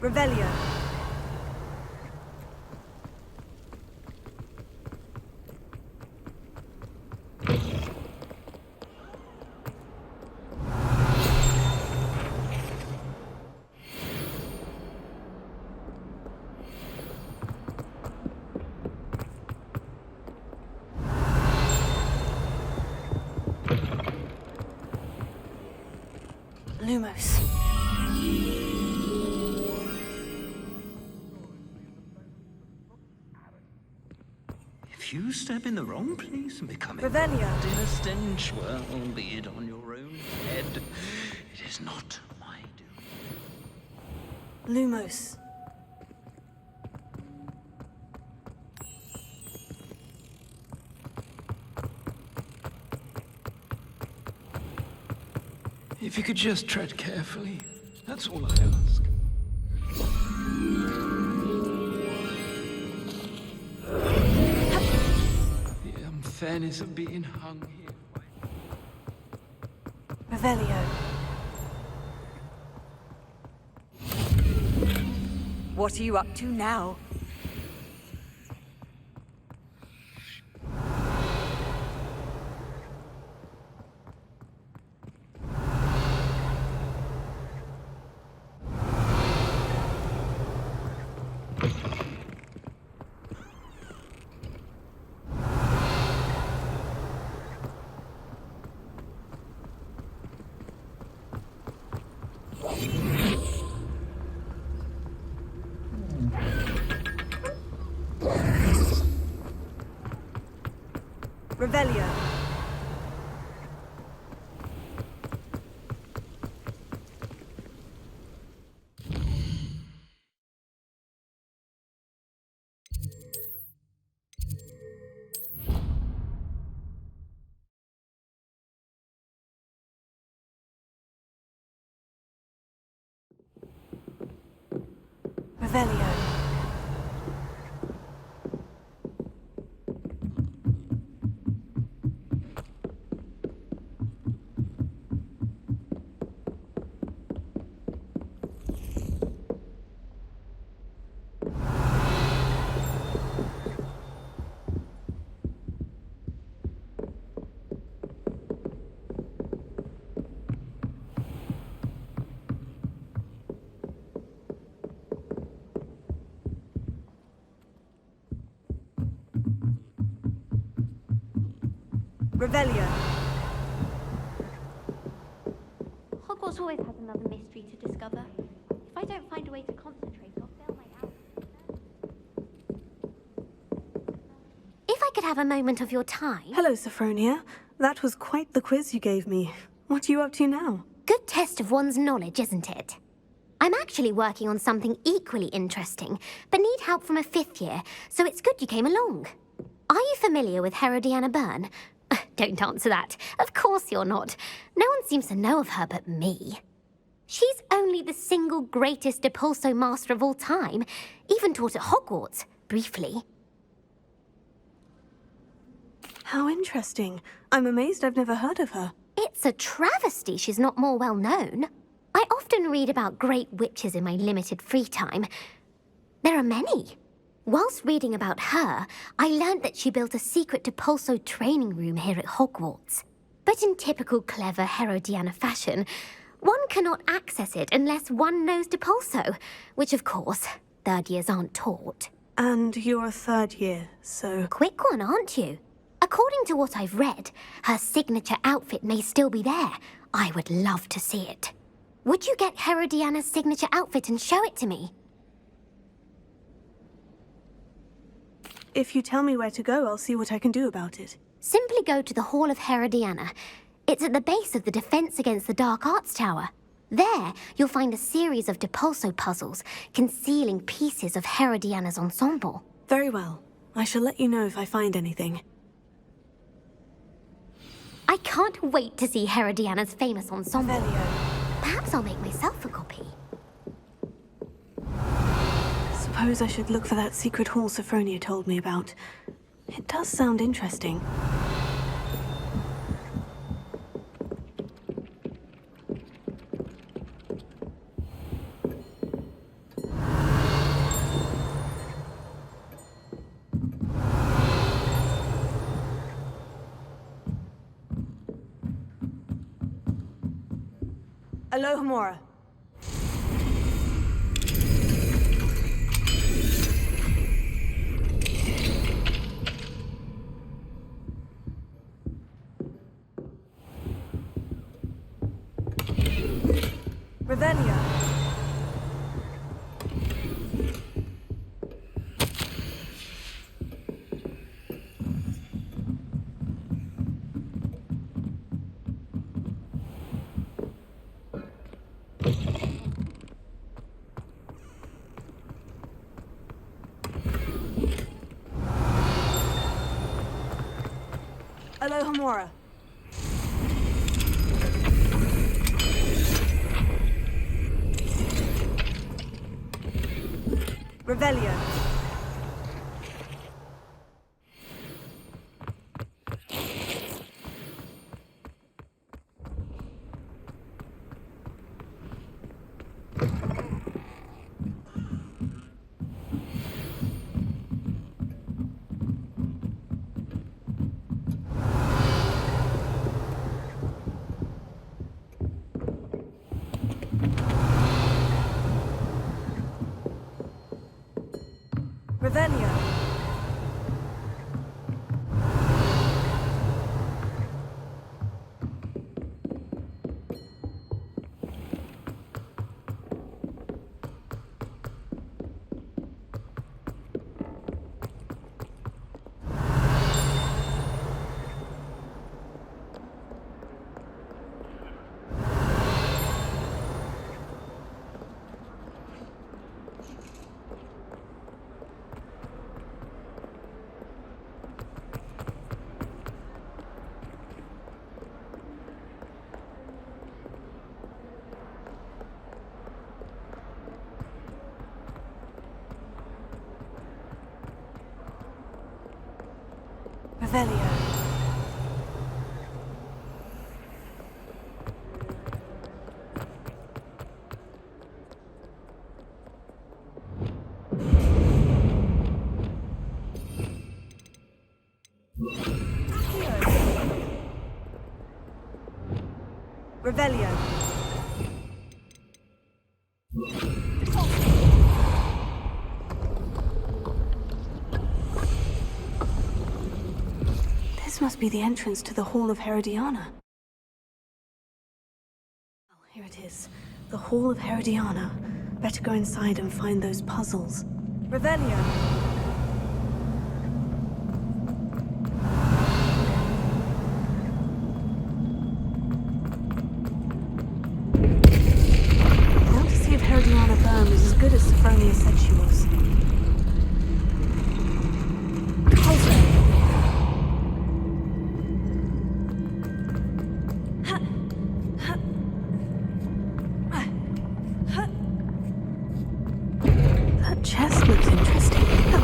Revelio. Lumos. If you step in the wrong place and become Revelio. involved in a stench, well, be it on your own head. It is not my doing. Lumos. If you could just tread carefully, that's all I ask. The unfairness of being hung here. Revelio. What are you up to now? Revelio. Revelio. Revelio. Hogwarts always has another mystery to discover. If I don't find a way to concentrate, I'll fail my house. If I could have a moment of your time... Hello, Sophronia. That was quite the quiz you gave me. What are you up to now? Good test of one's knowledge, isn't it? I'm actually working on something equally interesting, but need help from a 5th year, so it's good you came along. Are you familiar with Herodiana Byrne? Don't answer that. Of course you're not. No one seems to know of her but me. She's only the single greatest Depulso master of all time, even taught at Hogwarts, briefly. How interesting. I'm amazed I've never heard of her. It's a travesty she's not more well known. I often read about great witches in my limited free time. There are many. Whilst reading about her, I learned that she built a secret Depulso training room here at Hogwarts. But in typical clever Herodiana fashion, one cannot access it unless one knows Depulso, which of course, 3rd years aren't taught. And you're a 3rd year, so... Quick one, aren't you? According to what I've read, her signature outfit may still be there. I would love to see it. Would you get Herodiana's signature outfit and show it to me? If you tell me where to go, I'll see what I can do about it. Simply go to the Hall of Herodiana. It's at the base of the Defense Against the Dark Arts Tower. There, you'll find a series of Depulso puzzles concealing pieces of Herodiana's ensemble. Very well. I shall let you know if I find anything. I can't wait to see Herodiana's famous ensemble. Revelio. Perhaps I'll make myself a copy. Suppose I should look for that secret hall Sophronia told me about. It does sound interesting. Alohomora. Revelio. Alohomora. Revelio. Revelio. Revelio. Revelio. This must be the entrance to the Hall of Herodiana. Well, here it is. The Hall of Herodiana. Better go inside and find those puzzles. Revelio. Now to see if Herodiana Burn was as good as Sophronia said she was. That chest looks interesting.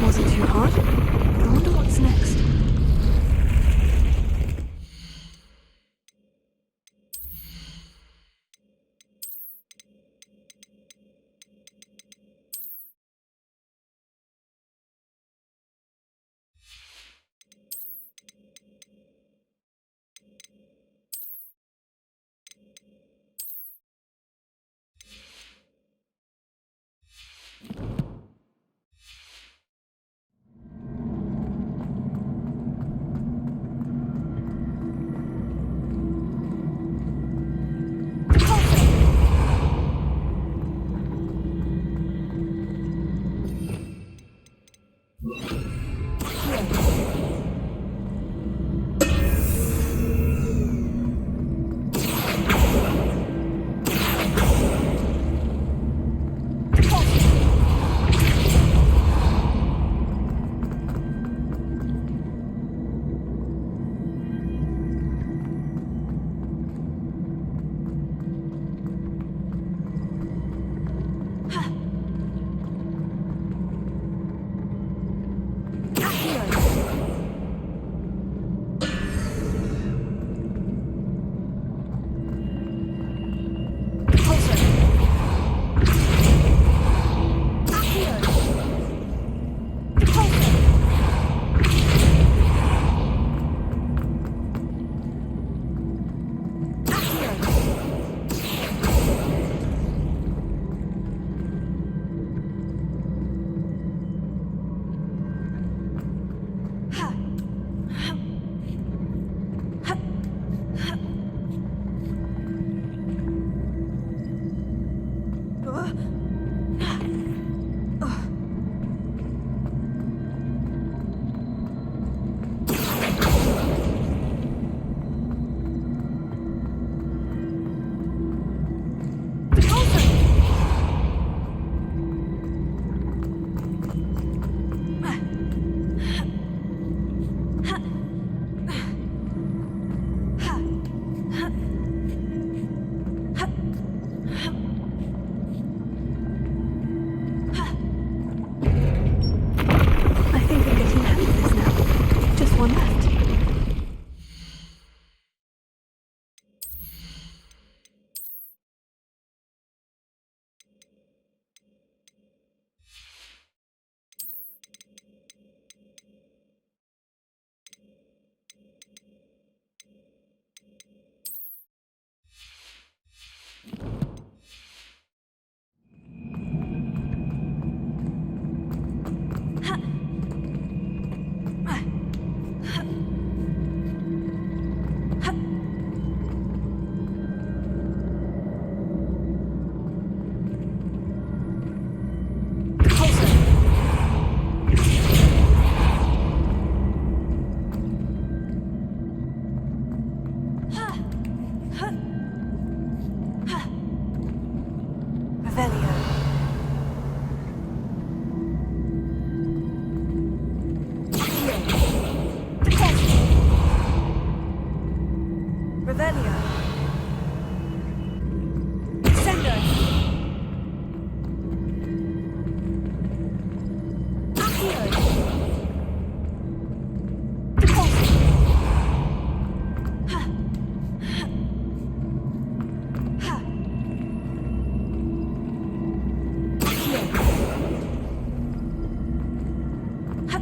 Revelio. Sendo. Accio. Deposit. Ha. Ha. Accio. Ha.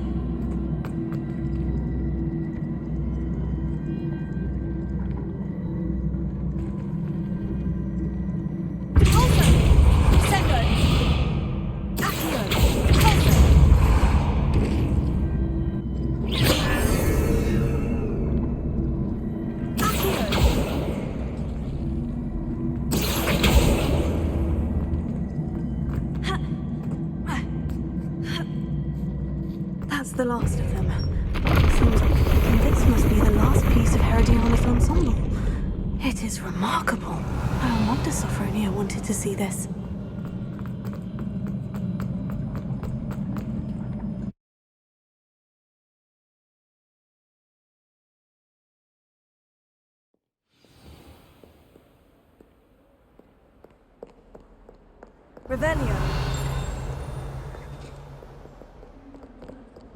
That's the last of them. Seems like this must be the last piece of Herodiana's ensemble. It is remarkable. No wonder Sophronia wanted to see this. Revelio.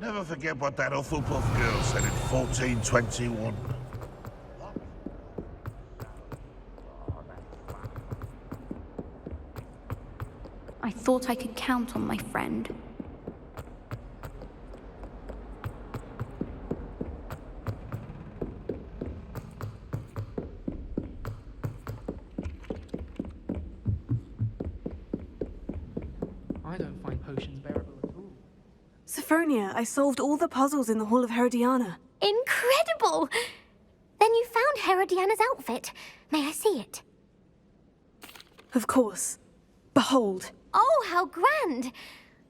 Never forget what that Hufflepuff girl said in 1421. I thought I could count on my friend. I don't find potions bearable at all. Sophronia, I solved all the puzzles in the Hall of Herodiana. Incredible! Then you found Herodiana's outfit. May I see it? Of course. Behold. Oh, how grand!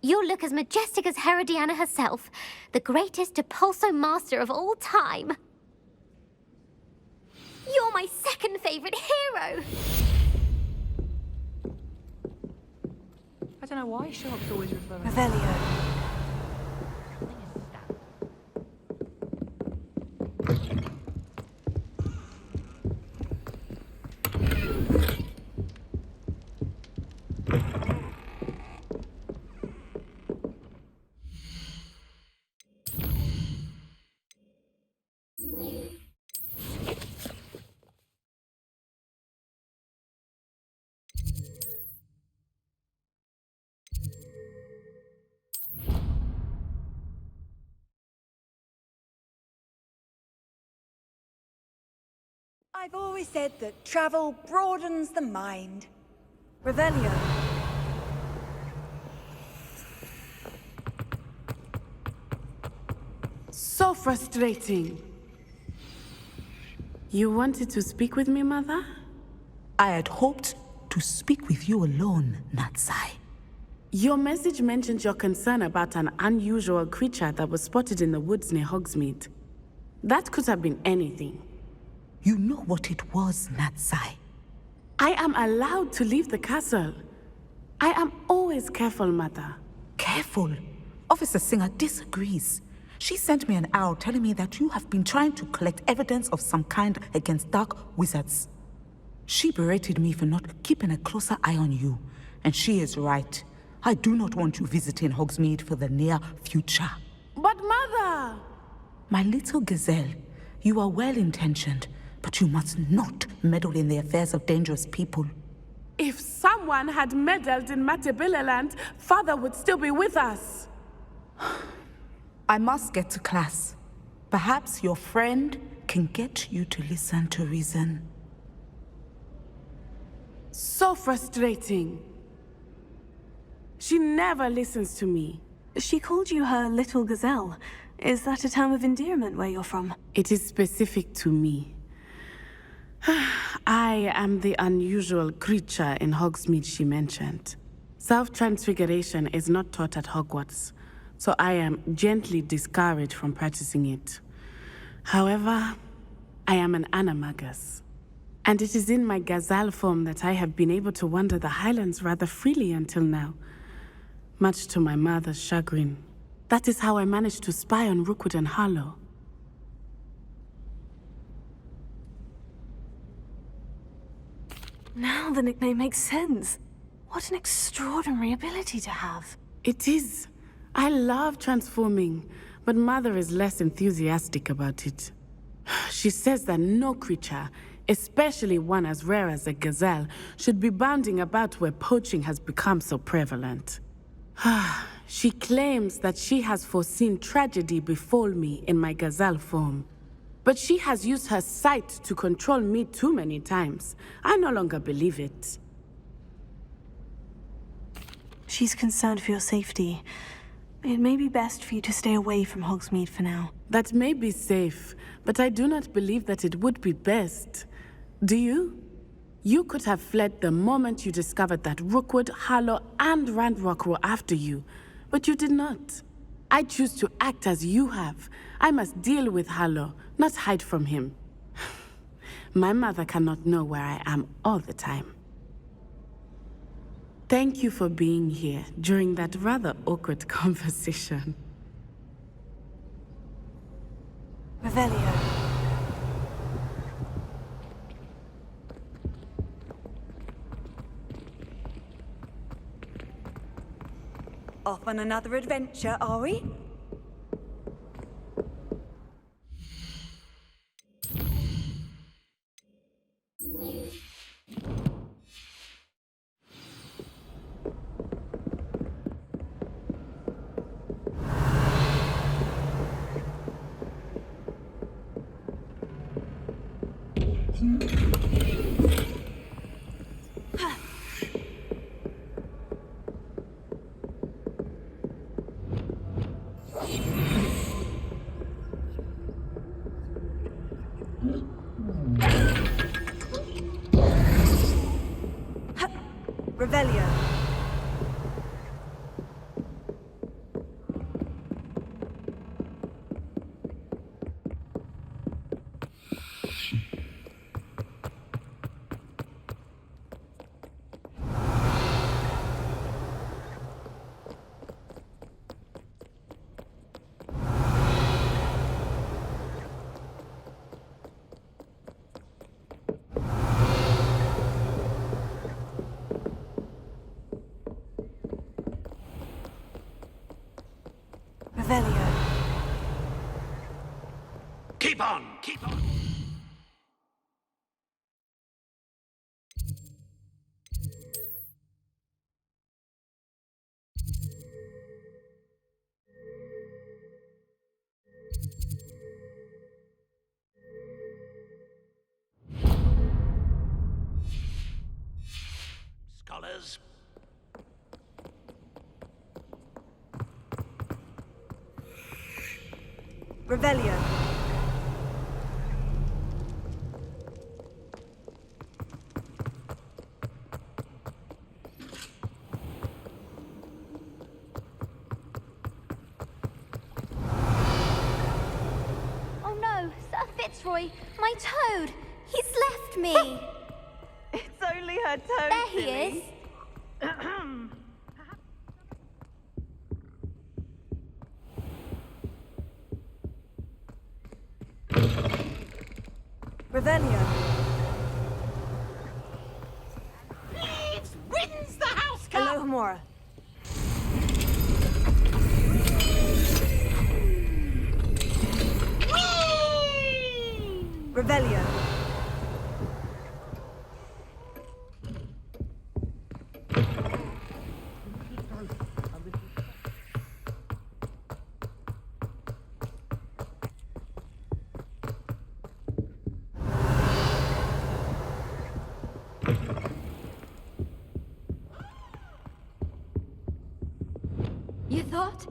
You'll look as majestic as Herodiana herself, the greatest Depulso master of all time. You're my second favorite hero! I don't know why Sharp's always referring to Revelio. I've always said that travel broadens the mind. Revelio. So frustrating. You wanted to speak with me, Mother? I had hoped to speak with you alone, Natsai. Your message mentioned your concern about an unusual creature that was spotted in the woods near Hogsmeade. That could have been anything. You know what it was, Natsai. I am allowed to leave the castle. I am always careful, Mother. Careful. Officer Singer disagrees. She sent me an owl telling me that you have been trying to collect evidence of some kind against dark wizards. She berated me for not keeping a closer eye on you, and she is right. I do not want you visiting Hogsmeade for the near future. But Mother! My little gazelle, you are well-intentioned, but you must not meddle in the affairs of dangerous people. If someone had meddled in Matabeleland, Father would still be with us. I must get to class. Perhaps your friend can get you to listen to reason. So frustrating. She never listens to me. She called you her little gazelle. Is that a term of endearment where you're from? It is specific to me. I am the unusual creature in Hogsmeade she mentioned. Self-transfiguration is not taught at Hogwarts, so I am gently discouraged from practicing it. However, I am an animagus, and it is in my gazelle form that I have been able to wander the Highlands rather freely until now, much to my mother's chagrin. That is how I managed to spy on Rookwood and Harlow. Now the nickname makes sense. What an extraordinary ability to have. It is. I love transforming, but Mother is less enthusiastic about it. She says that no creature, especially one as rare as a gazelle, should be bounding about where poaching has become so prevalent. She claims that she has foreseen tragedy befall me in my gazelle form. But she has used her sight to control me too many times. I no longer believe it. She's concerned for your safety. It may be best for you to stay away from Hogsmeade for now. That may be safe, but I do not believe that it would be best. Do you? You could have fled the moment you discovered that Rookwood, Harlow, and Randrock were after you, but you did not. I choose to act as you have. I must deal with Harlow, not hide from him. My mother cannot know where I am all the time. Thank you for being here during that rather awkward conversation. Revelio. Off on another adventure, are we? Revelio. Revelio. Keep on, keep on. Scholars. Revelio. Oh no, Sir Fitzroy, my toad! He's left me! It's only her toad. There he is. Revelio. Leaves wins the house cup! Hello, Hamora. Revelio. You thought?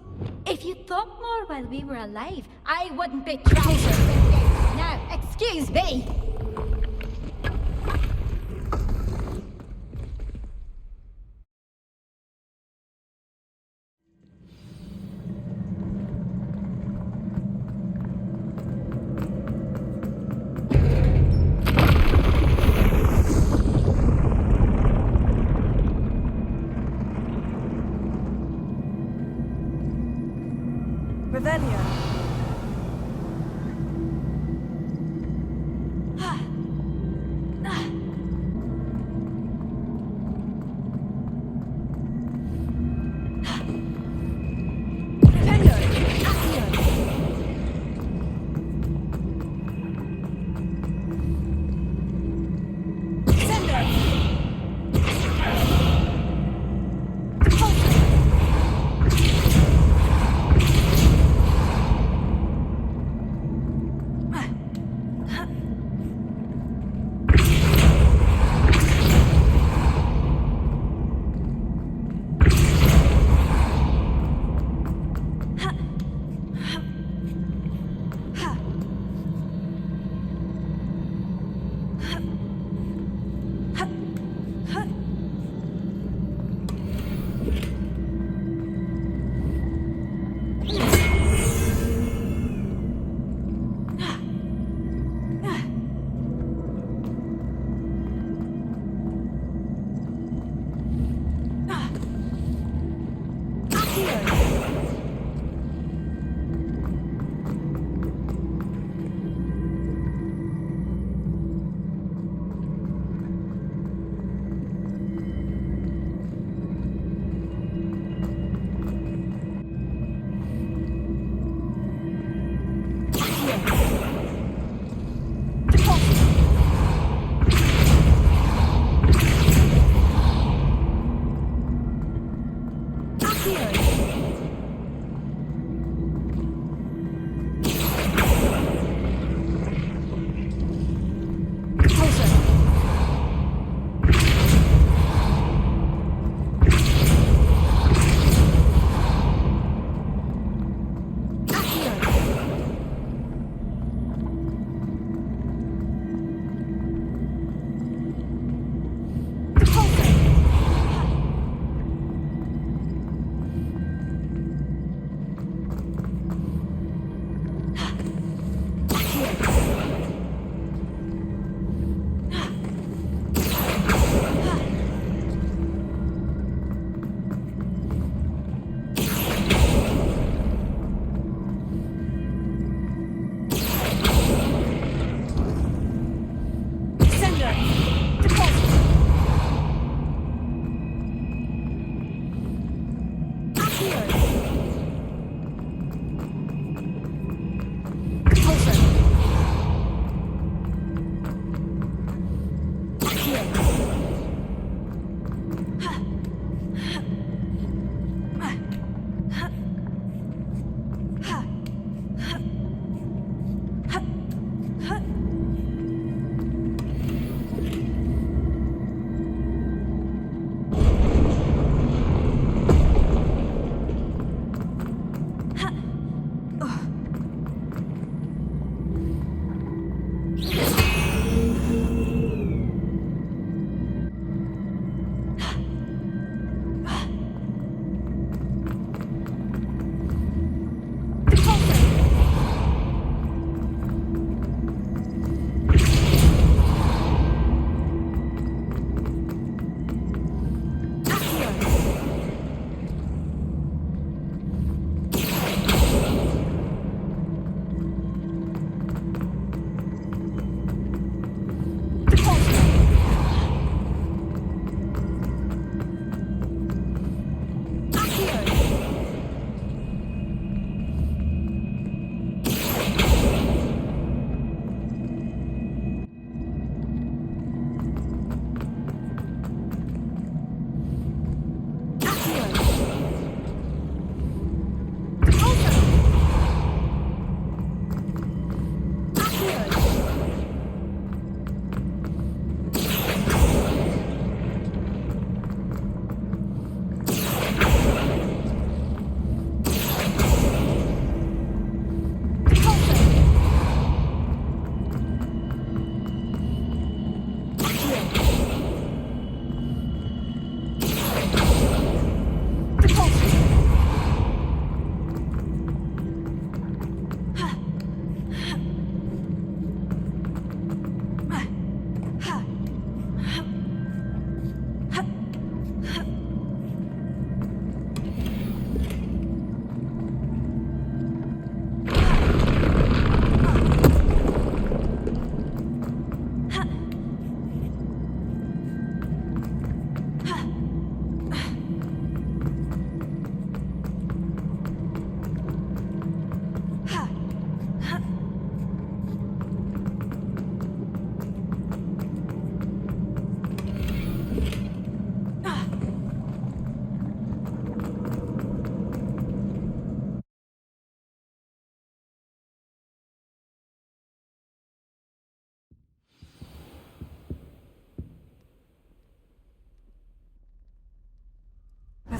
If you thought more while we were alive, I wouldn't be troubled with you. Now, excuse me. Revelio.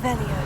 Revelio.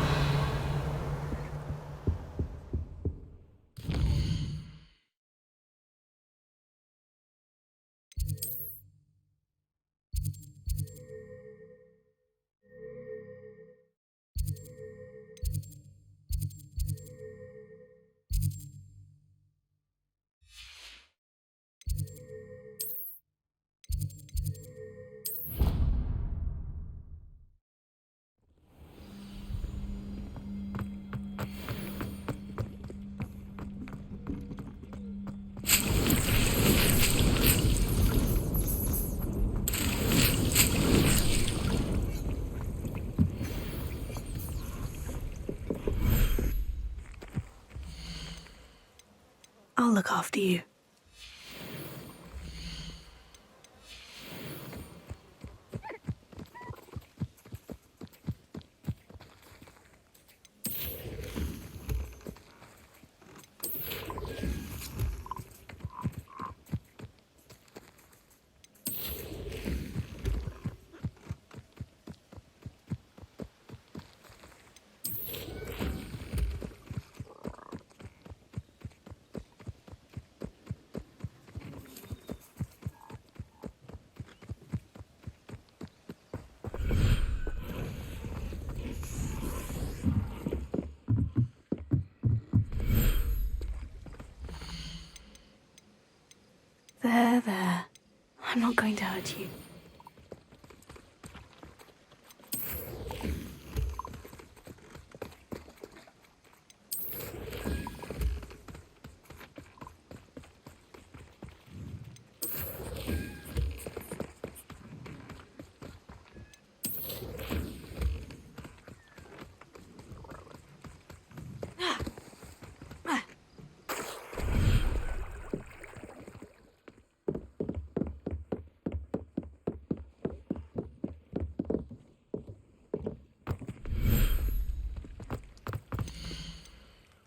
I'll look after you. There. I'm not going to hurt you.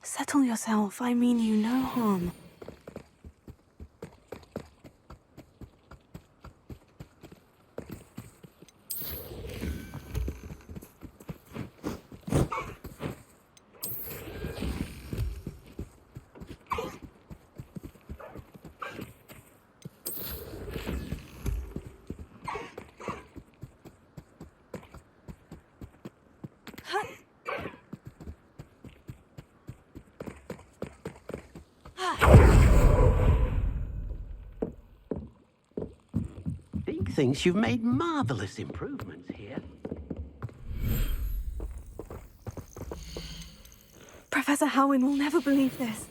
Settle yourself. I mean you no harm. Big thinks you've made marvelous improvements here. Professor Howin will never believe this.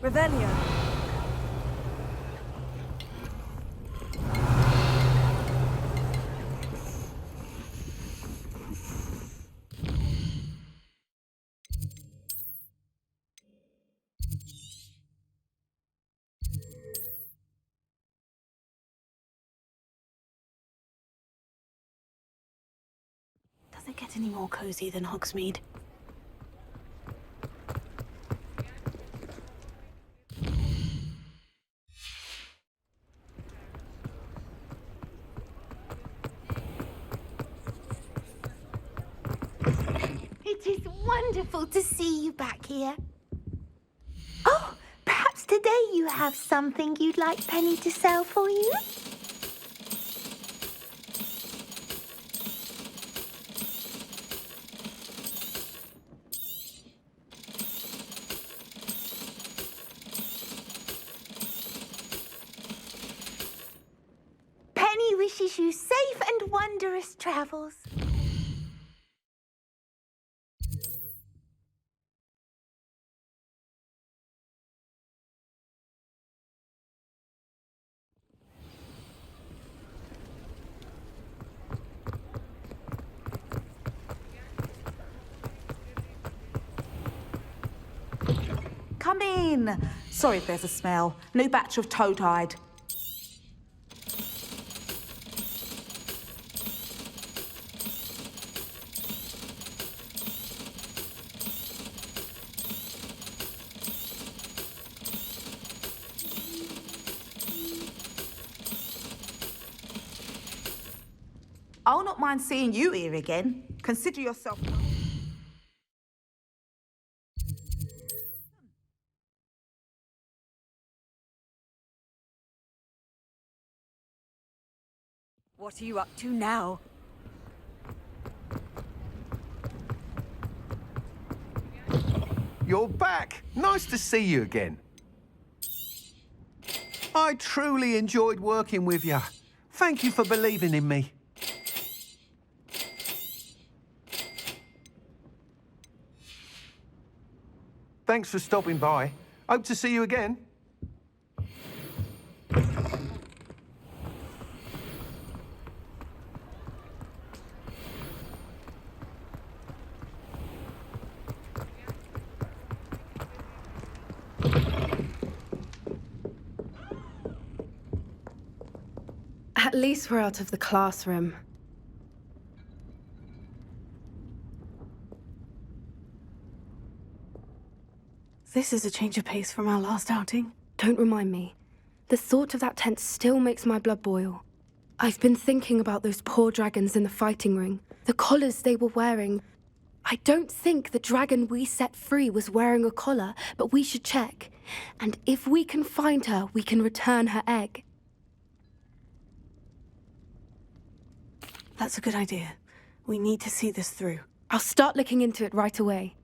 Revelio. Does it get any more cozy than Hogsmeade? It is wonderful to see you back here. Oh, perhaps today you have something you'd like Penny to sell for you? Penny wishes you safe and wondrous travels. coming! Sorry if there's a smell. New batch of toad-hide. I'll not mind seeing you here again. Consider yourself... What are you up to now? You're back! Nice to see you again. I truly enjoyed working with you. Thank you for believing in me. Thanks for stopping by. Hope to see you again. At least we're out of the classroom. This is a change of pace from our last outing. Don't remind me. The thought of that tent still makes my blood boil. I've been thinking about those poor dragons in the fighting ring, the collars they were wearing. I don't think the dragon we set free was wearing a collar, but we should check. And if we can find her, we can return her egg. That's a good idea. We need to see this through. I'll start looking into it right away.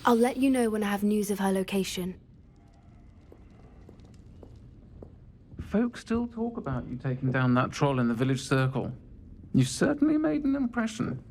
I'll let you know when I have news of her location. Folks still talk about you taking down that troll in the village circle. You certainly made an impression.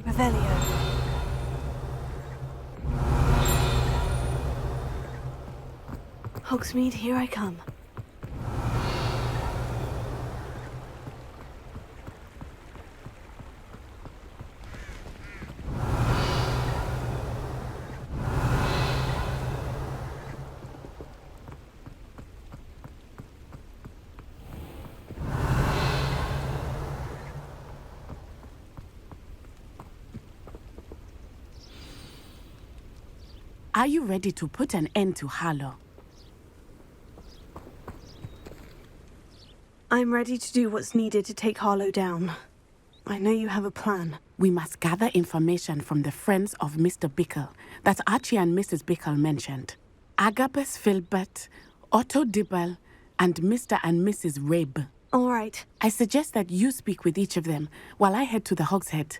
Revelio. Hogsmeade, here I come. Are you ready to put an end to Harlow? I'm ready to do what's needed to take Harlow down. I know you have a plan. We must gather information from the friends of Mr. Bickle that Archie and Mrs. Bickle mentioned. Agabus Filbert, Otto Dibble, and Mr. and Mrs. Rabe. All right. I suggest that you speak with each of them while I head to the Hogshead.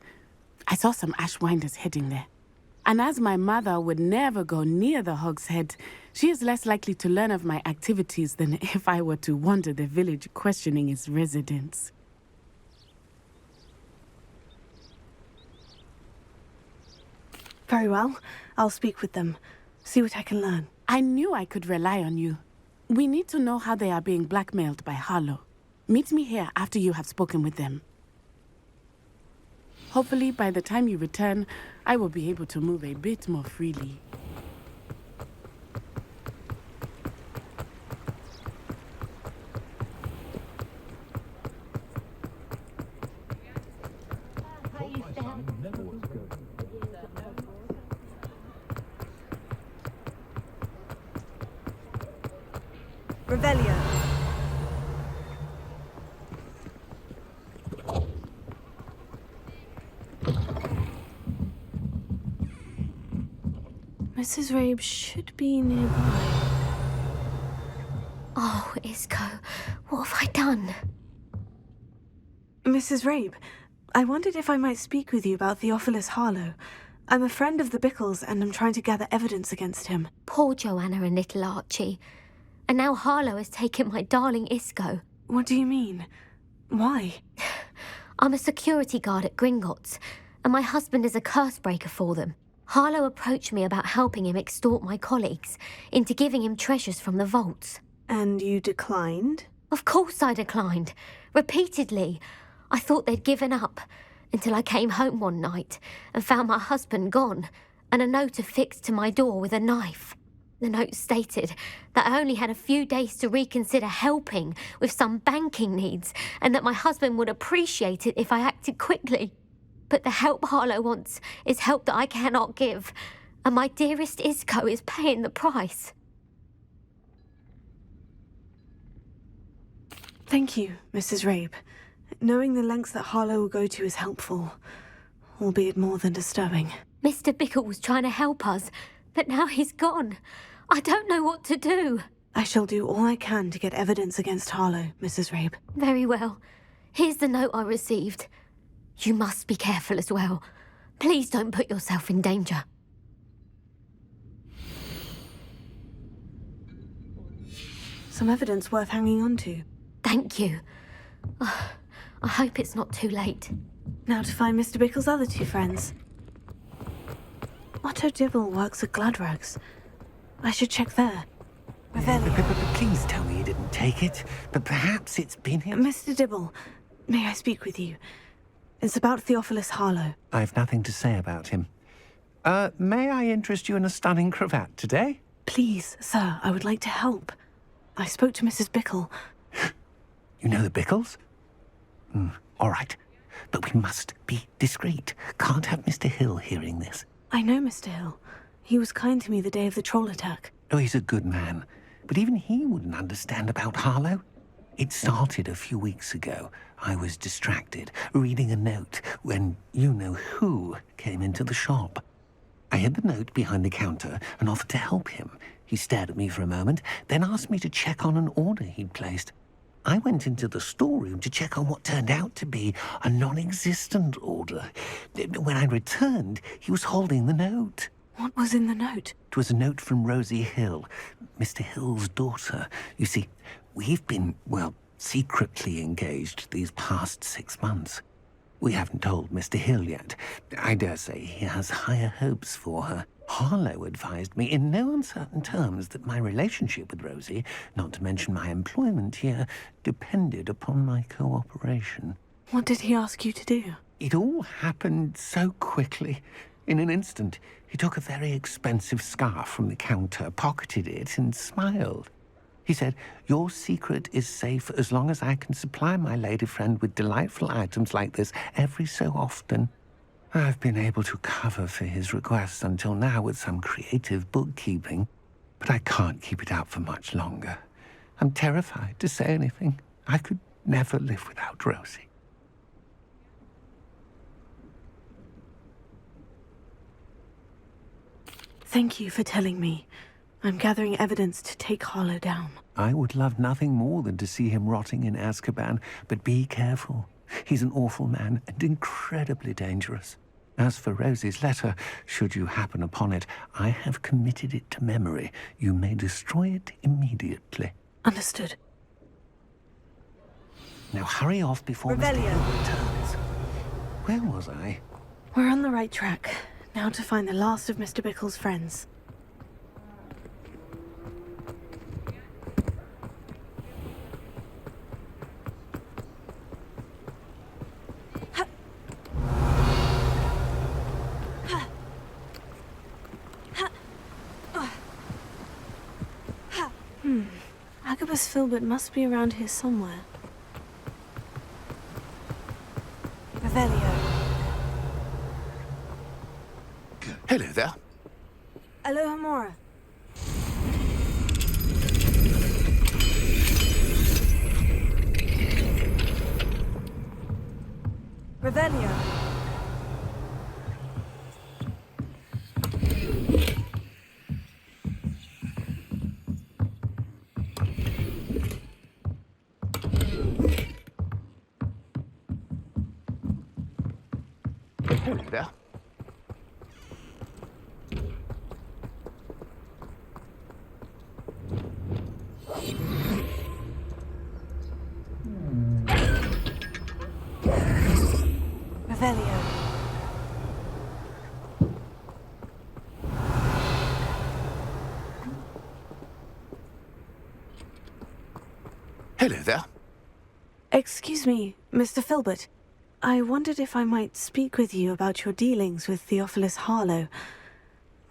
I saw some Ashwinders heading there. And as my mother would never go near the Hogshead, she is less likely to learn of my activities than if I were to wander the village questioning its residents. Very well. I'll speak with them. See what I can learn. I knew I could rely on you. We need to know how they are being blackmailed by Harlow. Meet me here after you have spoken with them. Hopefully, by the time you return, I will be able to move a bit more freely. Revelio. Mrs. Rabe should be nearby. Oh, Isco, what have I done? Mrs. Rabe, I wondered if I might speak with you about Theophilus Harlow. I'm a friend of the Bickles, and I'm trying to gather evidence against him. Poor Joanna and little Archie. And now Harlow has taken my darling Isco. What do you mean? Why? I'm a security guard at Gringotts, and my husband is a curse breaker for them. Harlow approached me about helping him extort my colleagues into giving him treasures from the vaults. And you declined? Of course I declined. Repeatedly. I thought they'd given up, until I came home one night and found my husband gone, and a note affixed to my door with a knife. The note stated that I only had a few days to reconsider helping with some banking needs, and that my husband would appreciate it if I acted quickly. But the help Harlow wants is help that I cannot give, and my dearest Isco is paying the price. Thank you, Mrs. Rabe. Knowing the lengths that Harlow will go to is helpful, albeit more than disturbing. Mr. Bickle was trying to help us, but now he's gone. I don't know what to do. I shall do all I can to get evidence against Harlow, Mrs. Rabe. Very well. Here's the note I received. You must be careful as well. Please don't put yourself in danger. Some evidence worth hanging on to. Thank you. I hope it's not too late. Now to find Mr. Bickle's other two friends. Otto Dibble works at Gladrags. I should check there. Please tell me you didn't take it. But perhaps it's been him. Mr. Dibble, may I speak with you? It's about Theophilus Harlow. I've nothing to say about him. May I interest you in a stunning cravat today? Please, sir, I would like to help. I spoke to Mrs. Bickle. You know the Bickles? All right. But we must be discreet. Can't have Mr. Hill hearing this. I know Mr. Hill. He was kind to me the day of the troll attack. Oh, he's a good man. But even he wouldn't understand about Harlow. It started a few weeks ago. I was distracted, reading a note, when you-know-who came into the shop. I hid the note behind the counter and offered to help him. He stared at me for a moment, then asked me to check on an order he'd placed. I went into the storeroom to check on what turned out to be a non-existent order. When I returned, he was holding the note. What was in the note? It was a note from Rosie Hill, Mr. Hill's daughter. You see, we've been, secretly engaged these past 6 months. We haven't told Mr. Hill yet. I dare say he has higher hopes for her. Harlow advised me in no uncertain terms that my relationship with Rosie, not to mention my employment here, depended upon my cooperation. What did he ask you to do? It all happened so quickly. In an instant, he took a very expensive scarf from the counter, pocketed it, and smiled. He said, "Your secret is safe as long as I can supply my lady friend with delightful items like this every so often." I've been able to cover for his requests until now with some creative bookkeeping, but I can't keep it out for much longer. I'm terrified to say anything. I could never live without Rosie. Thank you for telling me. I'm gathering evidence to take Harlow down. I would love nothing more than to see him rotting in Azkaban, but be careful. He's an awful man and incredibly dangerous. As for Rosie's letter, should you happen upon it, I have committed it to memory. You may destroy it immediately. Understood. Now hurry off before Mr. Hill returns. Where was I? We're on the right track. Now to find the last of Mr. Bickle's friends. Agabus Filbert must be around here somewhere. Revelio. Hello there. Aloha Mora. Revelio. Hello there. Revelio. Hello there. Excuse me, Mr. Filbert. I wondered if I might speak with you about your dealings with Theophilus Harlow.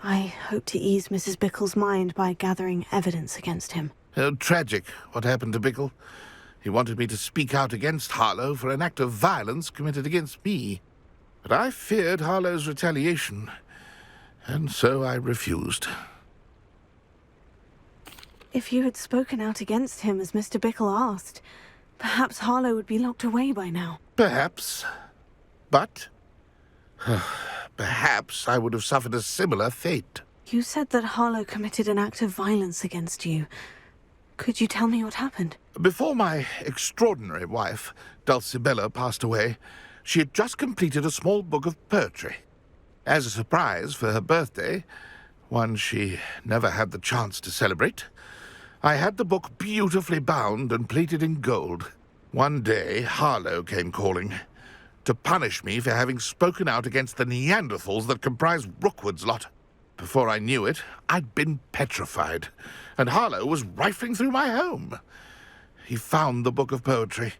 I hope to ease Mrs. Bickle's mind by gathering evidence against him. Tragic, what happened to Bickle. He wanted me to speak out against Harlow for an act of violence committed against me. But I feared Harlow's retaliation, and so I refused. If you had spoken out against him as Mr. Bickle asked, perhaps Harlow would be locked away by now. Perhaps. But perhaps I would have suffered a similar fate. You said that Harlow committed an act of violence against you. Could you tell me what happened? Before my extraordinary wife, Dulcibella, passed away, she had just completed a small book of poetry. As a surprise for her birthday, one she never had the chance to celebrate, I had the book beautifully bound and plated in gold. One day, Harlow came calling to punish me for having spoken out against the Neanderthals that comprise Rookwood's lot. Before I knew it, I'd been petrified, and Harlow was rifling through my home. He found the book of poetry,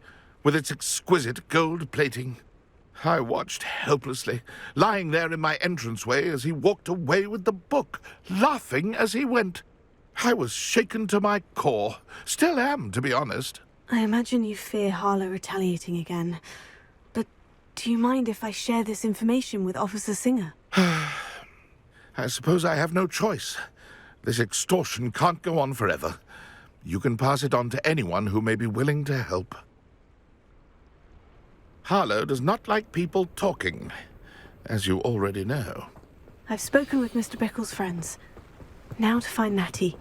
with its exquisite gold plating. I watched helplessly, lying there in my entranceway as he walked away with the book, laughing as he went. I was shaken to my core. Still am, to be honest. I imagine you fear Harlow retaliating again. But do you mind if I share this information with Officer Singer? I suppose I have no choice. This extortion can't go on forever. You can pass it on to anyone who may be willing to help. Harlow does not like people talking, as you already know. I've spoken with Mr. Bickle's friends. Now to find Natty.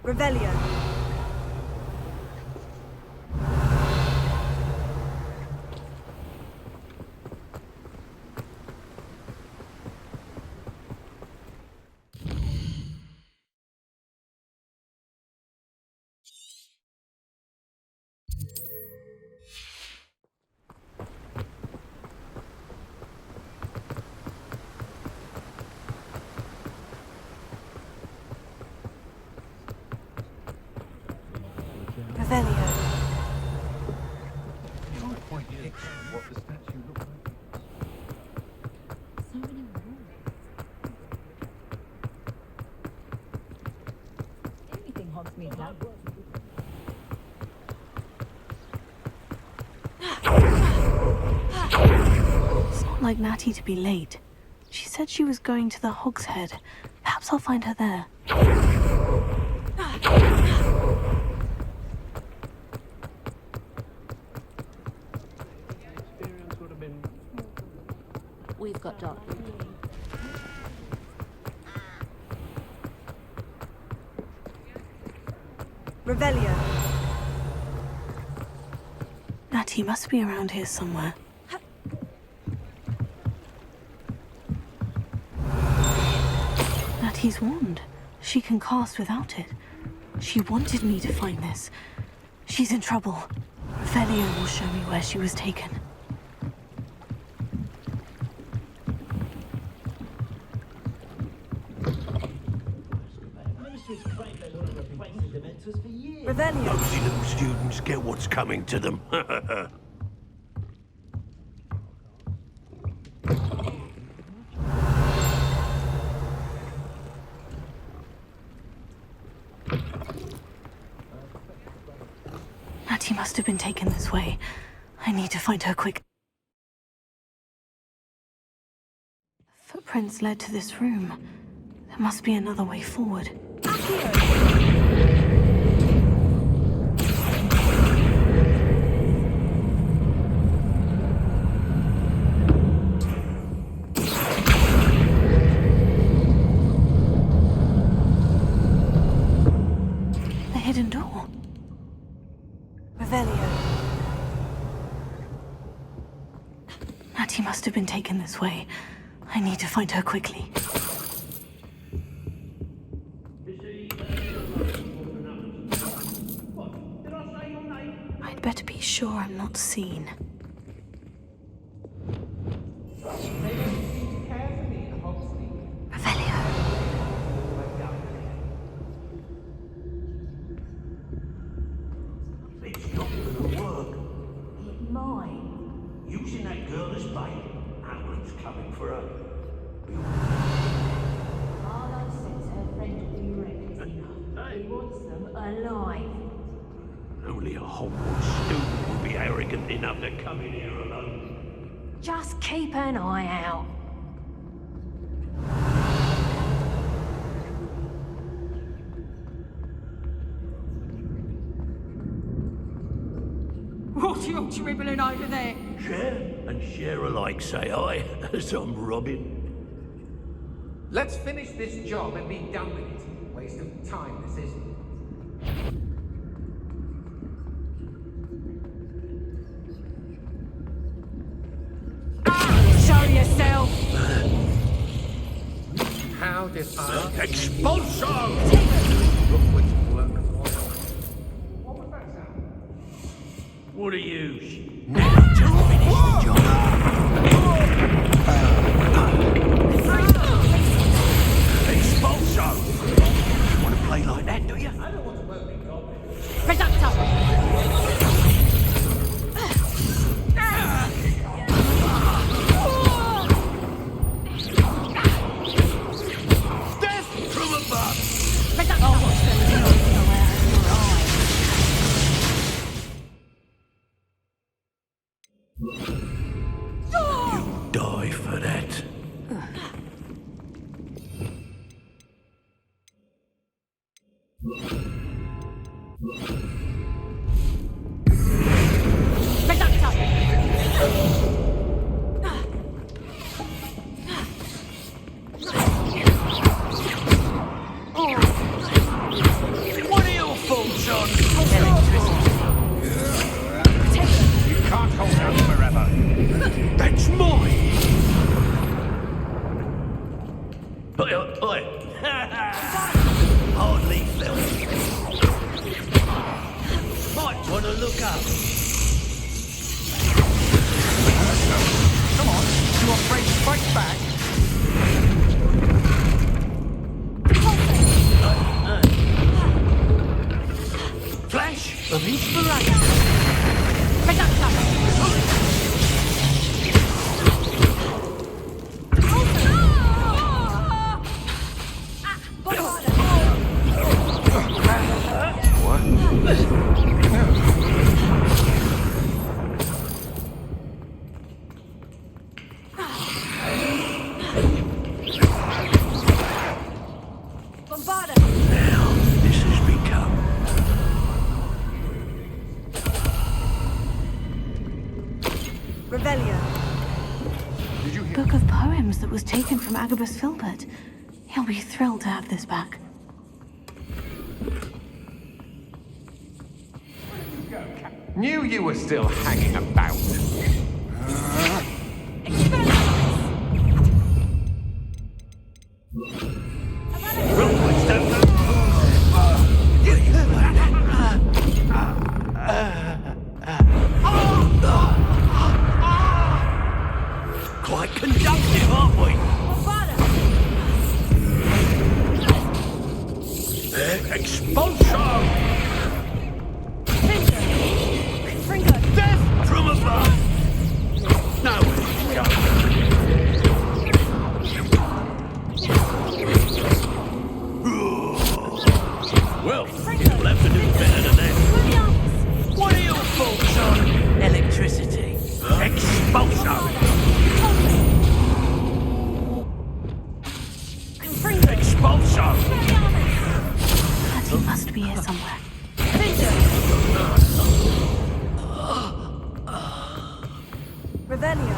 Revelio. Anything Hogsmeade does. It's not like Natty to be late. She said she was going to the Hogshead. Perhaps I'll find her there. We've got dark. Revelio. Natty must be around here somewhere. Natty's wand. She can cast without it. She wanted me to find this. She's in trouble. Revelio will show me where she was taken. Revelio. Nosy little students get what's coming to them. Natty must have been taken this way. I need to find her quick. Footprints led to this room. There must be another way forward. The hidden door. Revelio. Natty must have been taken this way. I need to find her quickly. better be sure I'm not seen. It's not gonna work. It might. Using that girl as bait. Alan's coming for her. Harlow says her friend will be reckless enough. He wants them alive. Only a Hogwarts student would be arrogant enough to come in here alone. Just keep an eye out. What are you dribbling over there? Share and share alike, say I, as I'm robbing. Let's finish this job and be done with it. Waste of time, this is. Show yourself! How did I... Expulsion! What are you? Now to finish the job. Expulsion! You want to play like that, do you? I don't want to work with Goblin. Reductor! Death from above! You die for that. What are your faults on? You can't hold out forever. That's mine! Oi! Hardly felt. Might want to look up. Come on, you afraid to fight back? Flash of inspiration. Now this has become Revelio. Book of poems that was taken from Agabus Filbert. He'll be thrilled to have this back. Knew you were still hanging about. quite conductive, aren't we? Expulsion! Death from above! Nowhere to go. Well, you'll have to do better than that. What are your thoughts on electricity? Expulsion! Expulsion! He must be here somewhere. Revelio.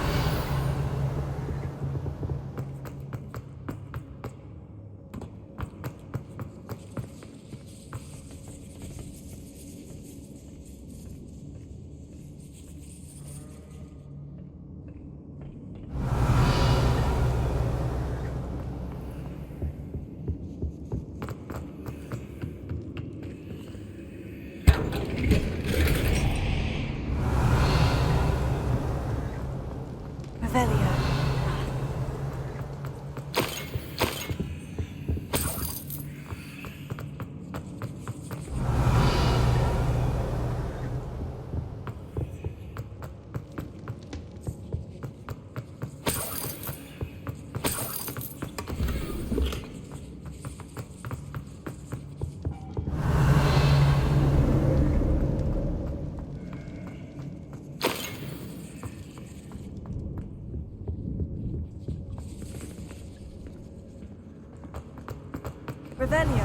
Revelio.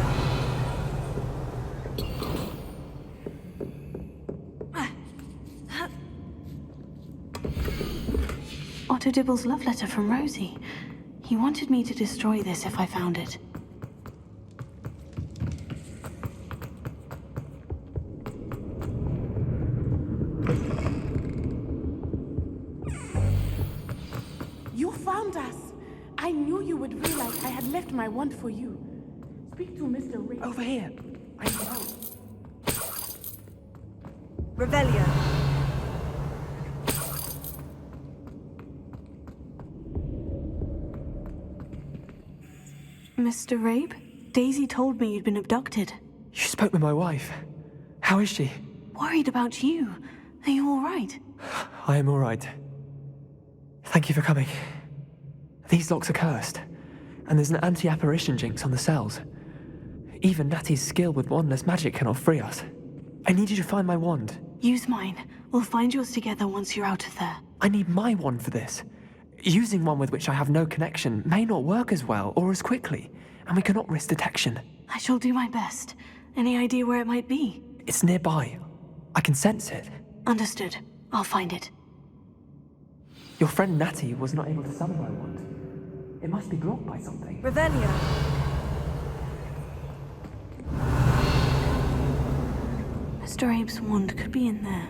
Otto Dibble's love letter from Rosie. He wanted me to destroy this if I found it. You found us! I knew you would realize I had left my wand for you. Speak to Mr. Rabe. Over here. I know. Revelio. Mr. Rabe? Daisy told me you'd been abducted. You spoke with my wife. How is she? Worried about you. Are you all right? I am all right. Thank you for coming. These locks are cursed, and there's an anti-apparition jinx on the cells. Even Natty's skill with wandless magic cannot free us. I need you to find my wand. Use mine. We'll find yours together once you're out of there. I need my wand for this. Using one with which I have no connection may not work as well or as quickly, and we cannot risk detection. I shall do my best. Any idea where it might be? It's nearby. I can sense it. Understood. I'll find it. Your friend Natty was not able to summon my wand. It must be blocked by something. Revelio. Mr. Abe's wand could be in there.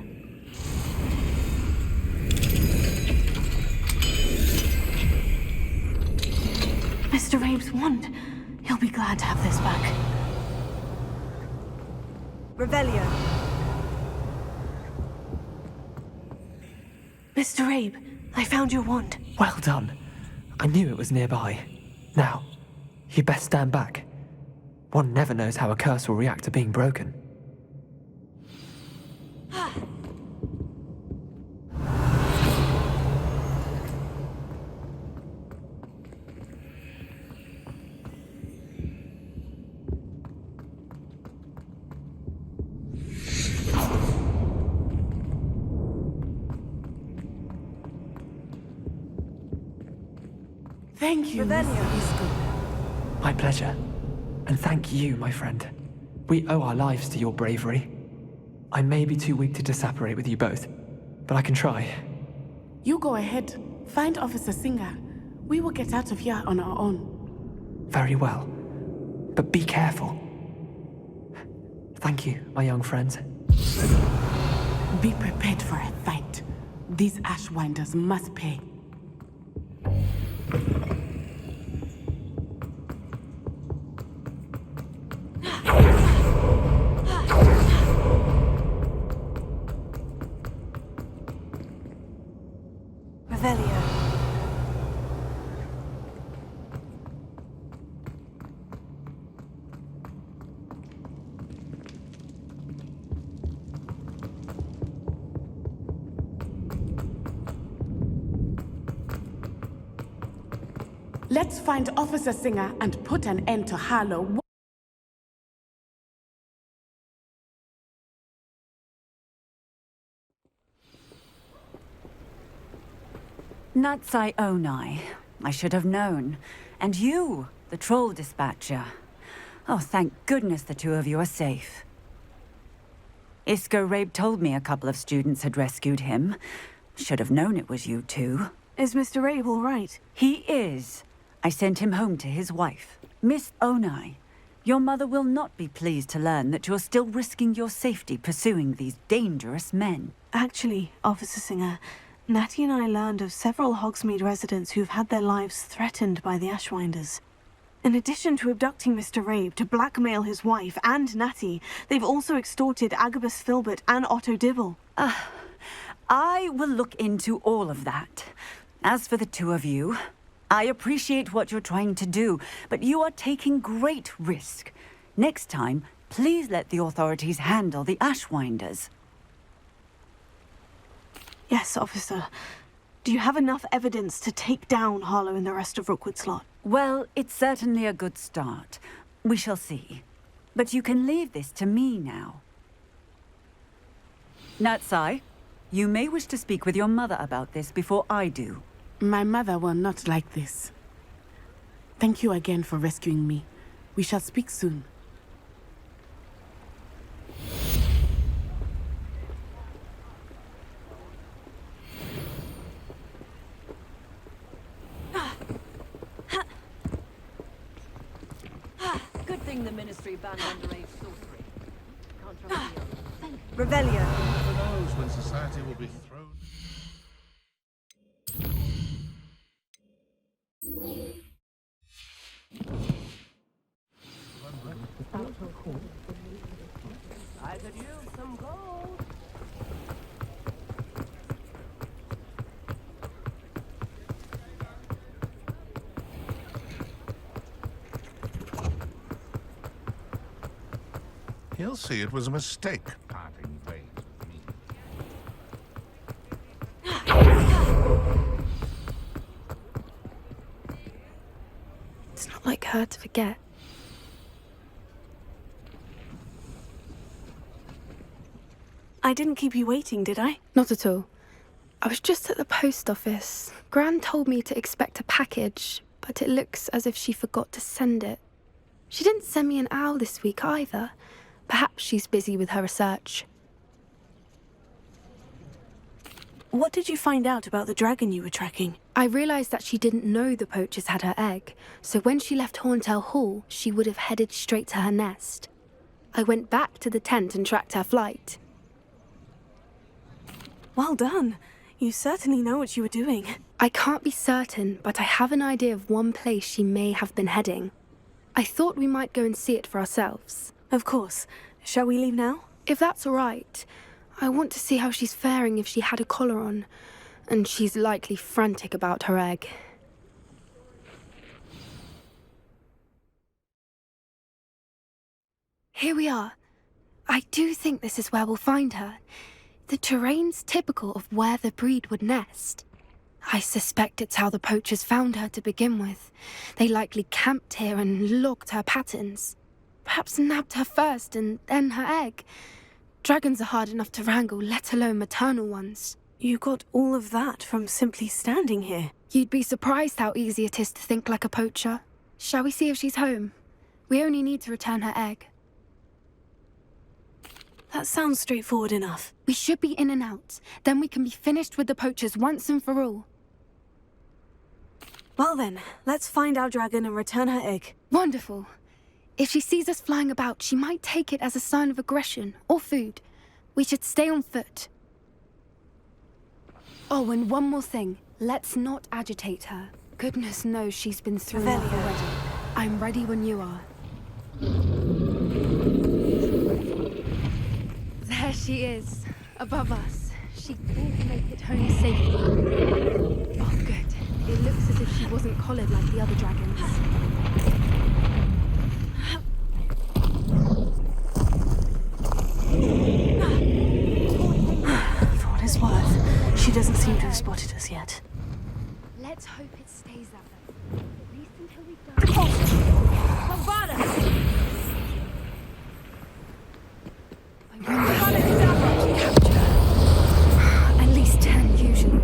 Mr. Abe's wand. He'll be glad to have this back. Revelio. Mr. Abe, I found your wand. Well done. I knew it was nearby. Now, you best stand back. One never knows how a curse will react to being broken. Thank you, Mr. Biscuit. My pleasure. And thank you, my friend. We owe our lives to your bravery. I may be too weak to disapparate with you both, but I can try. You go ahead. Find Officer Singer. We will get out of here on our own. Very well. But be careful. Thank you, my young friends. Be prepared for a fight. These Ashwinders must pay. Revelio. Let's find Officer Singer and put an end to Harlow. Natsai Onai. I should have known. And you, the troll dispatcher. Oh, thank goodness the two of you are safe. Isco Rabe told me a couple of students had rescued him. Should have known it was you two. Is Mr. Rabe all right? He is. I sent him home to his wife. Miss Onai, your mother will not be pleased to learn that you're still risking your safety pursuing these dangerous men. Actually, Officer Singer, Natty and I learned of several Hogsmeade residents who've had their lives threatened by the Ashwinders. In addition to abducting Mr. Rabe to blackmail his wife and Natty, they've also extorted Agabus Filbert and Otto Dibble. I will look into all of that. As for the two of you, I appreciate what you're trying to do, but you are taking great risk. Next time, please let the authorities handle the Ashwinders. Yes, officer. Do you have enough evidence to take down Harlow and the rest of Rookwood Slot? Well, it's certainly a good start. We shall see. But you can leave this to me now. Natsai, you may wish to speak with your mother about this before I do. My mother will not like this. Thank you again for rescuing me. We shall speak soon. Good thing the Ministry banned underage sorcery. Can't trust the Revelio. Who knows when society will be thrown? I could use some gold. He'll see it was a mistake parting ways with me. It's not like her to forget. I didn't keep you waiting, did I? Not at all. I was just at the post office. Gran told me to expect a package, but it looks as if she forgot to send it. She didn't send me an owl this week either. Perhaps she's busy with her research. What did you find out about the dragon you were tracking? I realised that she didn't know the poachers had her egg, so when she left Horntail Hall, she would have headed straight to her nest. I went back to the tent and tracked her flight. Well done. You certainly know what you were doing. I can't be certain, but I have an idea of one place she may have been heading. I thought we might go and see it for ourselves. Of course. Shall we leave now? If that's all right. I want to see how she's faring if she had a collar on. And she's likely frantic about her egg. Here we are. I do think this is where we'll find her. The terrain's typical of where the breed would nest. I suspect it's how the poachers found her to begin with. They likely camped here and logged her patterns. Perhaps nabbed her first and then her egg. Dragons are hard enough to wrangle, let alone maternal ones. You got all of that from simply standing here. You'd be surprised how easy it is to think like a poacher. Shall we see if she's home? We only need to return her egg. That sounds straightforward enough. We should be in and out. Then we can be finished with the poachers once and for all. Well then, let's find our dragon and return her egg. Wonderful. If she sees us flying about, she might take it as a sign of aggression or food. We should stay on foot. Oh, and one more thing. Let's not agitate her. Goodness knows she's been through enough already. I'm ready when you are. There she is, above us. She did make it home safely. Oh, good. It looks as if she wasn't collared like the other dragons. For what it's worth, she doesn't seem to have spotted us yet. Let's hope it stays that way. At least until we die. At least 10 usually.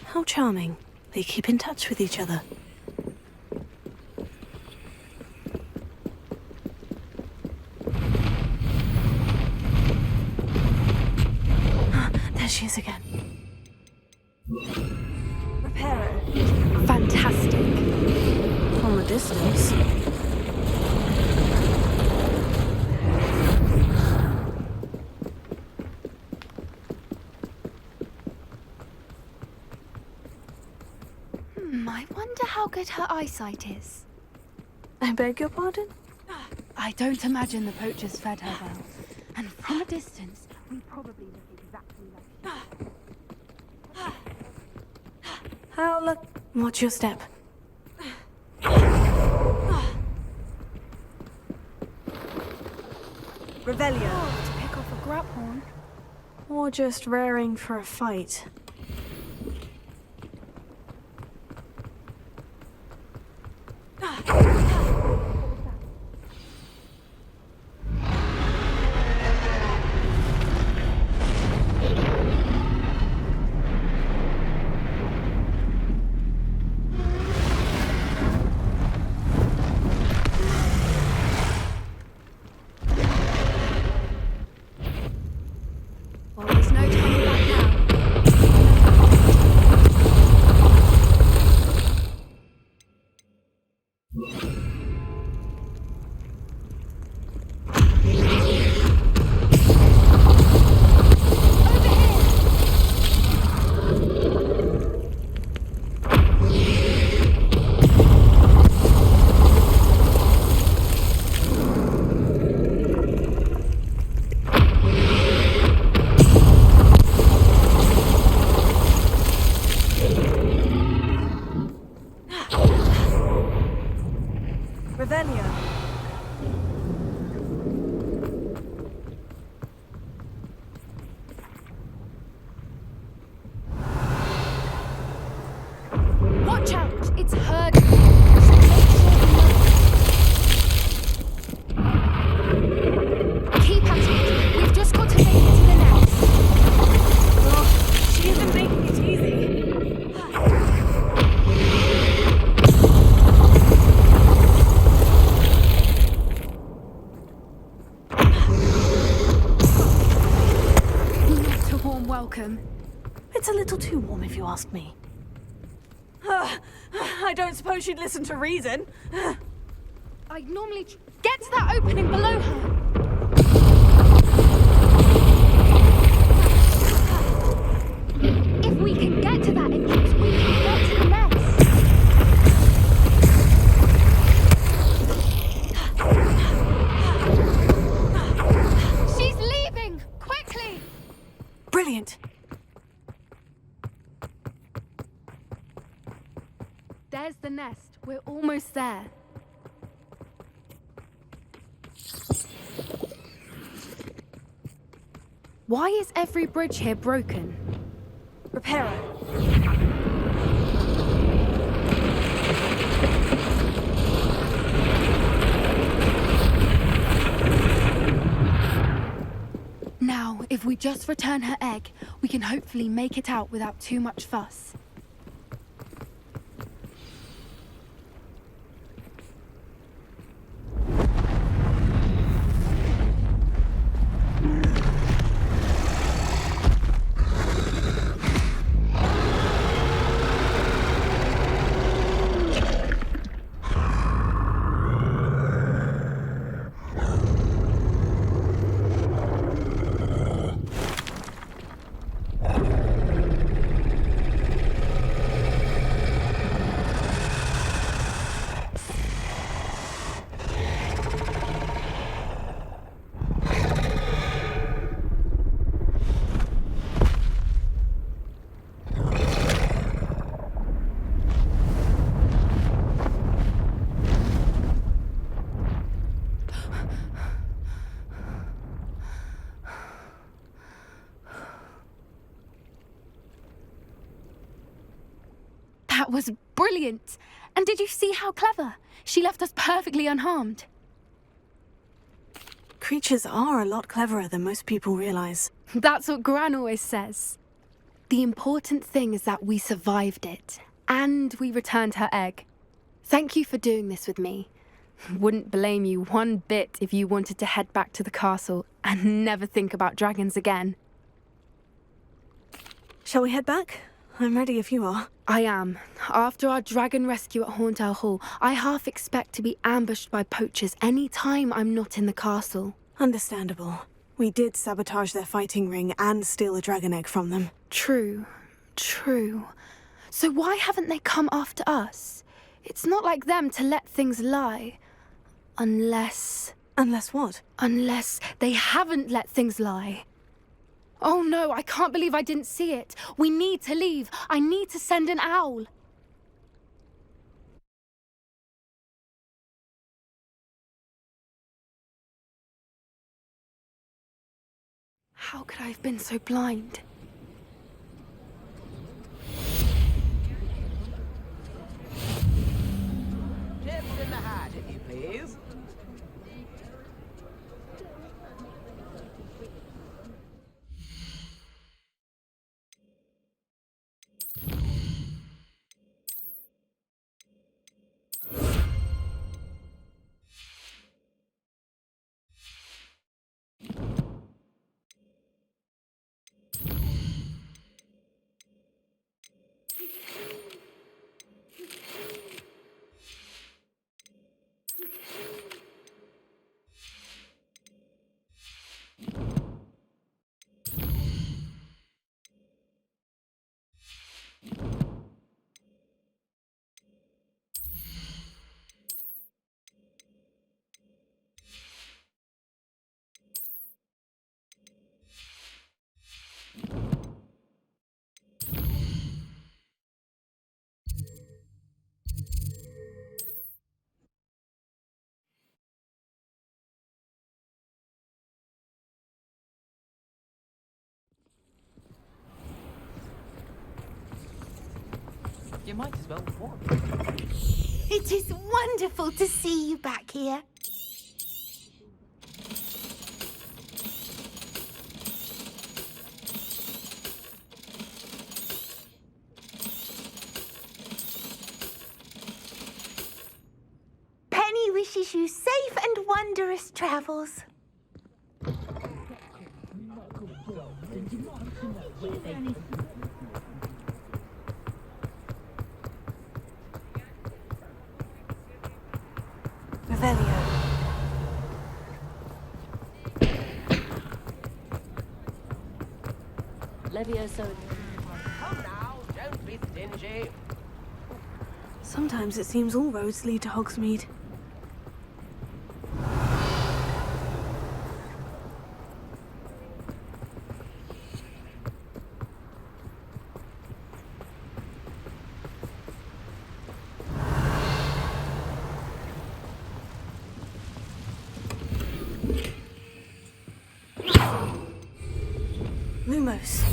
How charming. They keep in touch with each other. There she is again. Reparo. Fantastic. From a distance. I wonder how good her eyesight is. I beg your pardon? I don't imagine the poachers fed her well. And from a distance, we probably look exactly like How look? Watch your step. Revelio. to pick off a grab horn. Or just raring for a fight. Revelio. Watch out! It's Herodiana. So make sure you know. Keep at it. We've just got to make it to the nest. Oh, she isn't making it easy. Not a warm welcome. It's a little too warm if you ask me. I don't suppose she'd listen to reason. I'd normally get to that opening below her. If we can get to that entrance, we can get to the nest. She's leaving! Quickly! Brilliant. There's the nest. We're almost there. Why is every bridge here broken? Repair it. Now, if we just return her egg, we can hopefully make it out without too much fuss. That was brilliant! And did you see how clever? She left us perfectly unharmed. Creatures are a lot cleverer than most people realize. That's what Gran always says. The important thing is that we survived it, and we returned her egg. Thank you for doing this with me. Wouldn't blame you one bit if you wanted to head back to the castle and never think about dragons again. Shall we head back? I'm ready if you are. I am. After our dragon rescue at Hauntel Hall, I half expect to be ambushed by poachers any time I'm not in the castle. Understandable. We did sabotage their fighting ring and steal a dragon egg from them. True. So why haven't they come after us? It's not like them to let things lie. Unless... Unless what? Unless they haven't let things lie. Oh no, I can't believe I didn't see it. We need to leave. I need to send an owl. How could I have been so blind? Tips in the hat, if you please. might as well walk. It is wonderful to see you back here. Penny wishes you safe and wondrous travels. Revelio. Levioso. Come now, don't be stingy. Sometimes it seems all roads lead to Hogsmeade. Lumos.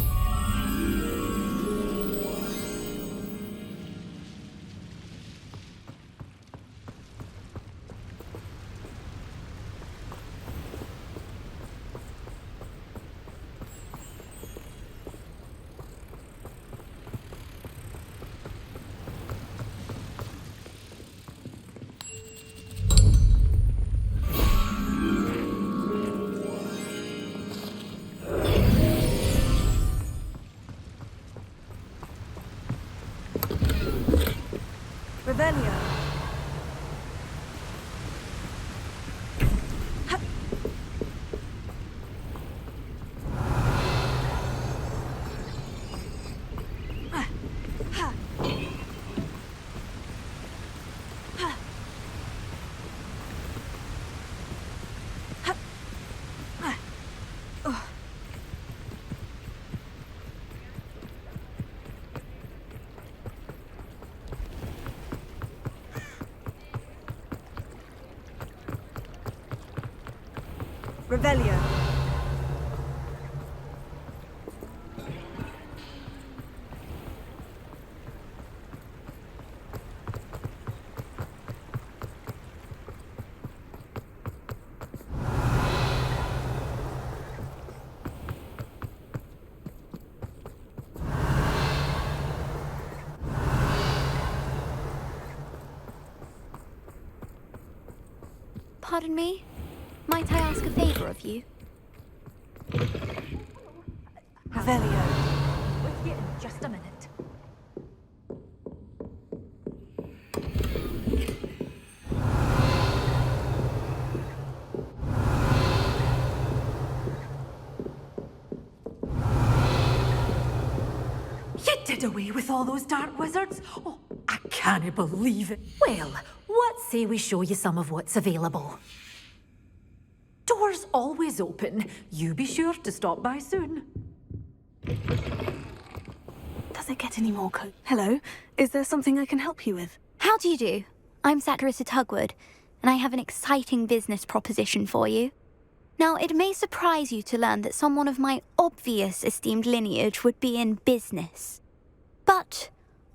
Revelio. Revelio. Pardon me? Might I ask a favor of you? Revelio. With you in just a minute. You did away with all those dark wizards? Oh, I can't believe it. Well, what say we show you some of what's available? Doors always open. You be sure to stop by soon. Does it get any more Hello? Is there something I can help you with? How do you do? I'm Satirissa Tugwood, and I have an exciting business proposition for you. Now, it may surprise you to learn that someone of my obvious esteemed lineage would be in business. But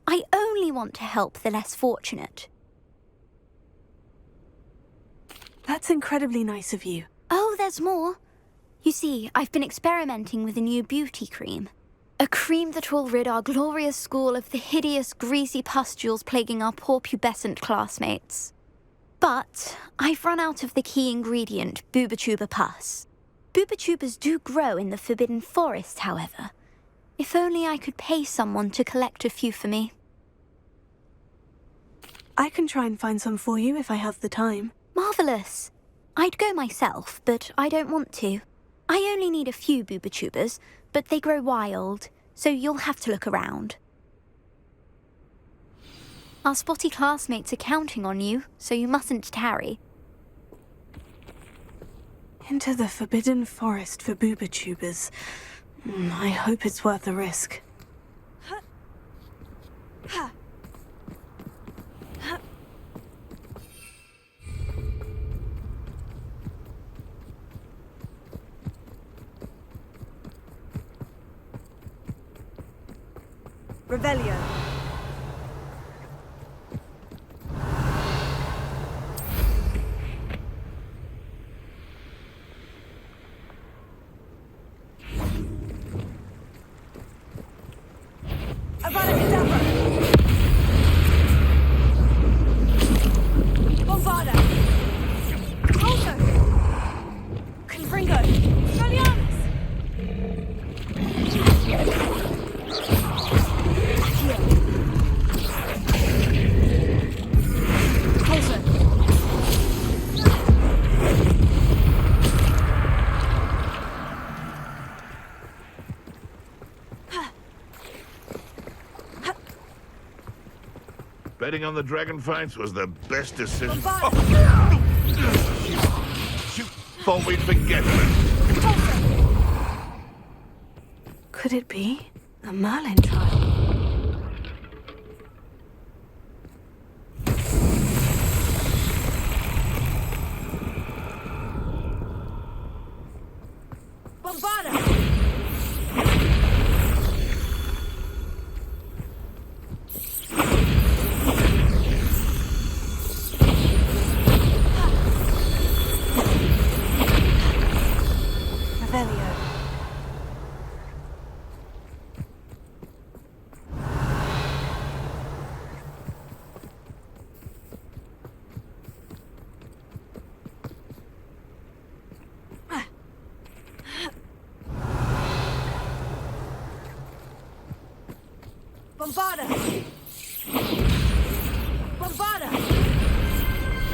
I only want to help the less fortunate. That's incredibly nice of you. Oh, there's more. You see, I've been experimenting with a new beauty cream. A cream that will rid our glorious school of the hideous, greasy pustules plaguing our poor pubescent classmates. But I've run out of the key ingredient, Booba pus. Booba do grow in the Forbidden Forest, however. If only I could pay someone to collect a few for me. I can try and find some for you if I have the time. Marvellous. I'd go myself, but I don't want to. I only need a few Booba, but they grow wild, so you'll have to look around. Our spotty classmates are counting on you, so you mustn't tarry. Into the Forbidden Forest for Booba. I hope it's worth the risk. Revelio. Betting on the dragon fights was the best decision. Shoot! Thought we'd forget it. Could it be a Merlin trial?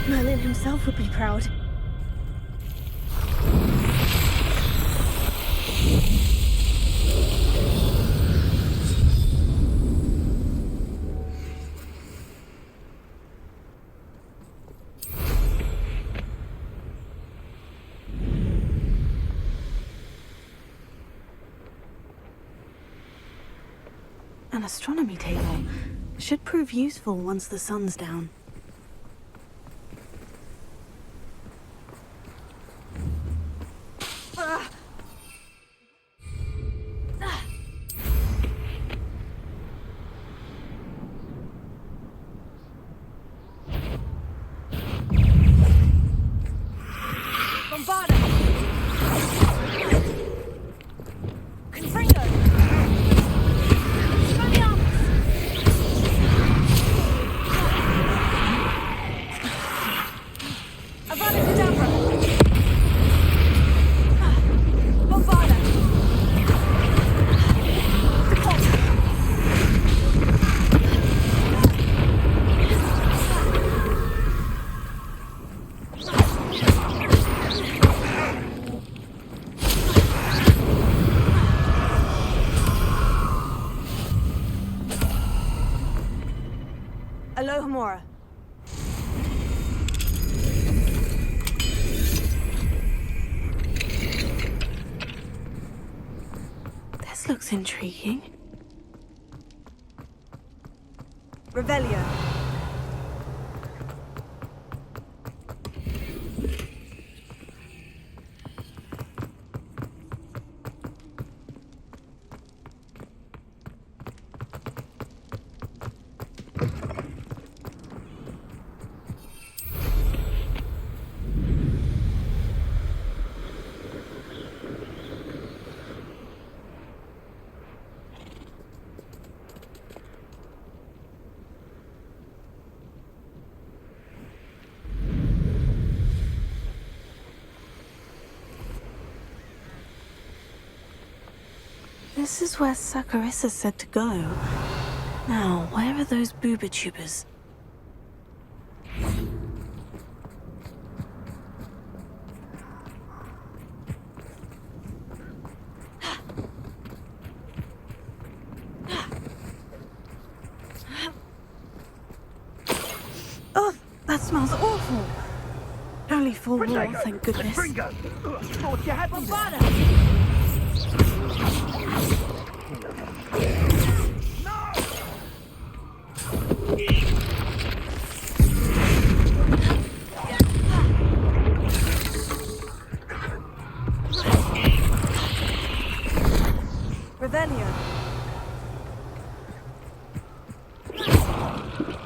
Merlin himself would be proud. An astronomy table should prove useful once the sun's down. Alohomora. This looks intriguing. Revelio. This is where Saccharissa said to go. Now, where are those Booba tubers? Oh, that smells awful. Only 4 more, thank goodness. Thought you had me there. Revelio.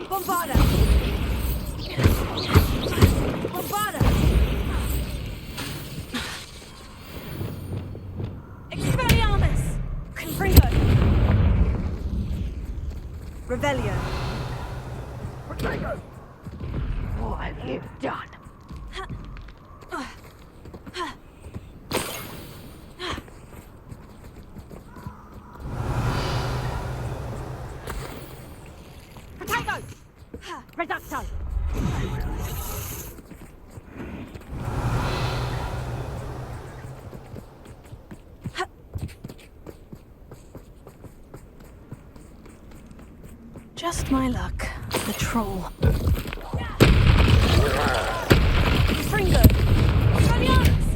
Bombarda. Bombarda. Expelliarmus. Confringo. Revelio. What have you done? Potato! Reducto! Just my luck. The troll. Fringo! Fabianus!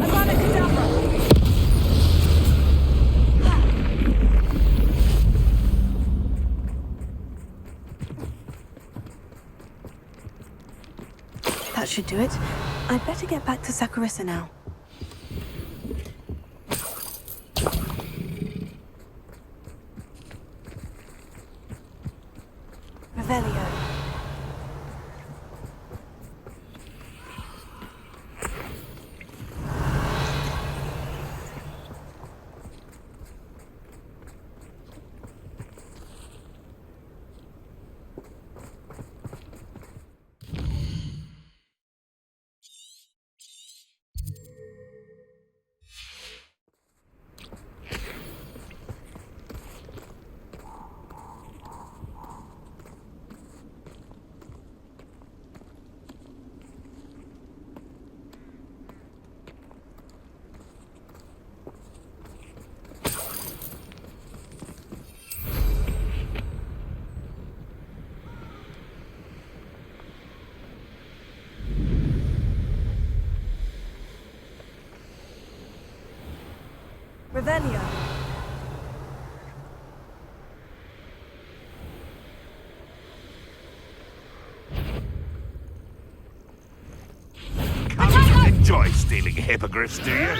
Avada Kedavra! That should do it. I'd better get back to Saccharissa now. Revelio. Revelio. Enjoy stealing hippogriffs, do you?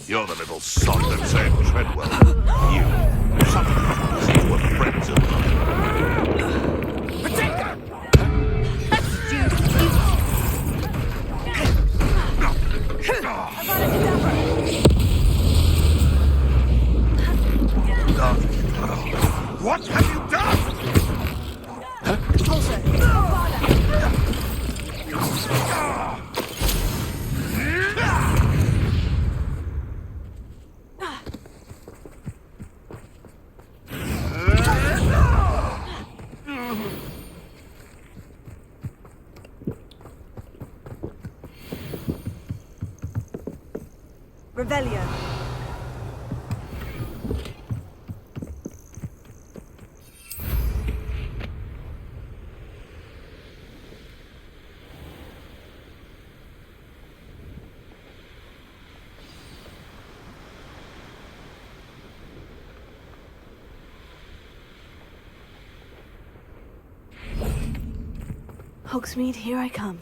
You're the little sod that said Treadwell. You, sometimes you were friends of mine. What have you done? Poacher! Revelio. Hogsmeade, here I come.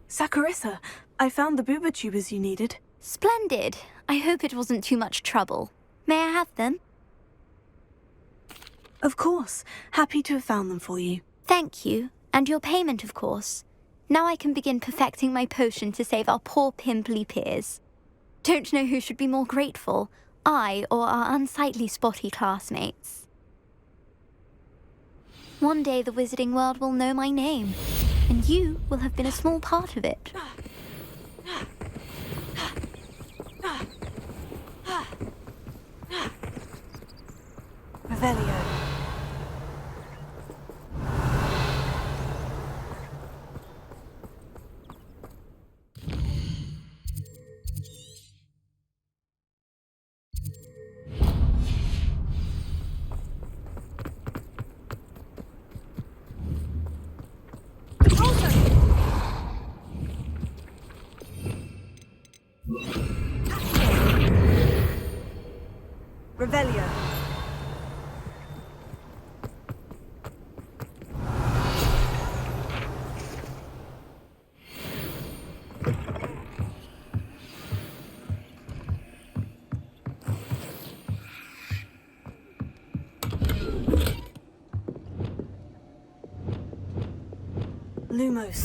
Saccharissa, I found the booba tubers you needed. Splendid. I hope it wasn't too much trouble. May I have them? Of course. Happy to have found them for you. Thank you. And your payment, of course. Now I can begin perfecting my potion to save our poor pimply peers. Don't know who should be more grateful, I or our unsightly spotty classmates. One day the wizarding world will know my name, and you will have been a small part of it. Revelio. Revelio. Lumos.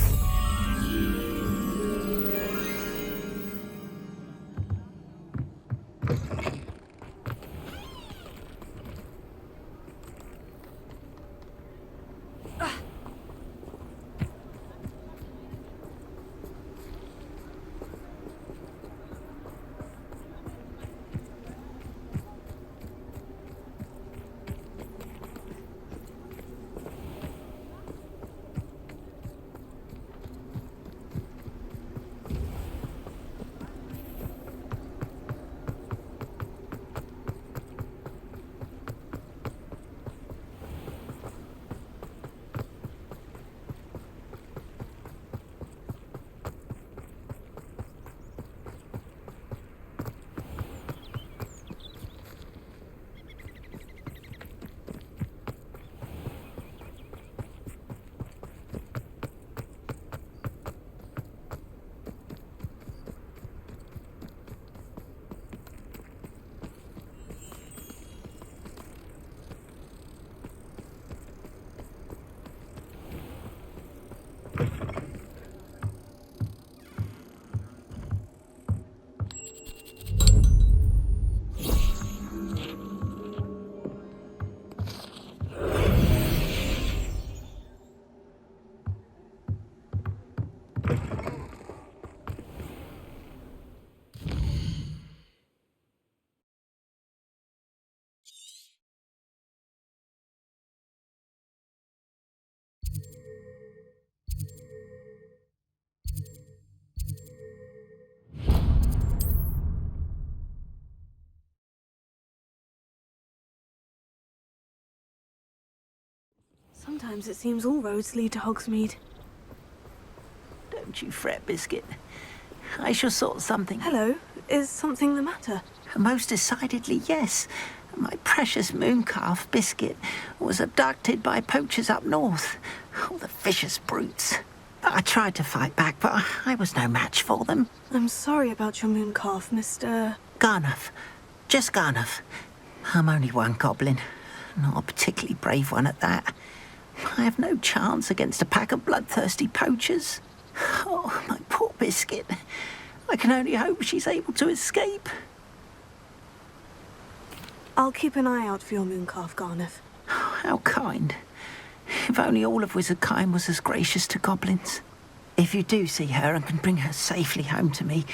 Sometimes it seems all roads lead to Hogsmeade. Don't you fret, Biscuit. I shall sort something. Hello, is something the matter? Most decidedly, yes. My precious mooncalf, Biscuit, was abducted by poachers up north. Oh, the vicious brutes. I tried to fight back, but I was no match for them. I'm sorry about your mooncalf, Mr. Garnuff. Just Garnuff. I'm only one goblin. Not a particularly brave one at that. I have no chance against a pack of bloodthirsty poachers. Oh, my poor Biscuit. I can only hope she's able to escape. I'll keep an eye out for your mooncalf, Garnuff. Oh, how kind. If only all of Wizardkind was as gracious to goblins. If you do see her and can bring her safely home to me,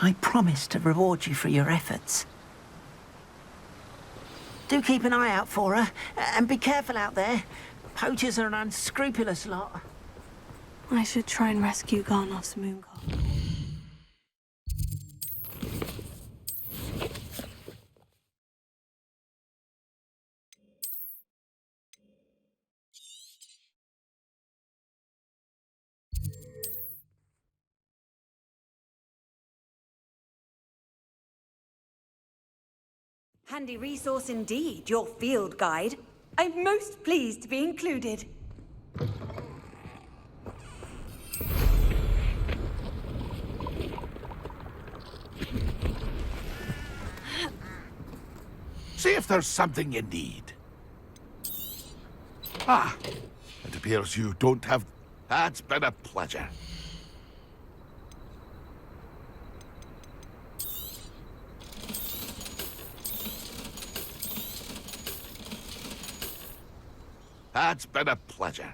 I promise to reward you for your efforts. Do keep an eye out for her, and be careful out there. Poachers are an unscrupulous lot. I should try and rescue Garnuff's mooncalf. Handy resource indeed, your field guide. I'm most pleased to be included. See if there's something you need. Ah, it appears you don't have... That's been a pleasure. That's been a pleasure.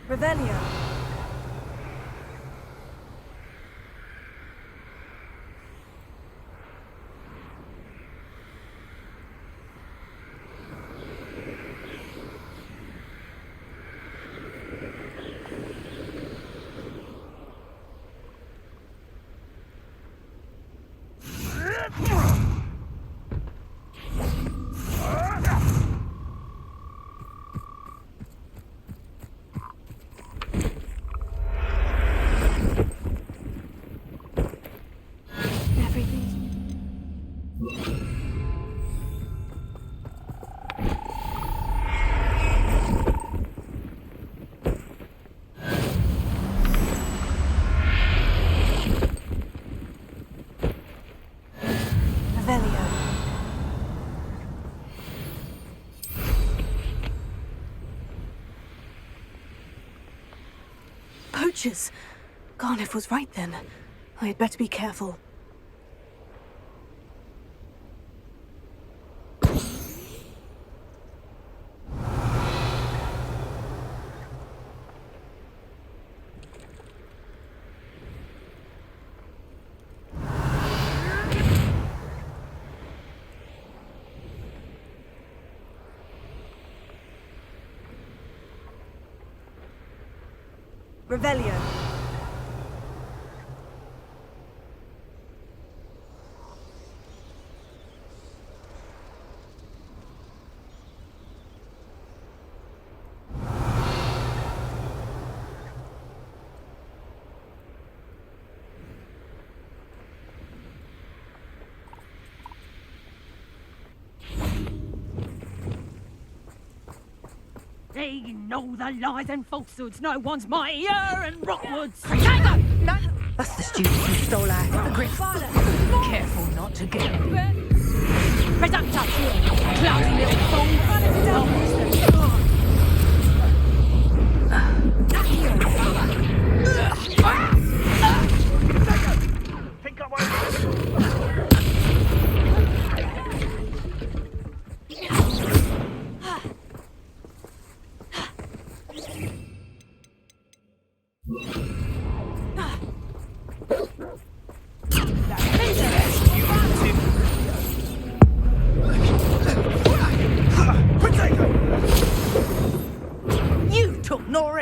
Revelio. Poachers! Garnuff was right then. I had better be careful. Revelio. They know the lies and falsehoods no one's mightier and Rockwood's. Tango! No! That's the student who stole our hippogriff. Careful not to get him. Reductor! Cloudy little fool! Think I won't.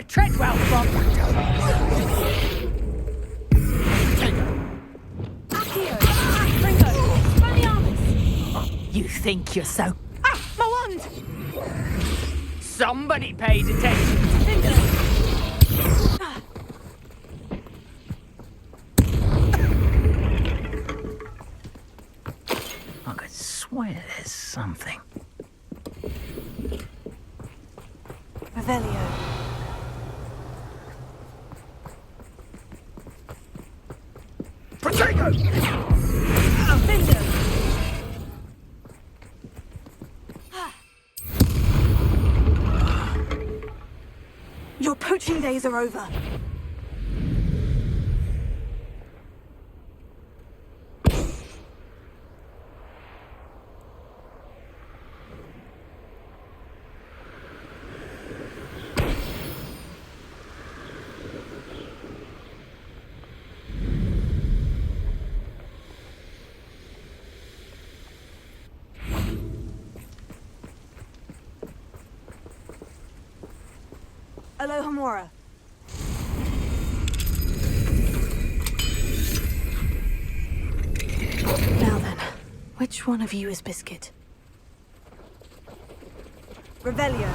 Treadwell from? You think you're so... Ah, my wand! Somebody paid attention to Tinder. I could swear there's something. Revelio. Protego! Bingo! Your poaching days are over. Aloha Mora. Now then, which one of you is Biscuit? Revelio.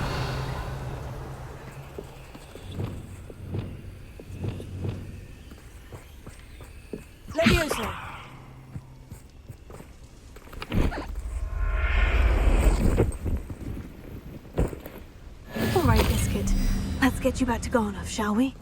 Levioso. All right, Biscuit. Let's get you back to Garnoff, shall we?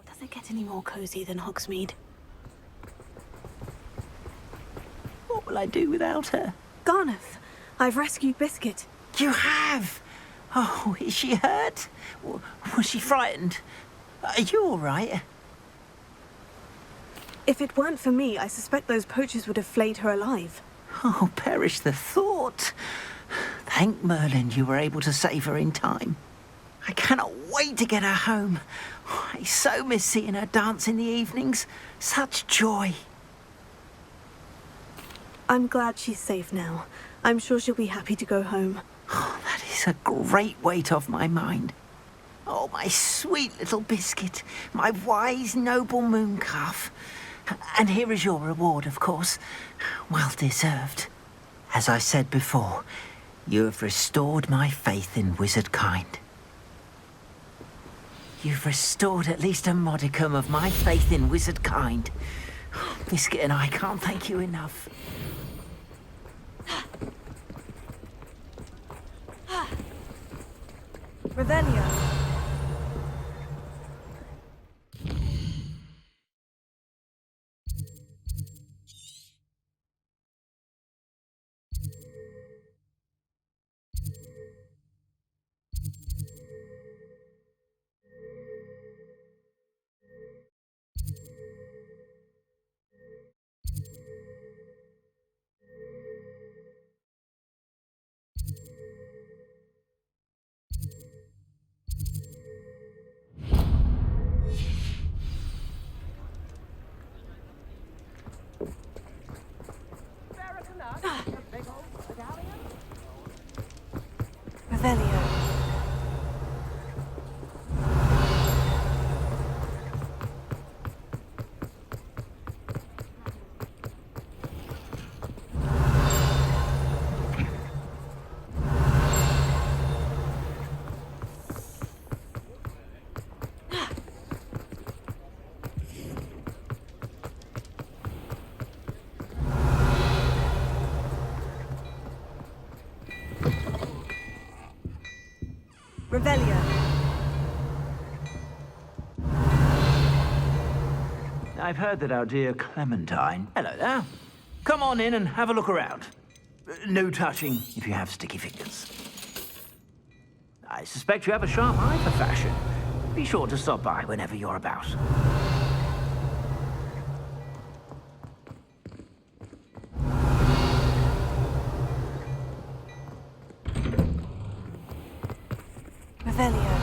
Does it get any more cozy than Hogsmeade? What will I do without her? Garnoff, I've rescued Biscuit. You have? Oh, is she hurt? Was she frightened? Are you all right? If it weren't for me, I suspect those poachers would have flayed her alive. Oh, perish the thought. Thank Merlin you were able to save her in time. I cannot wait to get her home. I so miss seeing her dance in the evenings. Such joy. I'm glad she's safe now. I'm sure she'll be happy to go home. Oh, that is a great weight off my mind. Oh, my sweet little Biscuit, my wise, noble mooncalf. And here is your reward, of course. Well deserved. As I said before, you have restored my faith in wizard kind. You've restored at least a modicum of my faith in wizard kind. Biscuit and I can't thank you enough. Revelio. Revelio. Revelio. I've heard that our dear Clementine... Hello there. Come on in and have a look around. No touching if you have sticky fingers. I suspect you have a sharp eye for fashion. Be sure to stop by whenever you're about. Revelio.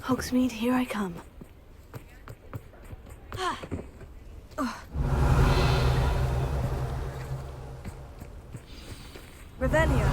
Hogsmeade, here I come. Revelio.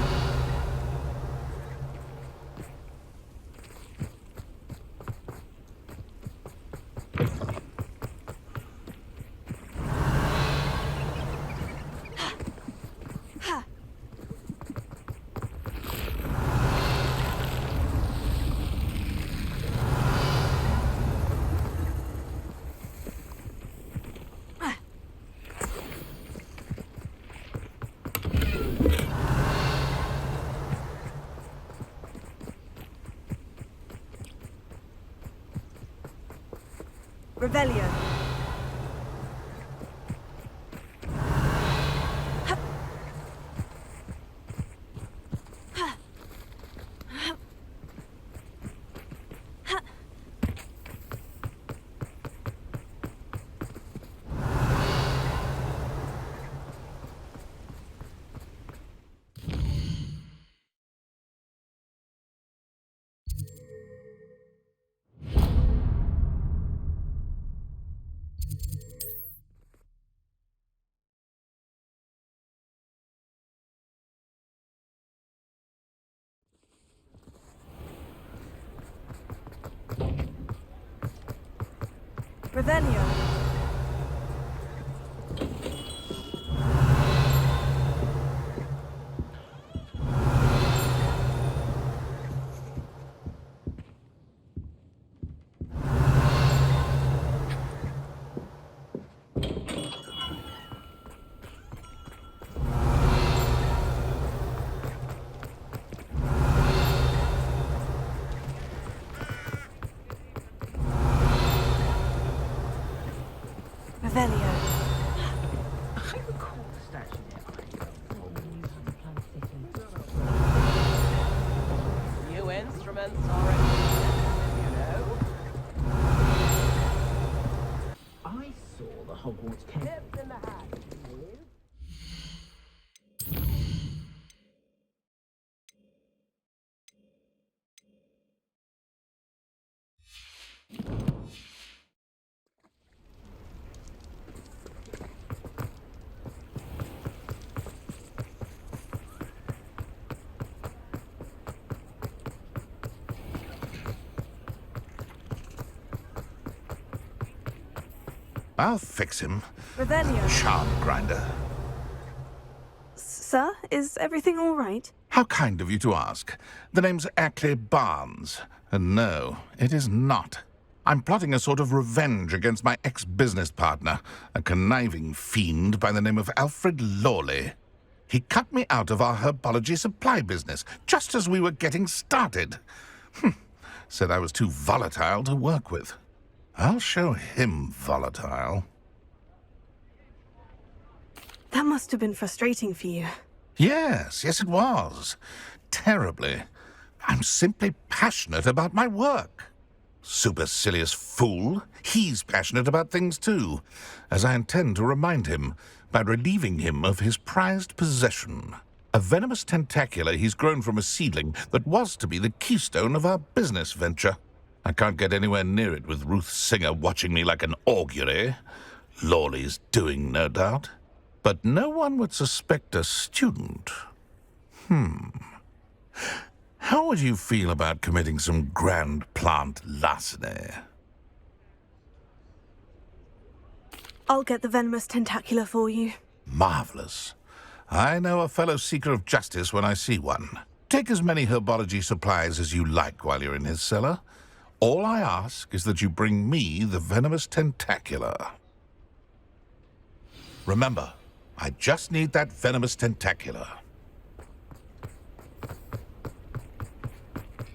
Revelio. Revelio. Revelio. I recall the statue there. New instruments already, you know. I saw the Hogwarts Tips in the hat. I'll fix him. Revelio. Charm grinder. Sir, is everything all right? How kind of you to ask. The name's Ackley Barnes. And no, it is not. I'm plotting a sort of revenge against my ex-business partner, a conniving fiend by the name of Alfred Lawley. He cut me out of our herbology supply business, just as we were getting started. Said I was too volatile to work with. I'll show him volatile. That must have been frustrating for you. Yes, it was. Terribly. I'm simply passionate about my work. Supercilious fool. He's passionate about things too, as I intend to remind him by relieving him of his prized possession. A venomous tentacular he's grown from a seedling that was to be the keystone of our business venture. I can't get anywhere near it with Ruth Singer watching me like an augury. Lawley's doing, no doubt. But no one would suspect a student. How would you feel about committing some grand plant larceny? I'll get the venomous tentacular for you. Marvelous. I know a fellow seeker of justice when I see one. Take as many herbology supplies as you like while you're in his cellar. All I ask is that you bring me the venomous tentacular. Remember, I just need that venomous tentacular.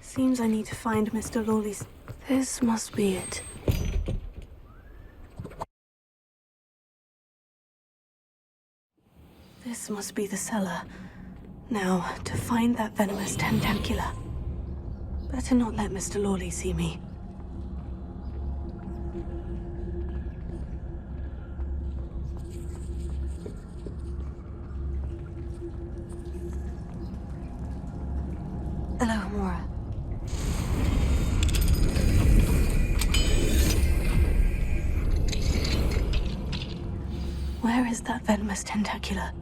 Seems I need to find Mr. Lawley's This must be it. This must be the cellar. Now, to find that venomous tentacular. Better not let Mr. Lawley see me. Hello, Mora. Where is that venomous tentacular?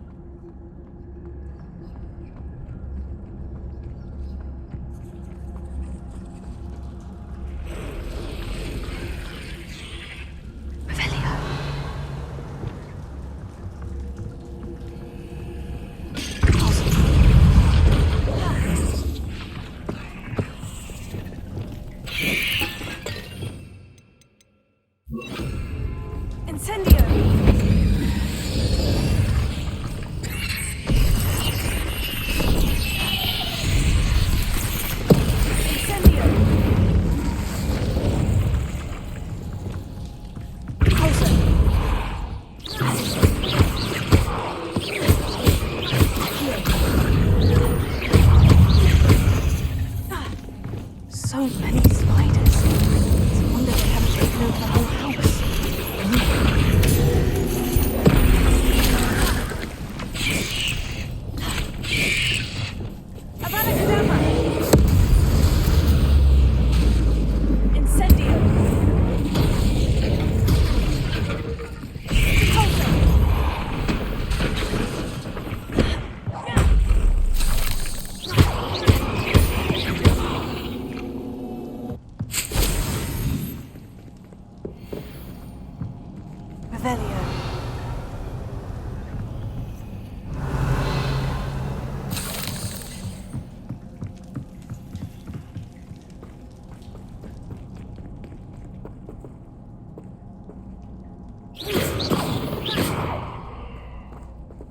So many spiders. It's a wonder they haven't taken over the whole house.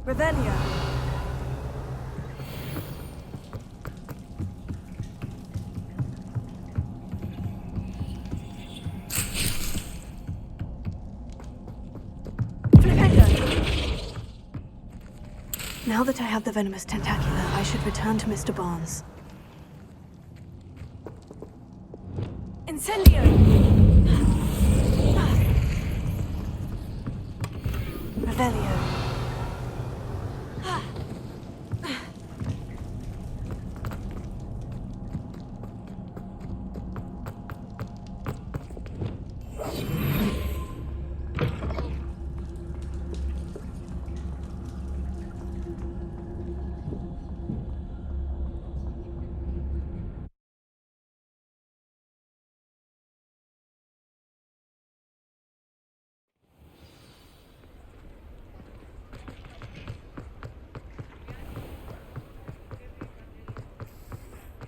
Revelio. Now that I have the venomous tentacular, I should return to Mr. Barnes. Incendio! Revelio.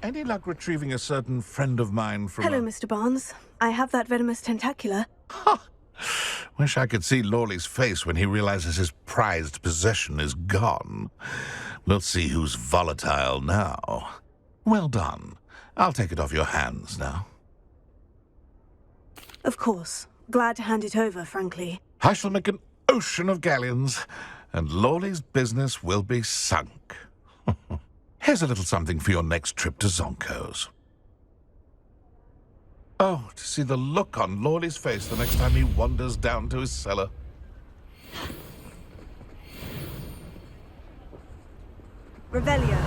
Any luck retrieving a certain friend of mine from... Hello, Mr. Barnes. I have that venomous tentacular. Wish I could see Lawley's face when he realizes his prized possession is gone. We'll see who's volatile now. Well done. I'll take it off your hands now. Of course. Glad to hand it over, frankly. I shall make an ocean of galleons, and Lawley's business will be sunk. Here's a little something for your next trip to Zonko's. Oh, to see the look on Lawley's face the next time he wanders down to his cellar. Revelio.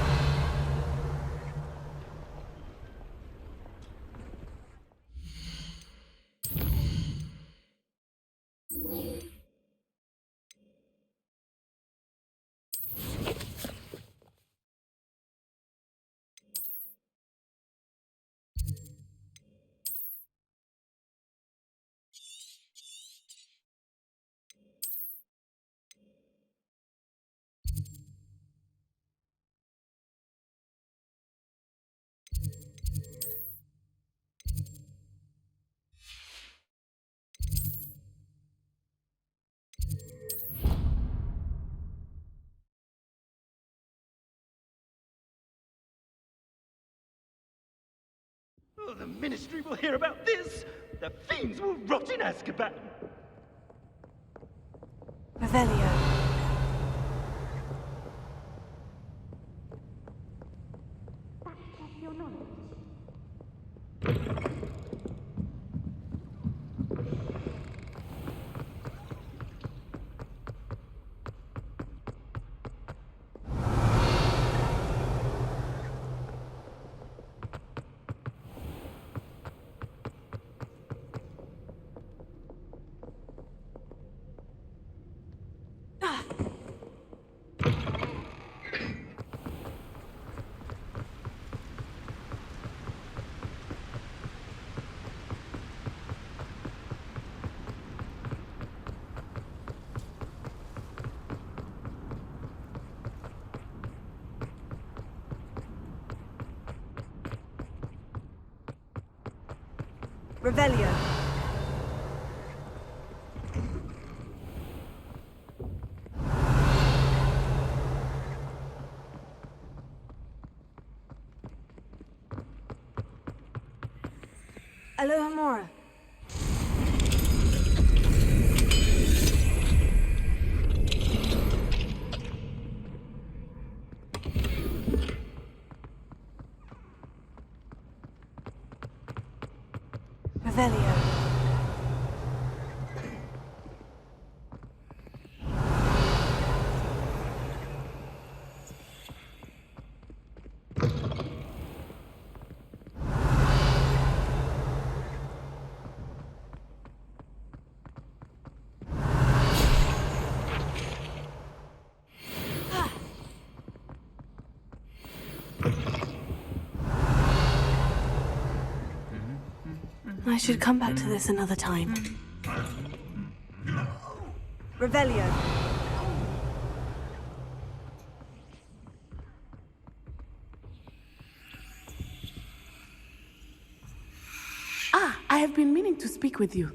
Oh, the Ministry will hear about this. The fiends will rot in Azkaban. Revelio. Revelio. Alohomora. Revelio. I should come back to this another time. Revelio. Ah, I have been meaning to speak with you.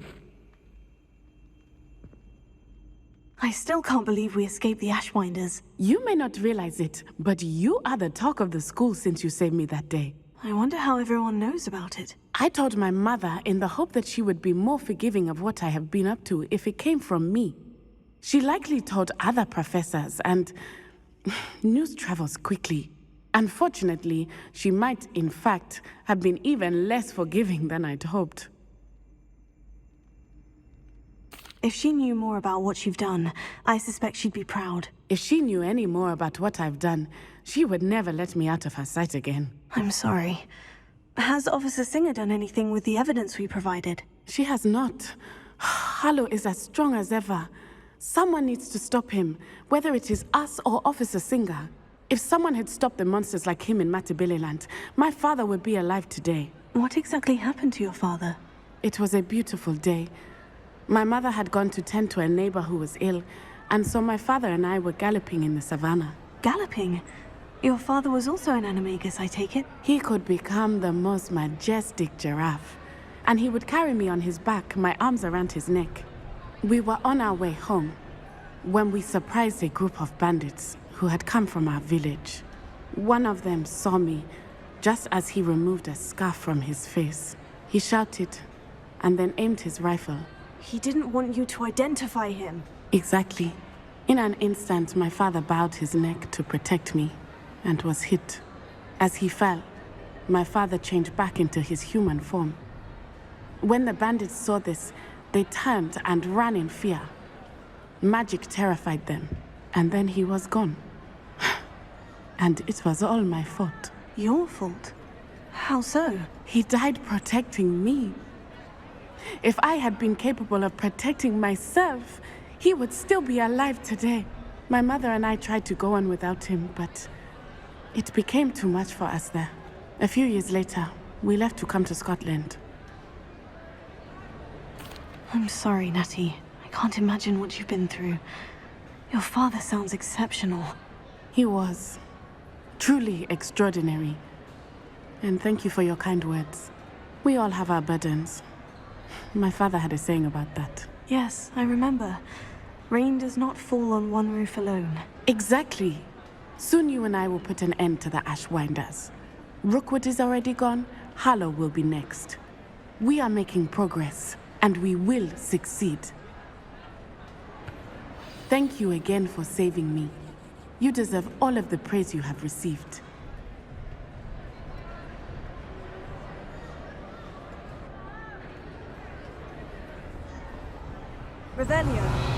I still can't believe we escaped the Ashwinders. You may not realize it, but you are the talk of the school since you saved me that day. I wonder how everyone knows about it. I told my mother in the hope that she would be more forgiving of what I have been up to if it came from me. She likely told other professors, and news travels quickly. Unfortunately, she might, in fact, have been even less forgiving than I'd hoped. If she knew more about what you've done, I suspect she'd be proud. If she knew any more about what I've done, she would never let me out of her sight again. I'm sorry. Has Officer Singer done anything with the evidence we provided? She has not. Harlow is as strong as ever. Someone needs to stop him, whether it is us or Officer Singer. If someone had stopped the monsters like him in Matabeleland, my father would be alive today. What exactly happened to your father? It was a beautiful day. My mother had gone to tend to a neighbor who was ill, and so my father and I were galloping in the savannah. Galloping? Your father was also an animagus, I take it? He could become the most majestic giraffe, and he would carry me on his back, my arms around his neck. We were on our way home when we surprised a group of bandits who had come from our village. One of them saw me just as he removed a scarf from his face. He shouted and then aimed his rifle. He didn't want you to identify him. Exactly. In an instant, my father bowed his neck to protect me and was hit. As he fell, my father changed back into his human form. When the bandits saw this, they turned and ran in fear. Magic terrified them, and then he was gone. And it was all my fault. Your fault? How so? He died protecting me. If I had been capable of protecting myself, he would still be alive today. My mother and I tried to go on without him, but it became too much for us there. A few years later, we left to come to Scotland. I'm sorry, Natty. I can't imagine what you've been through. Your father sounds exceptional. He was. Truly extraordinary. And thank you for your kind words. We all have our burdens. My father had a saying about that. Yes, I remember. Rain does not fall on one roof alone. Exactly. Soon you and I will put an end to the Ashwinders. Rookwood is already gone. Harlow will be next. We are making progress, and we will succeed. Thank you again for saving me. You deserve all of the praise you have received. Revelio.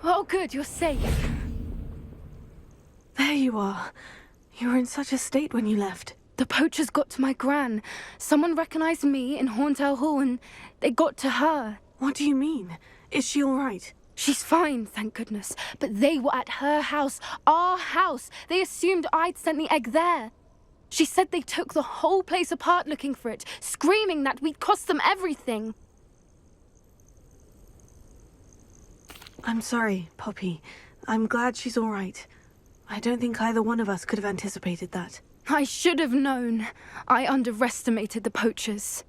Oh, good, you're safe. There you are. You were in such a state when you left. The poachers got to my gran. Someone recognized me in Horntail Hall and they got to her. What do you mean? Is she all right? She's fine, thank goodness. But they were at her house, our house. They assumed I'd sent the egg there. She said they took the whole place apart looking for it, screaming that we'd cost them everything. I'm sorry, Poppy. I'm glad she's all right. I don't think either one of us could have anticipated that. I should have known. I underestimated the poachers.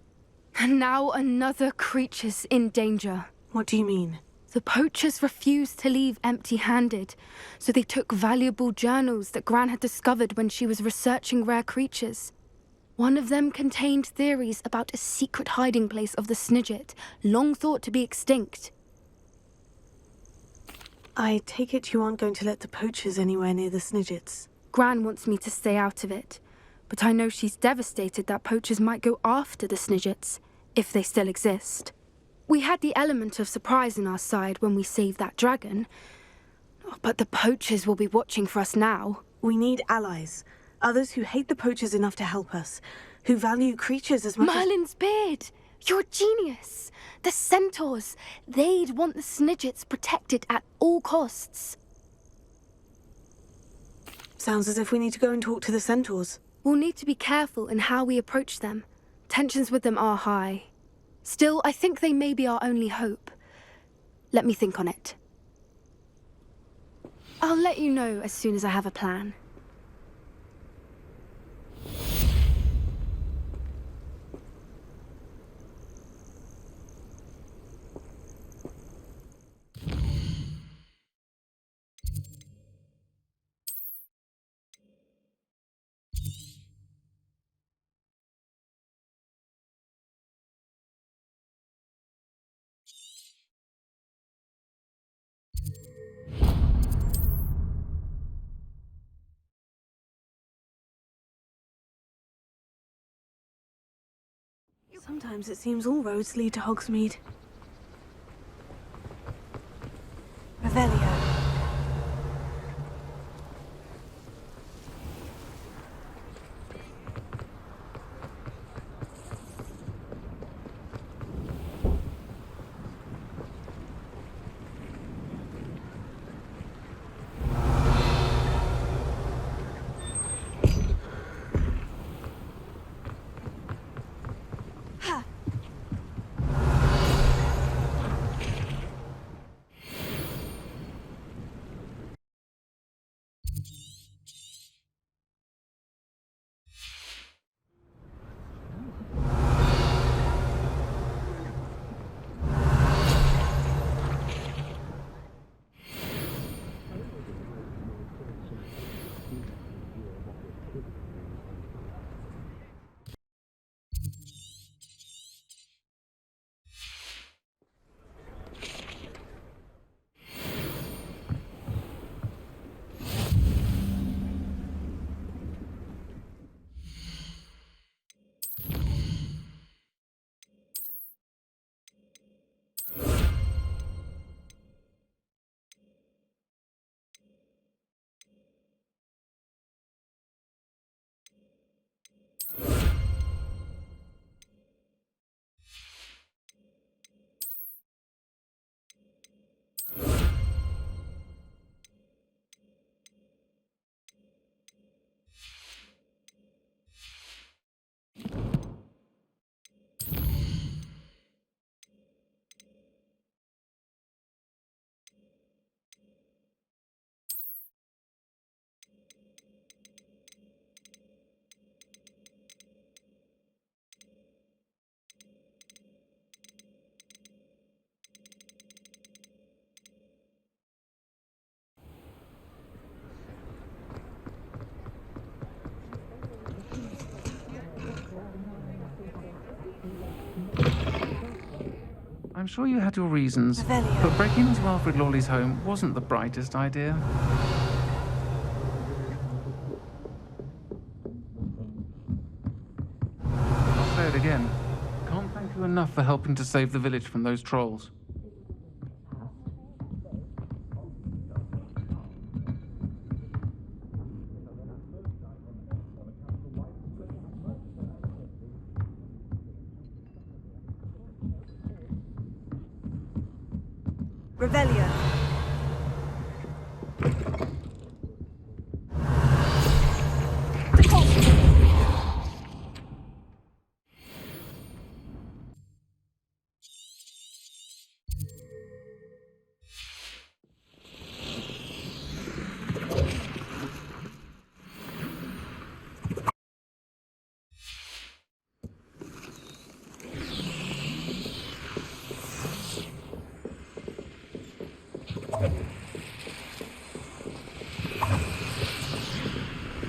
And now another creature's in danger. What do you mean? The poachers refused to leave empty-handed, so they took valuable journals that Gran had discovered when she was researching rare creatures. One of them contained theories about a secret hiding place of the Snidget, long thought to be extinct. I take it you aren't going to let the poachers anywhere near the Snidgets. Gran wants me to stay out of it, but I know she's devastated that poachers might go after the Snidgets, if they still exist. We had the element of surprise on our side when we saved that dragon, but the poachers will be watching for us now. We need allies, others who hate the poachers enough to help us, who value creatures as much Merlin's beard! You're a genius! The centaurs! They'd want the Snidgets protected at all costs. Sounds as if we need to go and talk to the centaurs. We'll need to be careful in how we approach them. Tensions with them are high. Still, I think they may be our only hope. Let me think on it. I'll let you know as soon as I have a plan. Sometimes it seems all roads lead to Hogsmeade. Revelio. I'm sure you had your reasons, Revelio. but breaking into Alfred Lawley's home wasn't the brightest idea. I'll say it again. Can't thank you enough for helping to save the village from those trolls. Revelio.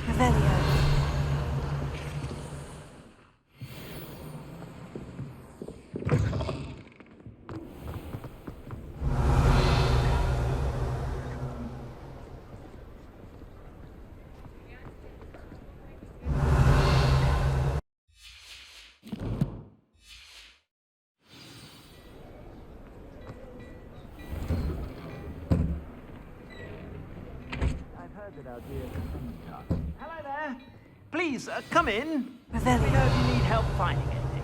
Revelio. Hello there. Please, come in. Revelio. Let me know if you need help finding anything.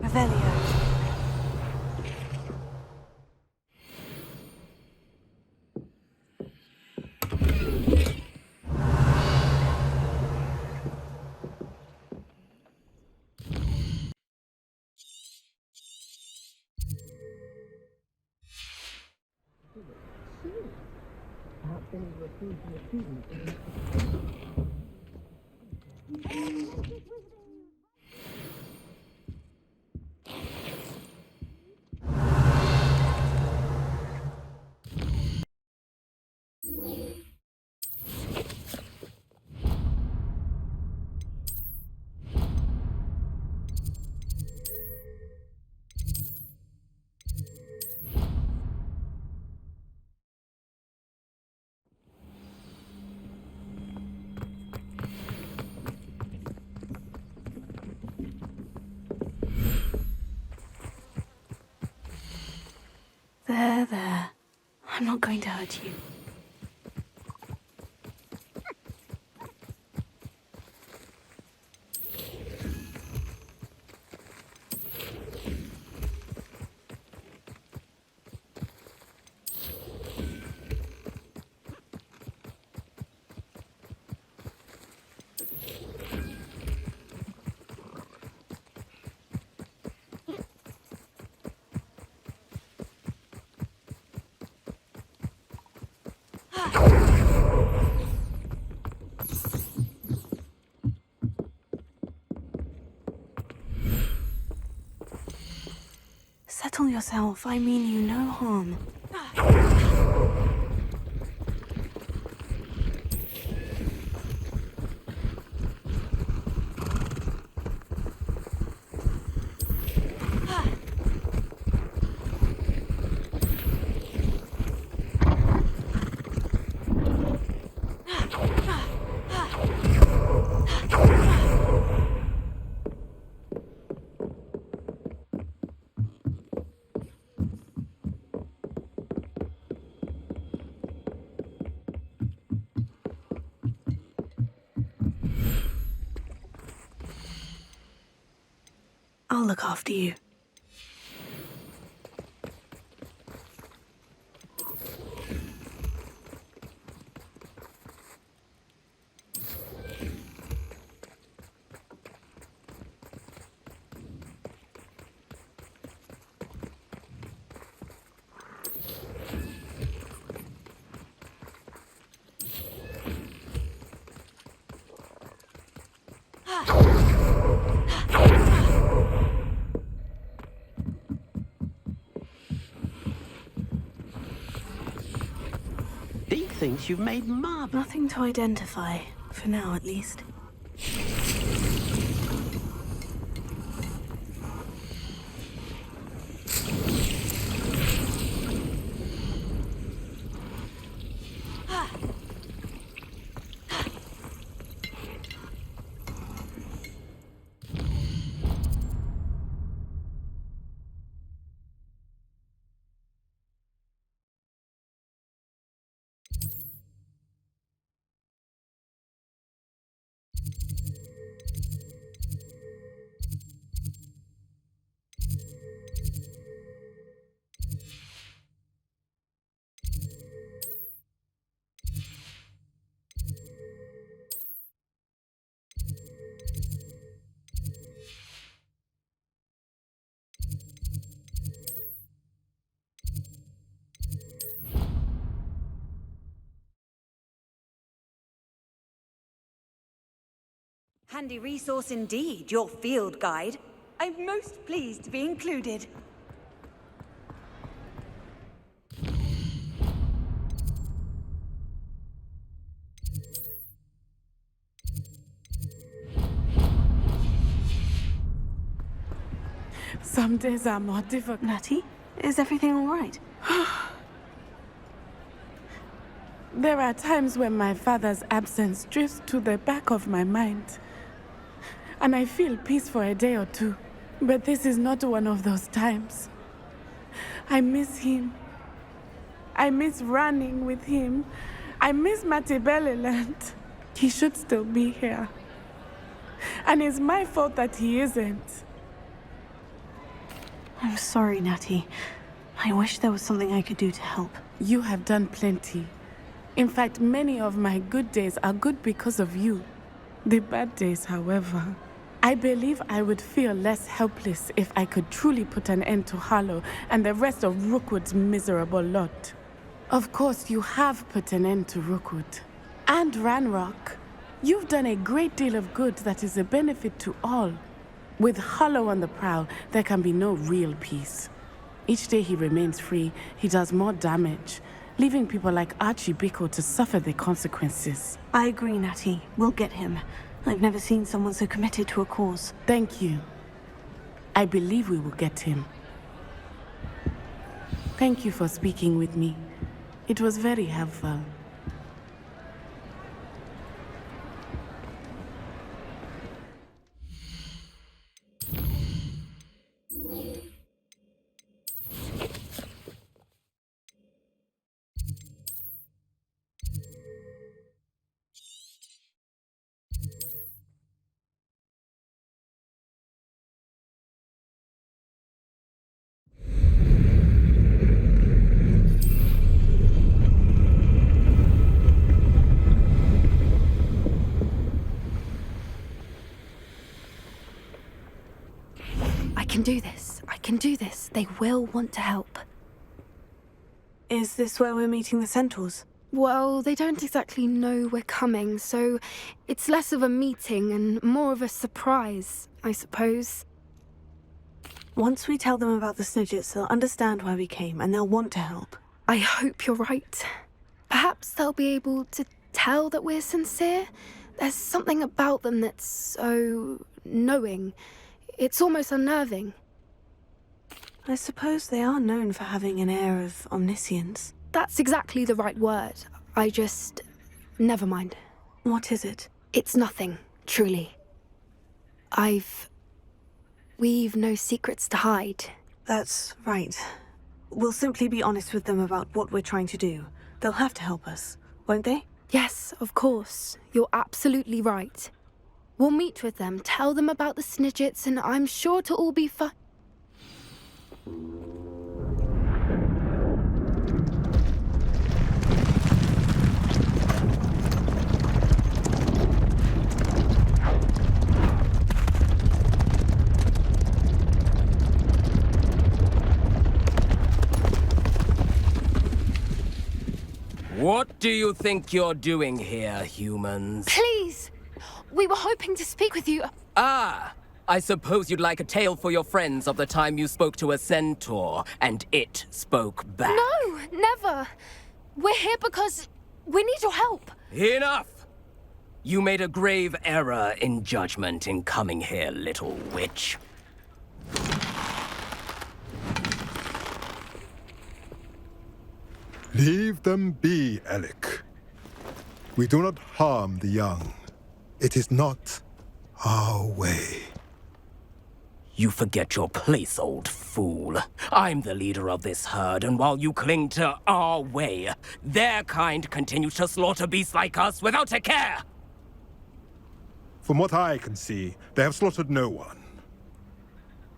Revelio. There. I'm not going to hurt you. Settle yourself. I mean you no harm. I'll look after you. Deke thinks you've made marvelous. Nothing to identify, for now at least. Handy resource indeed, your field guide. I'm most pleased to be included. Some days are more difficult. Natty, is everything all right? There are times when my father's absence drifts to the back of my mind, and I feel peace for a day or two. But this is not one of those times. I miss him. I miss running with him. I miss Matibeleland. He should still be here. And it's my fault that he isn't. I'm sorry, Natty. I wish there was something I could do to help. You have done plenty. In fact, many of my good days are good because of you. The bad days, however. I believe I would feel less helpless if I could truly put an end to Harlow and the rest of Rookwood's miserable lot. Of course, you have put an end to Rookwood. And Ranrock. You've done a great deal of good that is a benefit to all. With Harlow on the prowl, there can be no real peace. Each day he remains free, he does more damage, leaving people like Archie Bickle to suffer the consequences. I agree, Natty. We'll get him. I've never seen someone so committed to a cause. Thank you. I believe we will get him. Thank you for speaking with me. It was very helpful. I can do this. They will want to help. Is this where we're meeting the centaurs? Well, they don't exactly know we're coming, so it's less of a meeting and more of a surprise, I suppose. Once we tell them about the Snidgets, they'll understand why we came and they'll want to help. I hope you're right. Perhaps they'll be able to tell that we're sincere. There's something about them that's so knowing. It's almost unnerving. I suppose they are known for having an air of omniscience. That's exactly the right word. I just... never mind. What is it? It's nothing, truly. We've no secrets to hide. That's right. We'll simply be honest with them about what we're trying to do. They'll have to help us, won't they? Yes, of course. You're absolutely right. We'll meet with them, tell them about the Snidgets, and I'm sure to all be fine. What do you think you're doing here, humans? Please! We were hoping to speak with you. Ah! I suppose you'd like a tale for your friends of the time you spoke to a centaur, and it spoke back. No, never! We're here because We need your help! Enough! You made a grave error in judgment in coming here, little witch. Leave them be, Alec. We do not harm the young. It is not our way. You forget your place, old fool. I'm the leader of this herd, and while you cling to our way, their kind continues to slaughter beasts like us without a care! From what I can see, they have slaughtered no one.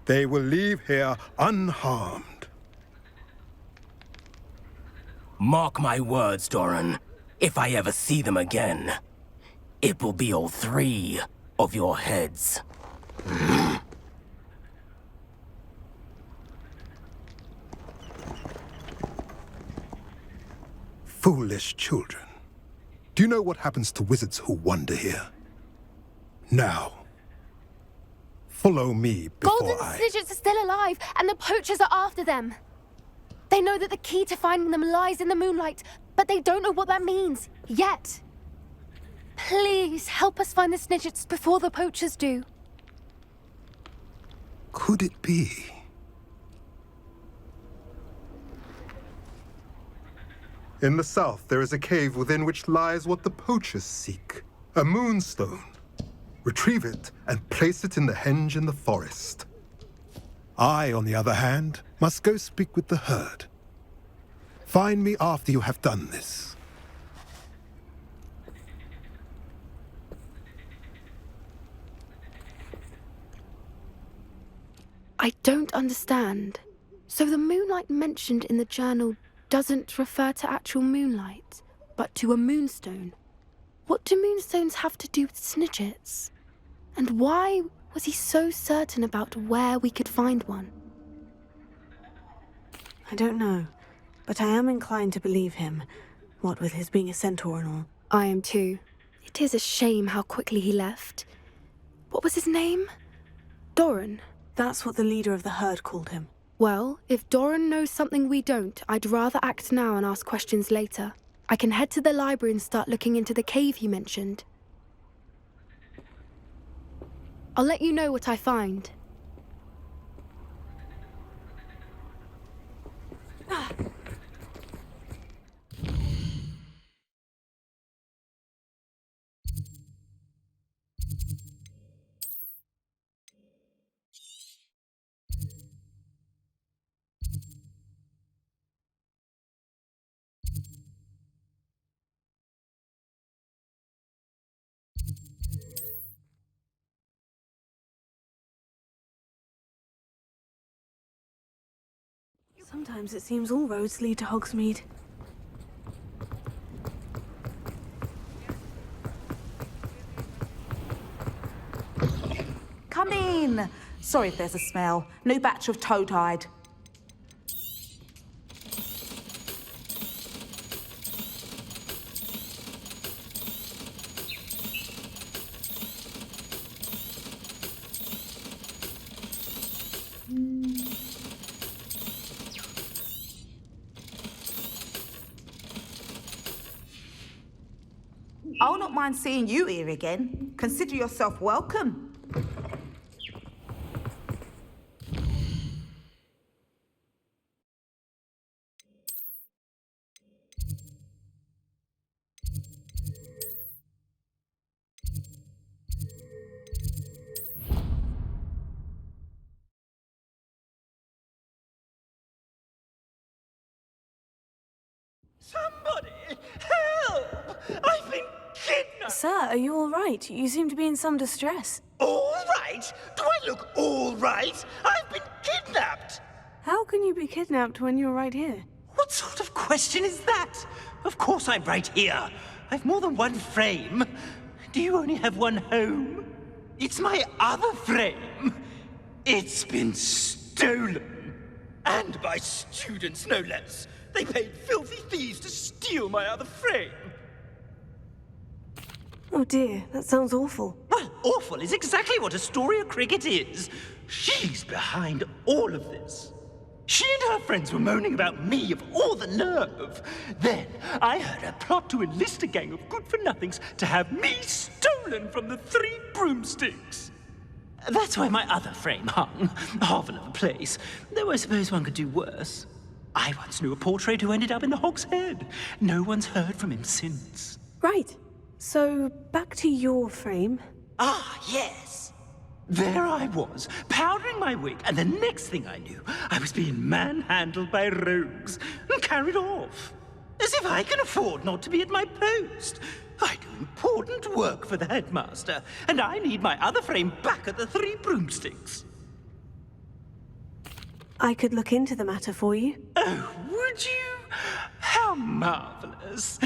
They will leave here unharmed. Mark my words, Doran. If I ever see them again, it will be all 3 of your heads. Foolish children. Do you know what happens to wizards who wander here? Now, follow me before Golden Snidgets are still alive, and the poachers are after them. They know that the key to finding them lies in the moonlight, but they don't know what that means, yet. Please, help us find the Snidgets before the poachers do. Could it be? In the south, there is a cave within which lies what the poachers seek. A moonstone. Retrieve it and place it in the henge in the forest. I, on the other hand, must go speak with the herd. Find me after you have done this. I don't understand. So the moonlight mentioned in the journal doesn't refer to actual moonlight, but to a moonstone. What do moonstones have to do with Snidgets? And why was he so certain about where we could find one? I don't know, but I am inclined to believe him, what with his being a centaur and all. I am too. It is a shame how quickly he left. What was his name? Doran? That's what the leader of the herd called him. Well, if Doran knows something we don't, I'd rather act now and ask questions later. I can head to the library and start looking into the cave you mentioned. I'll let you know what I find. Sometimes it seems all roads lead to Hogsmeade. Come in. Sorry if there's a smell. New batch of toad-hide. I'll not mind seeing you here again. Consider yourself welcome. Somebody! Help! I've been kidnapped! Sir, are you all right? You seem to be in some distress. All right? Do I look all right? I've been kidnapped! How can you be kidnapped when you're right here? What sort of question is that? Of course I'm right here. I've more than one frame. Do you only have one home? It's my other frame. It's been stolen. And by students, no less. They paid filthy thieves to steal my other frame. Oh dear, that sounds awful. Well, awful is exactly what Astoria Cricket is. She's behind all of this. She and her friends were moaning about me, of all the nerve. Then I heard her plot to enlist a gang of good-for-nothings to have me stolen from the Three Broomsticks. That's where my other frame hung, half of a place, though I suppose one could do worse. I once knew a portrait who ended up in the Hogshead. No one's heard from him since. Right. So, back to your frame. Ah, yes. There I was, powdering my wig, and the next thing I knew, I was being manhandled by rogues and carried off. As if I can afford not to be at my post. I do important work for the headmaster, and I need my other frame back at the Three Broomsticks. I could look into the matter for you. Oh, would you? How marvelous.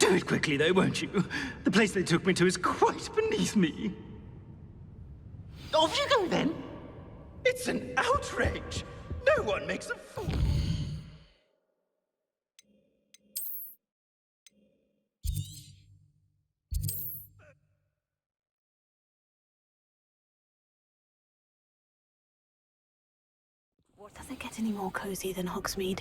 Do it quickly, though, won't you? The place they took me to is quite beneath me. Off you go, then. It's an outrage. No one makes a fool. Does it get any more cozy than Hogsmeade?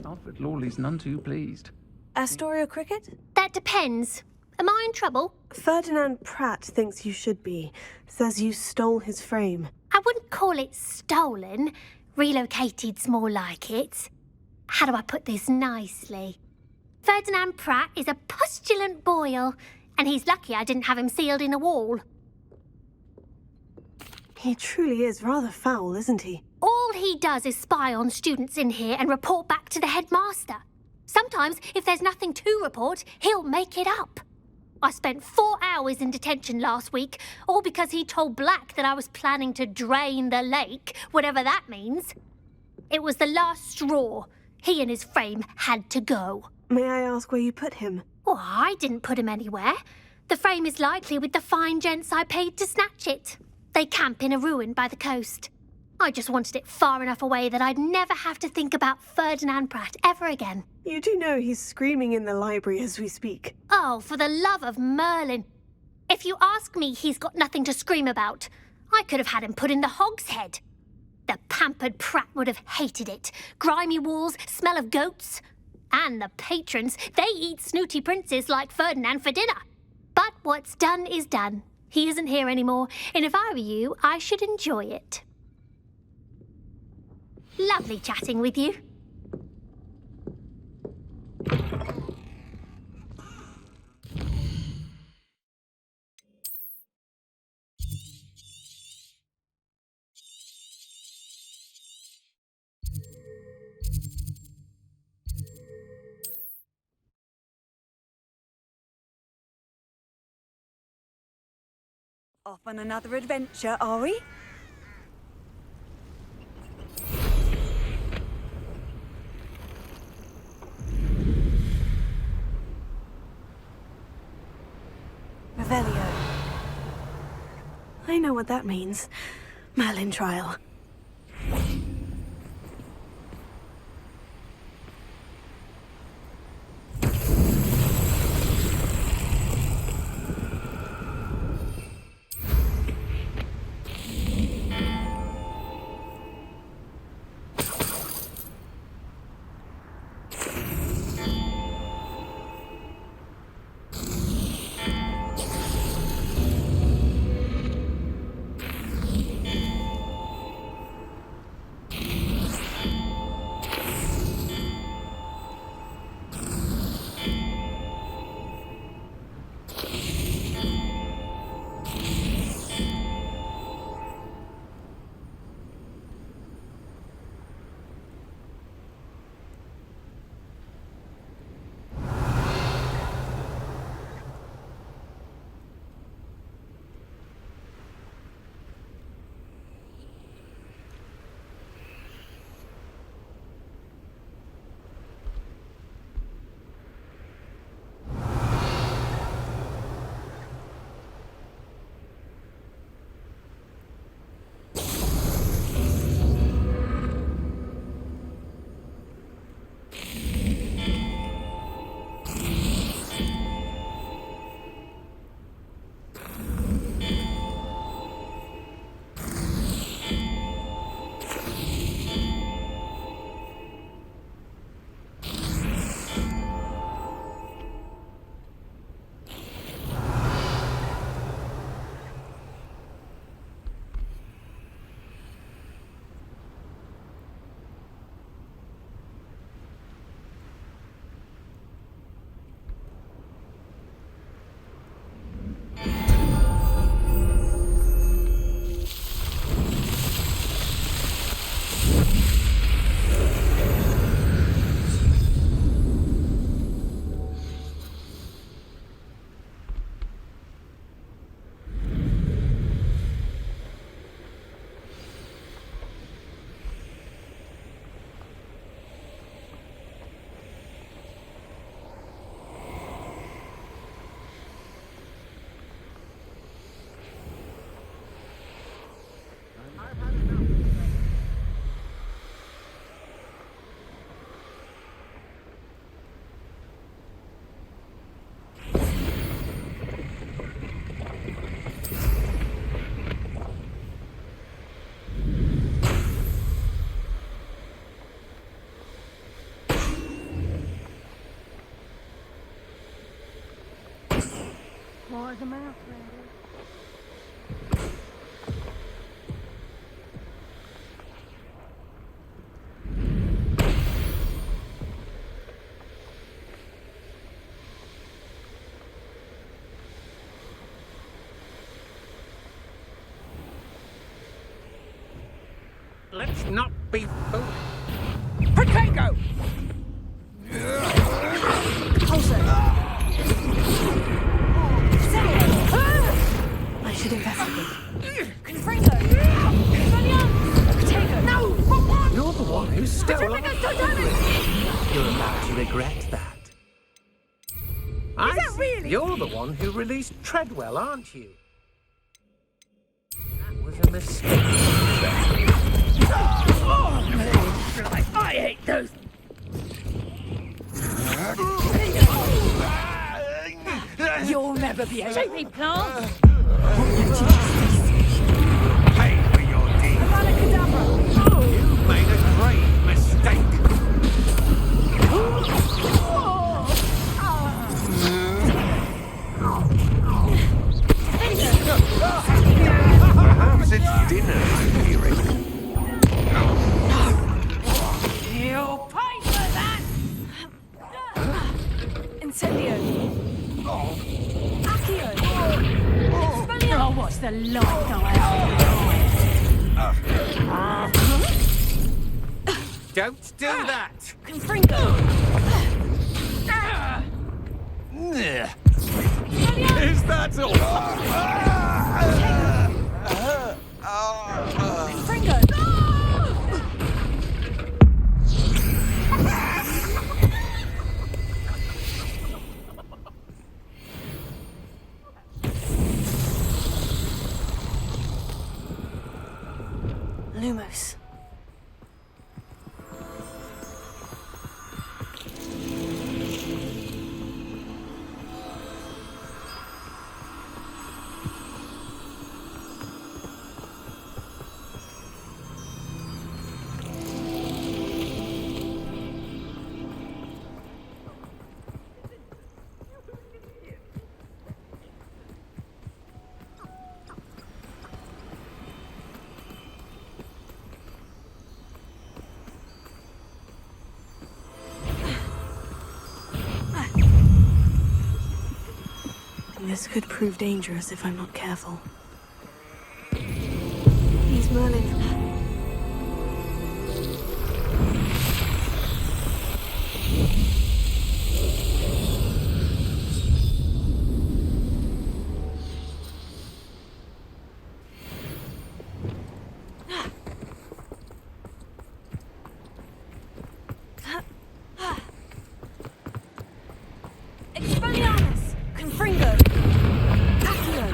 Alfred Lawley's none too pleased. Astoria Cricket? That depends. Am I in trouble? Ferdinand Pratt thinks you should be. Says you stole his frame. I wouldn't call it stolen. Relocated's more like it. How do I put this nicely? Ferdinand Pratt is a postulant boil, and he's lucky I didn't have him sealed in a wall. He truly is rather foul, isn't he? All he does is spy on students in here and report back to the headmaster. Sometimes, if there's nothing to report, he'll make it up. I spent 4 hours in detention last week, all because he told Black that I was planning to drain the lake, whatever that means. It was the last straw. He and his frame had to go. May I ask where you put him? Oh, I didn't put him anywhere. The frame is likely with the fine gents I paid to snatch it. They camp in a ruin by the coast. I just wanted it far enough away that I'd never have to think about Ferdinand Pratt ever again. You do know he's screaming in the library as we speak. Oh, for the love of Merlin. If you ask me, he's got nothing to scream about. I could have had him put in the Hogshead. The pampered Pratt would have hated it. Grimy walls, smell of goats. And the patrons, they eat snooty princes like Ferdinand for dinner. But what's done is done. He isn't here anymore, and if I were you, I should enjoy it. Lovely chatting with you. Off on another adventure, are we? Revelio. I know what that means. Merlin trial. Smart as a mouse, Randy. Let's not be foolish. Potato! I should investigate. Confringo! Potato! No! You're the one who's still... You're about to regret that. that really? You're the one who released Treadwell, aren't you? That was a mistake. I hate those. You'll never be able. Shoot me, plant! Pay for your deed. You made a grave mistake. Perhaps it's dinner I'm hearing. You'll pay for that! Incendio. Accio. Oh, what's the light go out? Don't do that. Confringo. Is that all? Confringo. Lumos. This could prove dangerous if I'm not careful. He's Merlin. Expelliarmus! Confringo! Accio!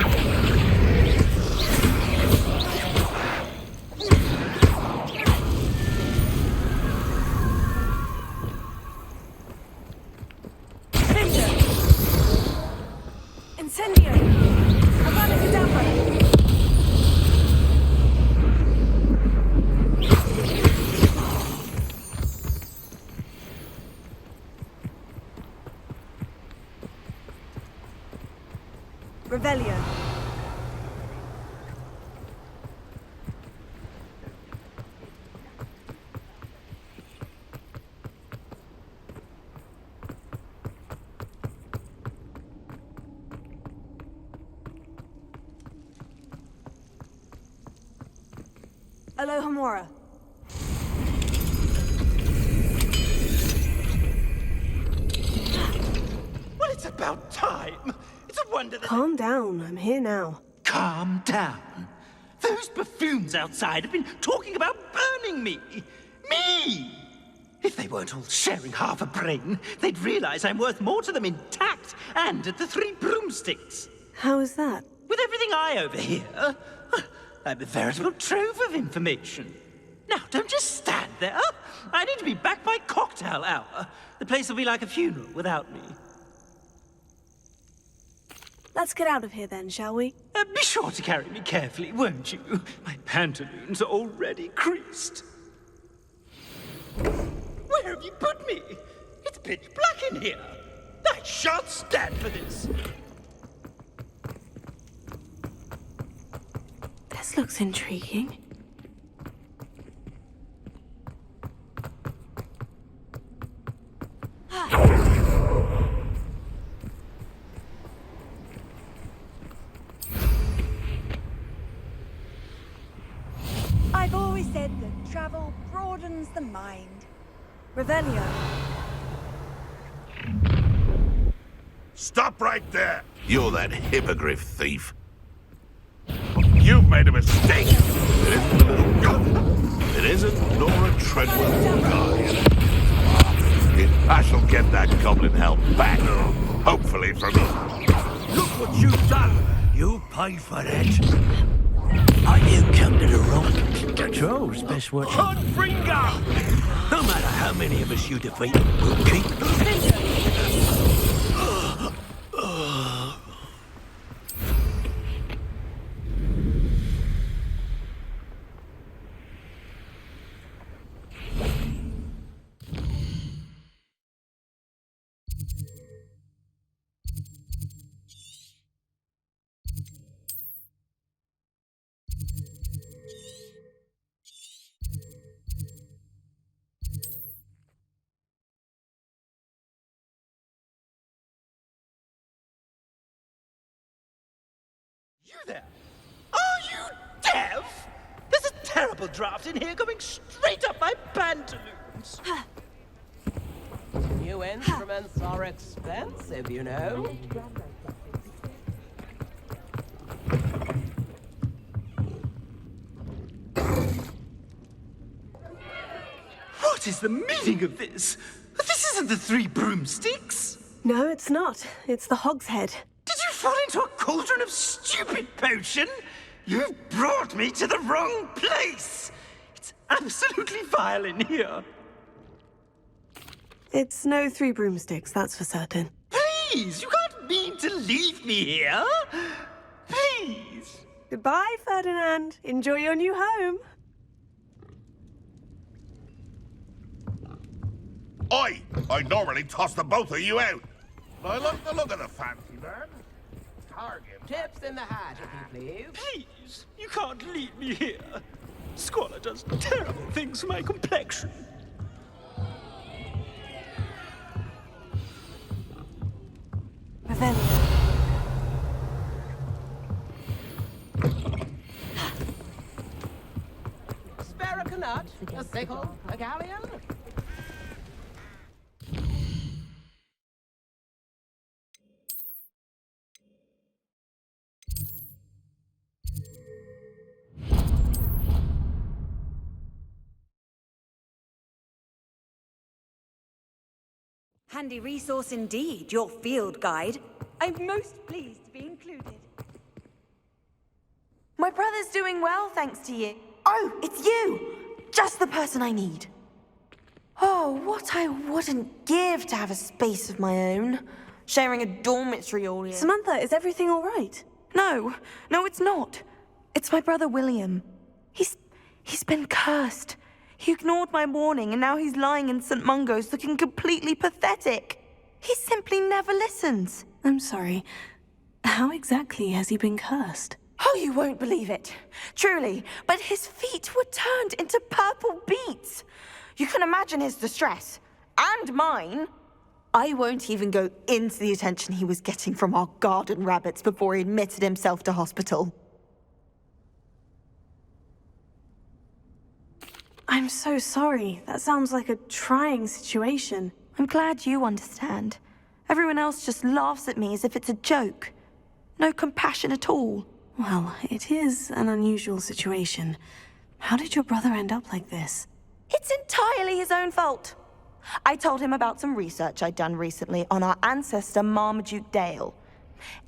Pinter! Incendio! Avada Kedavra! Revelio. Alohomora. Well, it's about time. It's a wonder that... Calm down. I'm here now. Calm down. Those buffoons outside have been talking about burning me. Me! If they weren't all sharing half a brain, they'd realize I'm worth more to them intact and at the 3 broomsticks. How is that? With everything I overhear, I'm a veritable trove of information. Now, don't just stand there. I need to be back by cocktail hour. The place will be like a funeral without me. Let's get out of here then, shall we? Be sure to carry me carefully, won't you? My pantaloons are already creased. Where have you put me? It's pitch black in here. I shan't stand for this. This looks intriguing. I've always said that travel broadens the mind. Revelio. Stop right there! You're that hippogriff thief. You've made a mistake! It isn't a little goblin. It isn't Nora Treadwell's guardian. I shall get that goblin help back. Hopefully from you. Look what you've done! You paid for that. Oh, you come to the wrong control's best watch. Hardbringer! No matter how many of us you defeat, we'll keep... You there? Are you deaf? There's a terrible draft in here going straight up my pantaloons. New instruments are expensive, you know. What is the meaning of this? This isn't the Three Broomsticks. No, it's not. It's the Hogshead. Did you fall into a cauldron of stupid potion? You've brought me to the wrong place. It's absolutely vile in here. It's no Three Broomsticks, that's for certain. Please, you can't mean to leave me here. Please. Goodbye, Ferdinand. Enjoy your new home. Oi! I normally toss the both of you out. But I like the look of the fancy man. Target. Tips in the hat, if you please. Please, you can't leave me here. Squalor does terrible things to my complexion. Revelio. Spare a nut, a sickle, a galleon. Handy resource indeed, your field guide. I'm most pleased to be included. My brother's doing well, thanks to you. Oh, it's you! Just the person I need. Oh, what I wouldn't give to have a space of my own. Sharing a dormitory all year. Samantha, is everything all right? No, it's not. It's my brother William. He's been cursed. He ignored my warning and now he's lying in St. Mungo's looking completely pathetic. He simply never listens. I'm sorry. How exactly has he been cursed? Oh, you won't believe it. Truly, but his feet were turned into purple beets. You can imagine his distress. And mine. I won't even go into the attention he was getting from our garden rabbits before he admitted himself to hospital. I'm so sorry. That sounds like a trying situation. I'm glad you understand. Everyone else just laughs at me as if it's a joke. No compassion at all. Well, it is an unusual situation. How did your brother end up like this? It's entirely his own fault. I told him about some research I'd done recently on our ancestor Marmaduke Dale.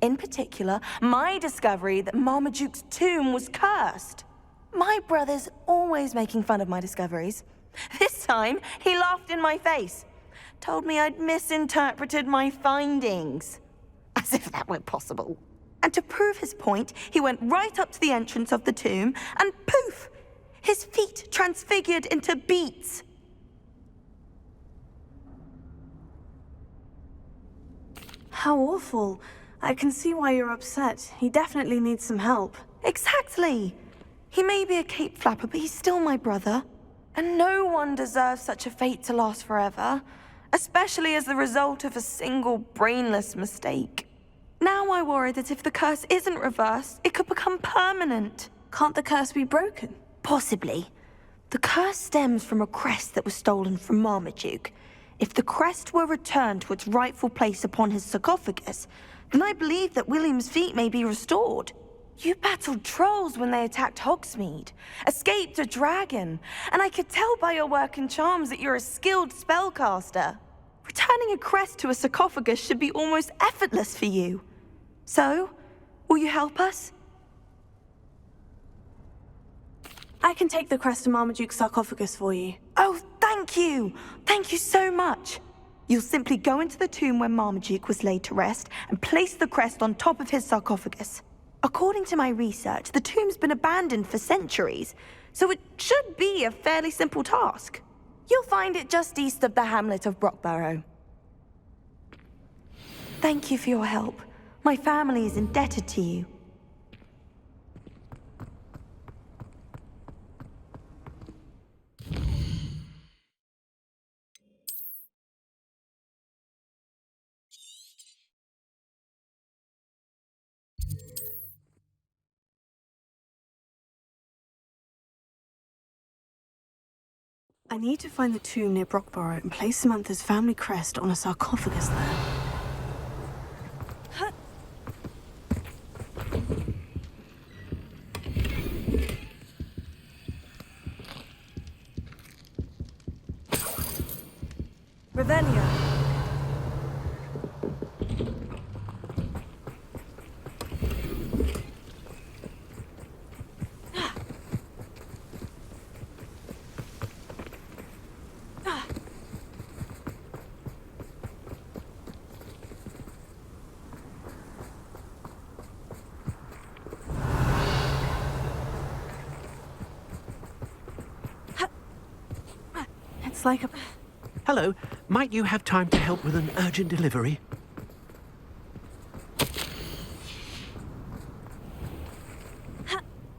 In particular, my discovery that Marmaduke's tomb was cursed. My brother's always making fun of my discoveries. This time, he laughed in my face. Told me I'd misinterpreted my findings. As if that were possible. And to prove his point, he went right up to the entrance of the tomb, and poof! His feet transfigured into beets. How awful. I can see why you're upset. He definitely needs some help. Exactly. He may be a cape flapper, but he's still my brother. And no one deserves such a fate to last forever, especially as the result of a single brainless mistake. Now I worry that if the curse isn't reversed, it could become permanent. Can't the curse be broken? Possibly. The curse stems from a crest that was stolen from Marmaduke. If the crest were returned to its rightful place upon his sarcophagus, then I believe that William's feat may be restored. You battled trolls when they attacked Hogsmeade, escaped a dragon, and I could tell by your work and charms that you're a skilled spellcaster. Returning a crest to a sarcophagus should be almost effortless for you. So, will you help us? I can take the crest to Marmaduke's sarcophagus for you. Oh, thank you! Thank you so much! You'll simply go into the tomb where Marmaduke was laid to rest and place the crest on top of his sarcophagus. According to my research, the tomb's been abandoned for centuries, so it should be a fairly simple task. You'll find it just east of the hamlet of Brockborough. Thank you for your help. My family is indebted to you. I need to find the tomb near Brockborough and place Samantha's family crest on a sarcophagus there. Revelio. It's like a... Hello, might you have time to help with an urgent delivery?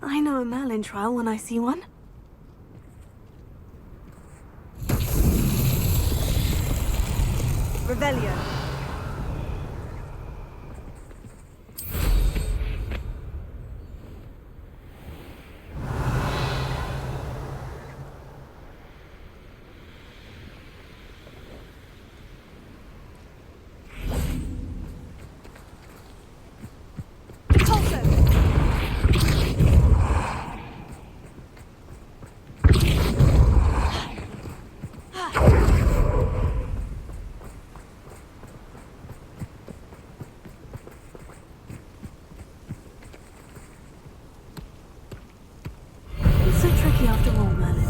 I know a Merlin trial when I see one. Revelio. It's so tricky after all, Merlin.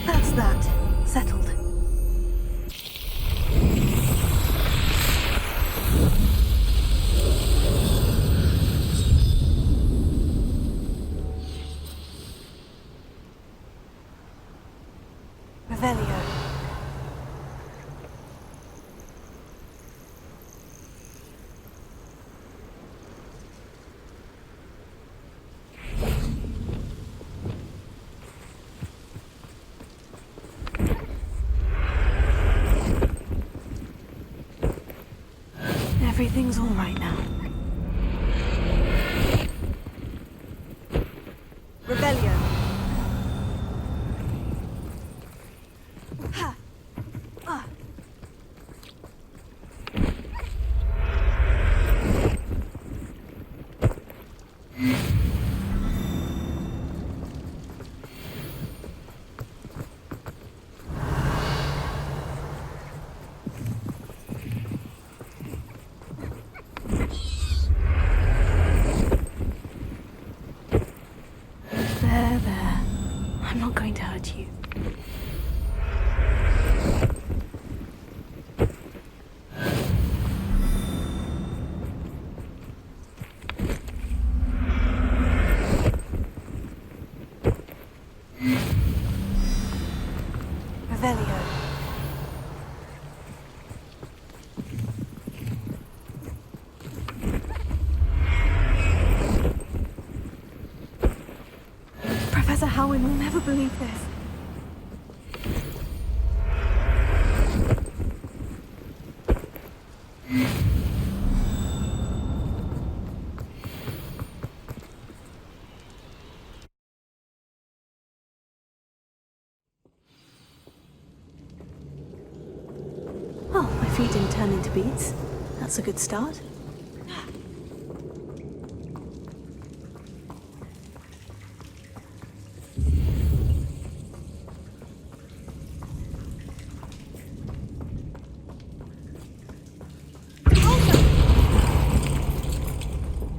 That's that. Settled. Revelio. everything's all right now. Rebellion. Ha. There. I'm not going to hurt you. Revelio. Professor Howin will never believe this. Oh, my feet didn't turn into beads. That's a good start.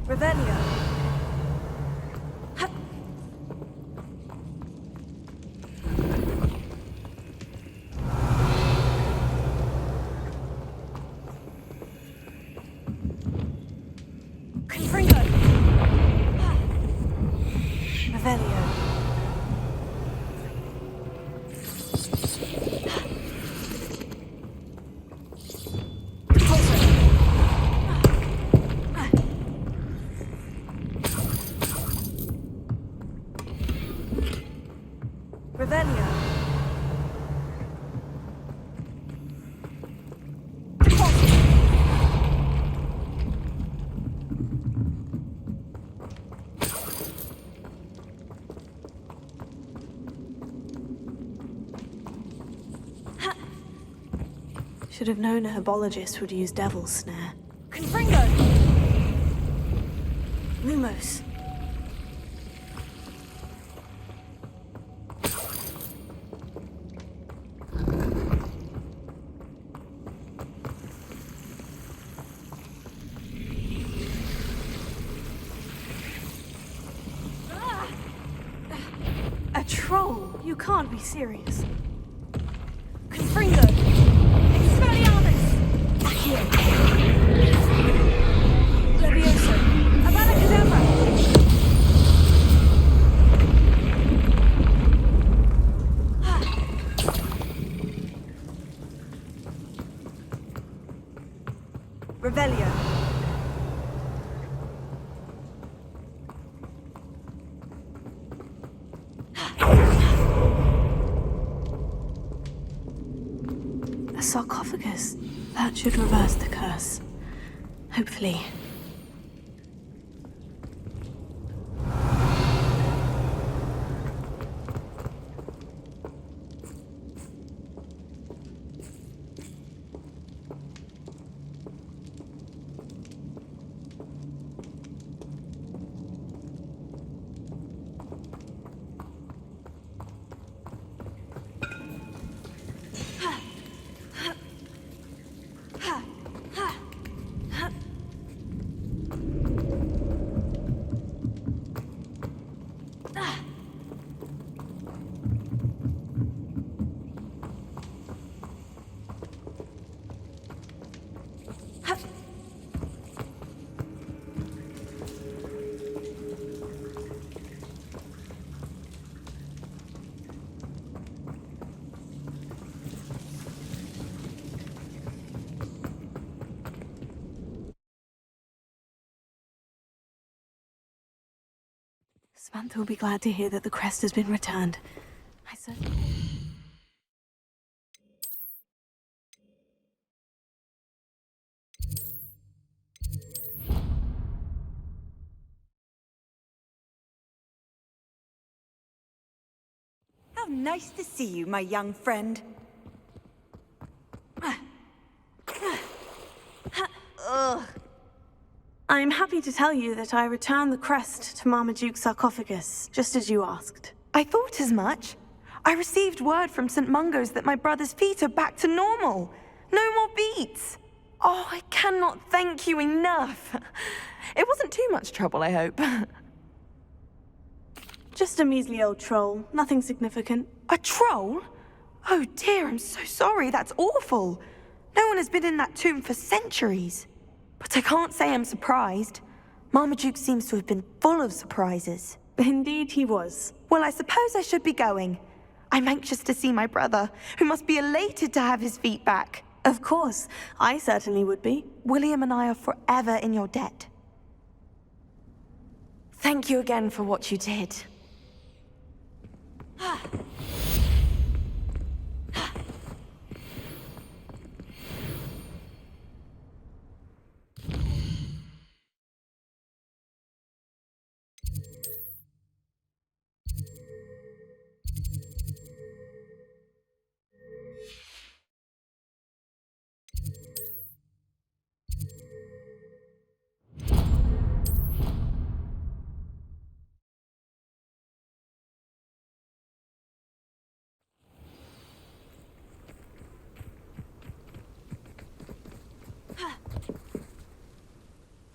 Revelio. Confringo. Revelio. Revelio. Should have known a herbologist would use Devil's Snare. Confringo. Lumos. A troll? You can't be serious. Confringo. Expelliarmus. Accio. Levioso. Avada Kedavra. Revelio. A sarcophagus. That should reverse the curse. Hopefully. Samantha will be glad to hear that the crest has been returned. I certainly... How nice to see you, my young friend. Ugh. I'm happy to tell you that I returned the crest to Marmaduke's sarcophagus, just as you asked. I thought as much. I received word from St. Mungo's that my brother's feet are back to normal. No more beats. Oh, I cannot thank you enough. It wasn't too much trouble, I hope. Just a measly old troll, nothing significant. A troll? Oh dear, I'm so sorry, that's awful. No one has been in that tomb for centuries. But I can't say I'm surprised. Marmaduke seems to have been full of surprises. Indeed he was. Well, I suppose I should be going. I'm anxious to see my brother, who must be elated to have his feet back. Of course, I certainly would be. William and I are forever in your debt. Thank you again for what you did.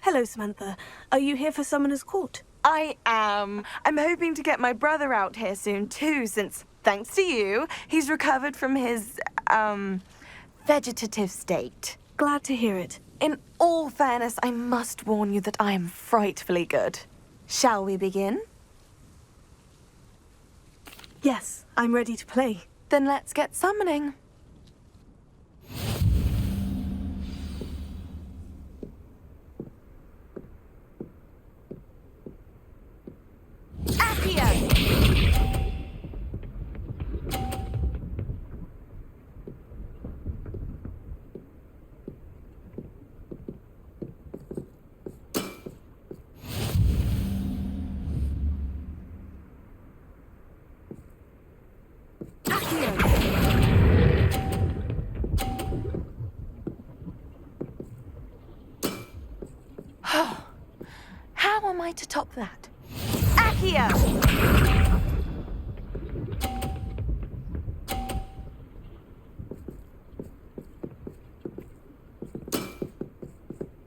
Hello, Samantha. Are you here for Summoner's Court? I am. I'm hoping to get my brother out here soon too, since, thanks to you, he's recovered from his, vegetative state. Glad to hear it. In all fairness, I must warn you that I am frightfully good. Shall we begin? Yes, I'm ready to play. Then let's get summoning. How am I to top that? Accio!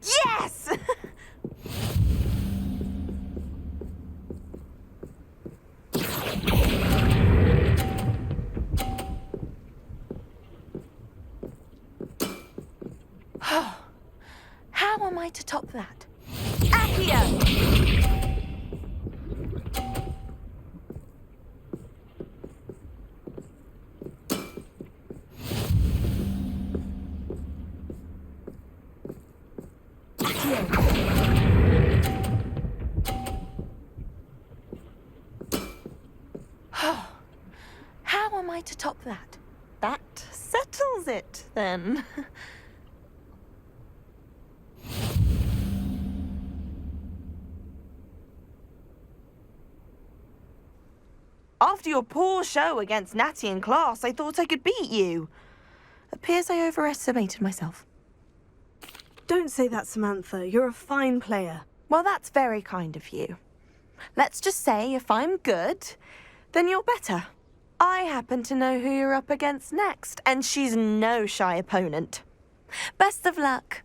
Yes! How am I to top that? Accio! How am I to top that? That settles it, then. After your poor show against Natty in class, I thought I could beat you. Appears I overestimated myself. Don't say that, Samantha. You're a fine player. Well, that's very kind of you. Let's just say if I'm good, then you're better. I happen to know who you're up against next, and she's no shy opponent. Best of luck.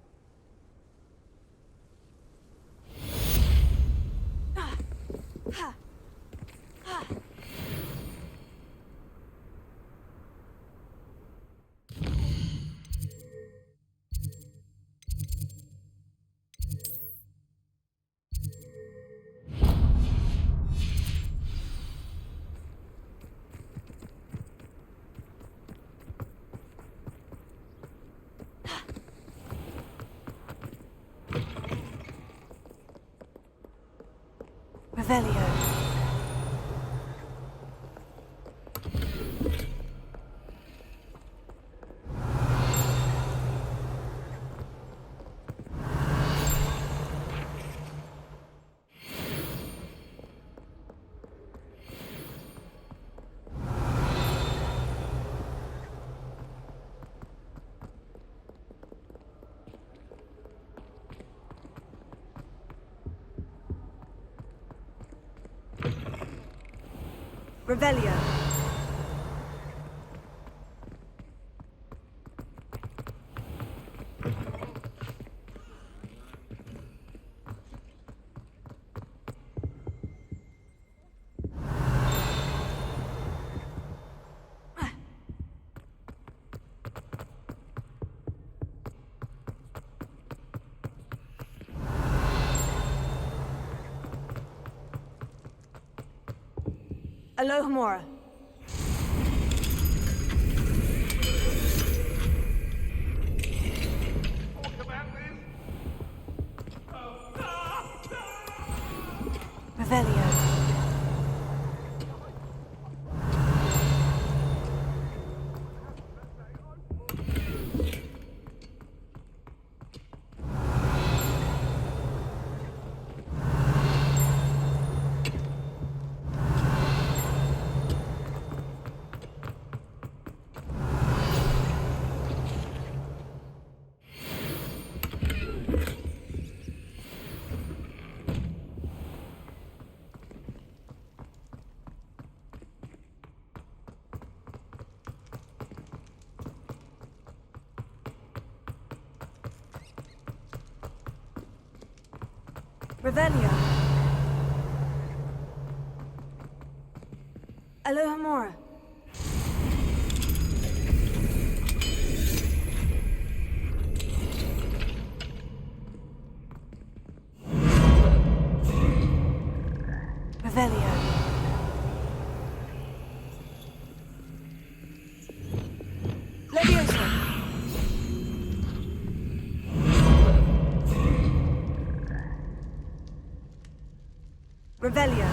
Revelio. Alohomora. Revelio. Revelio. Alohomora. Revelio. Leviosa. Revelio.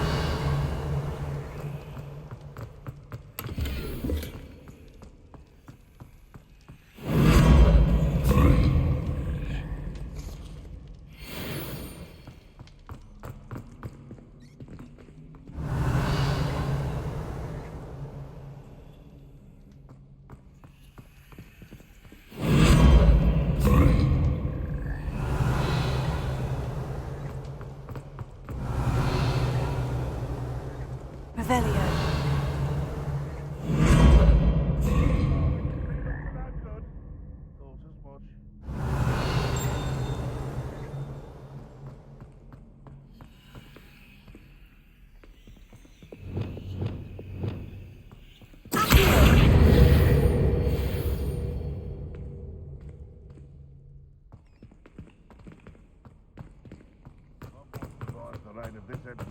Revelio.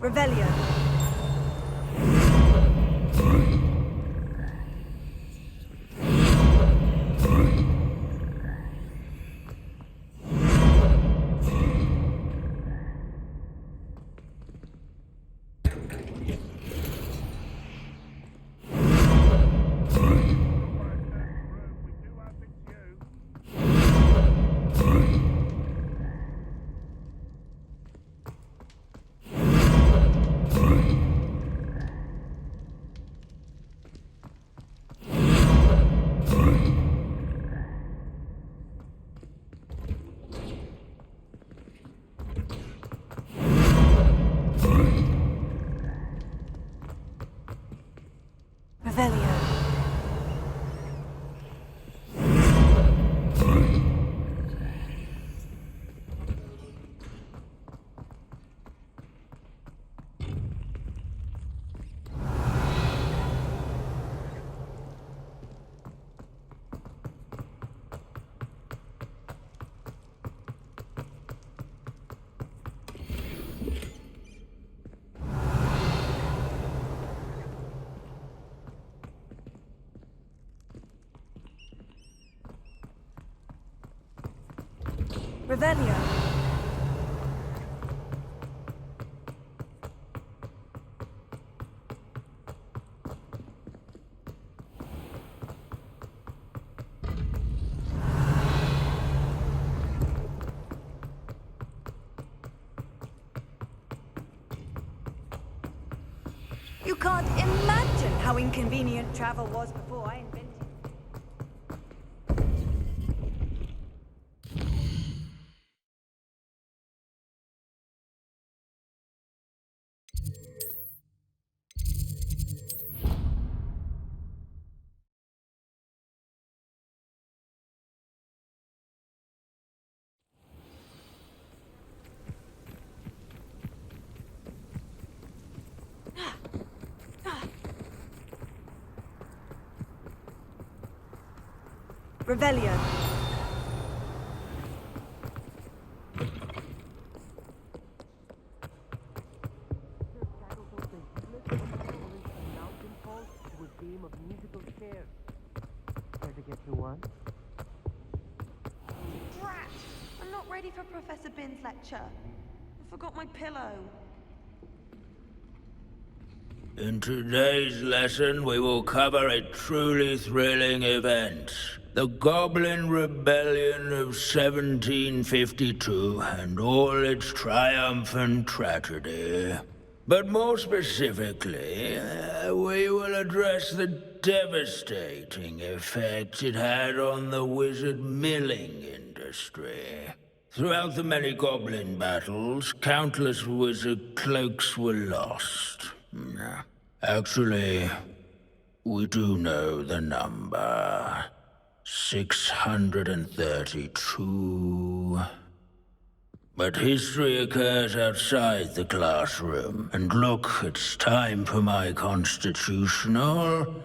Revelio. Revelio. Revelio. You can't imagine how inconvenient travel was before I invented it. Revelio. Drat! I'm not ready for Professor Bin's lecture. I forgot my pillow. In today's lesson, we will cover a truly thrilling event. The Goblin Rebellion of 1752 and all its triumphant tragedy. But more specifically, we will address the devastating effect it had on the wizard milling industry. Throughout the many goblin battles, countless wizard cloaks were lost. Actually, we do know the number. 632. But history occurs outside the classroom. And look, it's time for my constitutional.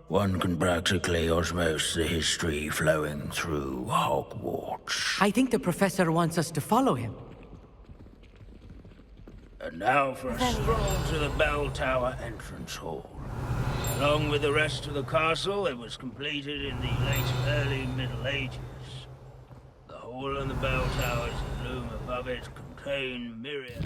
One can practically osmose the history flowing through Hogwarts. I think the professor wants us to follow him. And now for a stroll to the bell tower entrance hall. Along with the rest of the castle, it was completed in the early Middle Ages. The hall and the bell towers that loom above it contain myriad...